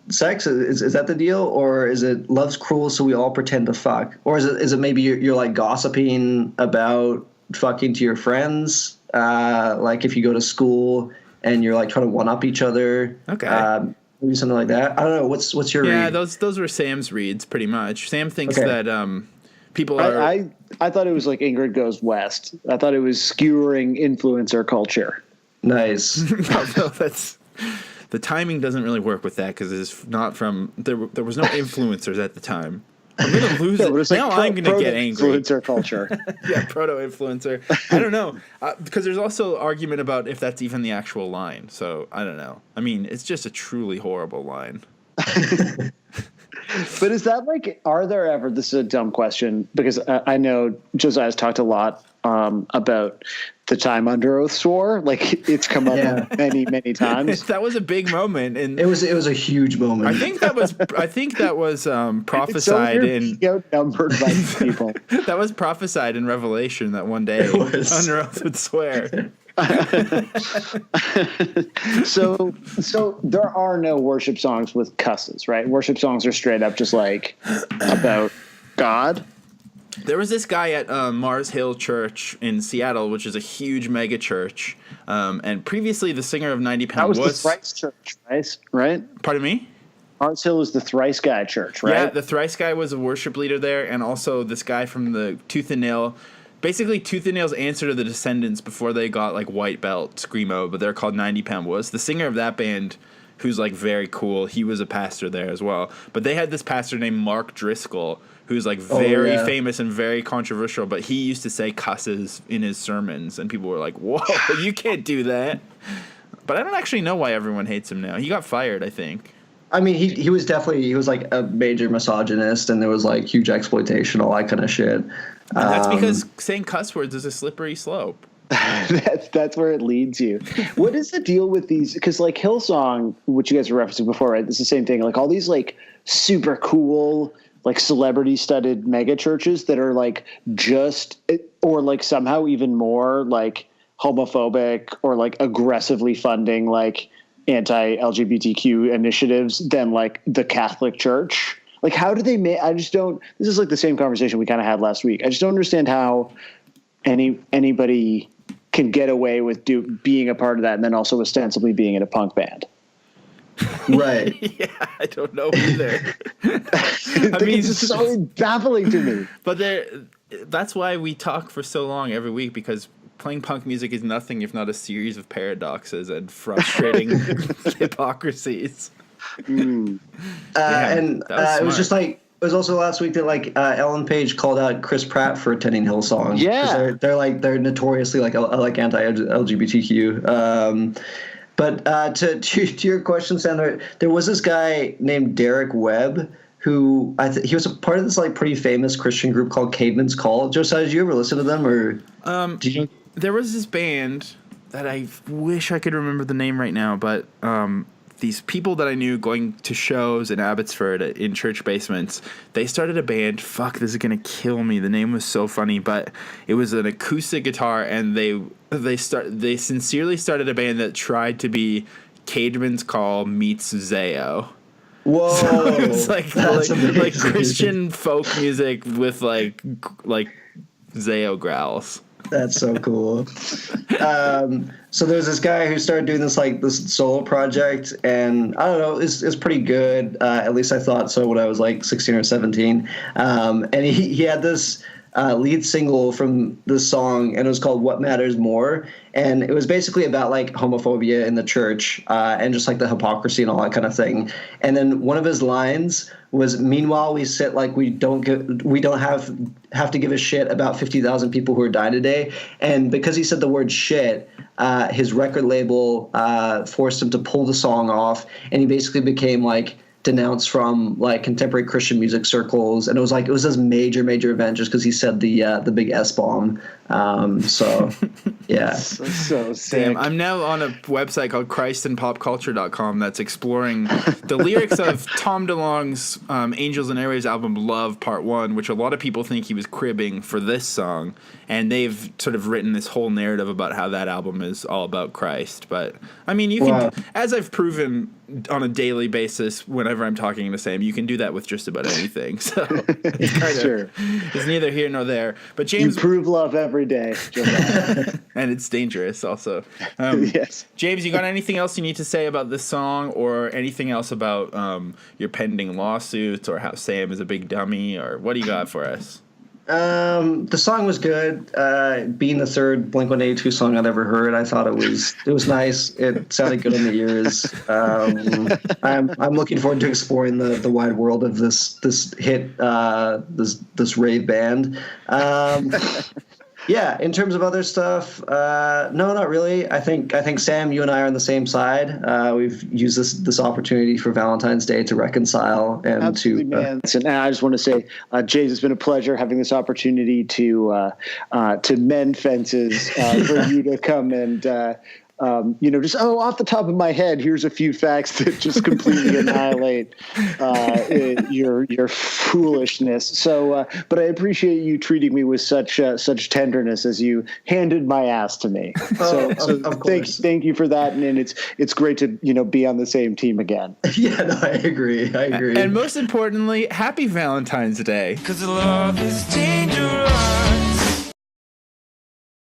sex? Is that the deal, or is it love's cruel, so we all pretend to fuck, or is it maybe you're like gossiping about fucking to your friends, like if you go to school and you're like trying to one up each other, maybe something like that. I don't know. What's your read? Yeah, those were Sam's reads pretty much. Sam thinks that people are. I thought it was like Ingrid Goes West. I thought it was skewering influencer culture. Nice. No, that's the timing doesn't really work with that because it's not from there was no influencers at the time. I'm gonna lose it. Now I'm gonna get angry. Influencer culture. Yeah, proto-influencer. I don't know because there's also argument about if that's even the actual line. So I don't know. I mean, it's just a truly horrible line. But is that like, are there ever, this is a dumb question because I know Josiah's talked a lot about the time Under Oath swore. Like it's come up many, many times. That was a big moment. And it was a huge moment. I think that was prophesied outnumbered by people. That was prophesied in Revelation that one day Under Oath would swear. So there are no worship songs with cusses, right? Worship songs are straight up just like about God. There was this guy at Mars Hill Church in Seattle, which is a huge mega church. And previously the singer of 90 Pound That was the Thrice Church, right? Pardon me? Mars Hill is the Thrice Guy Church, right? Yeah, the Thrice Guy was a worship leader there, and also this guy from the Tooth and Nail. Basically, Tooth and Nail's answer to the Descendants before they got like white belt screamo, but they're called 90 Pound Wuss. The singer of that band, who's like very cool, he was a pastor there as well. But they had this pastor named Mark Driscoll, who's like very famous and very controversial. But he used to say cusses in his sermons, and people were like, "Whoa, you can't do that." But I don't actually know why everyone hates him now. He got fired, I think. I mean, he was like a major misogynist, and there was like huge exploitation, all that kind of shit. And that's because saying cuss words is a slippery slope. That's where it leads you. What is the deal with these? Because like Hillsong, which you guys were referencing before, right? It's the same thing. Like all these like super cool, like celebrity-studded mega churches that are like just, or like somehow even more like homophobic or like aggressively funding like anti-LGBTQ initiatives than like the Catholic Church. Like, how do they make? I just don't. This is like the same conversation we kind of had last week. I just don't understand how anybody can get away with being a part of that and then also ostensibly being in a punk band. Right. Yeah, I don't know either. I mean, it's so baffling to me. But that's why we talk for so long every week, because playing punk music is nothing if not a series of paradoxes and frustrating hypocrisies. And it was just like, it was also last week that like Ellen Page called out Chris Pratt for attending Hillsong. Yeah, they're notoriously like anti-LGBTQ. But to your question, Sandra, there was this guy named Derek Webb who he was a part of this like pretty famous Christian group called Caveman's Call. Josiah, did you ever listen to them, or did you? There was this band that I wish I could remember the name right now, but these people that I knew going to shows in Abbotsford in church basements, they started a band. Fuck, this is gonna kill me. The name was so funny, but it was an acoustic guitar, and they sincerely started a band that tried to be Caveman's Call meets Zayo. Whoa! So it's like Christian folk music with like Zayo growls. That's so cool. So there's this guy who started doing this solo project, and I don't know, it's pretty good. At least I thought so when I was like 16 or 17. And he had this lead single from this song, and it was called "What Matters More," and it was basically about like homophobia in the church and just like the hypocrisy and all that kind of thing. And then one of his lines was, "Meanwhile, we sit like we don't have to give a shit about 50,000 people who are dying today." And because he said the word shit, his record label forced him to pull the song off, and he basically became like denounced from like contemporary Christian music circles, and it was this major event just because he said the big S-bomb. So yeah, so sick. Damn, I'm now on a website called christandpopculture.com that's exploring the lyrics of Tom DeLonge's Angels and Airwaves album Love Part 1, which a lot of people think he was cribbing for this song, and they've sort of written this whole narrative about how that album is all about Christ. But I mean, you can, as I've proven on a daily basis whenever I'm talking to Sam, you can do that with just about anything. So it's kind of it's neither here nor there. But James, you prove love every day, and it's dangerous also. Yes. James, you got anything else you need to say about this song, or anything else about your pending lawsuits, or how Sam is a big dummy, or what do you got for us? The song was good. Being the third Blink-182 song I'd ever heard, I thought it was nice. It sounded good in the ears. I'm looking forward to exploring the wide world of this hit, this rave band. Yeah, in terms of other stuff, no, not really. I think Sam, you and I are on the same side. We've used this opportunity for Valentine's Day to reconcile and absolutely, man. And I just want to say, James, it's been a pleasure having this opportunity to mend fences, for you to come and just off the top of my head, here's a few facts that just completely annihilate your foolishness. So, but I appreciate you treating me with such tenderness as you handed my ass to me. So thank you for that, and it's great to be on the same team again. Yeah, no, I agree. And most importantly, happy Valentine's Day. 'Cause love is dangerous.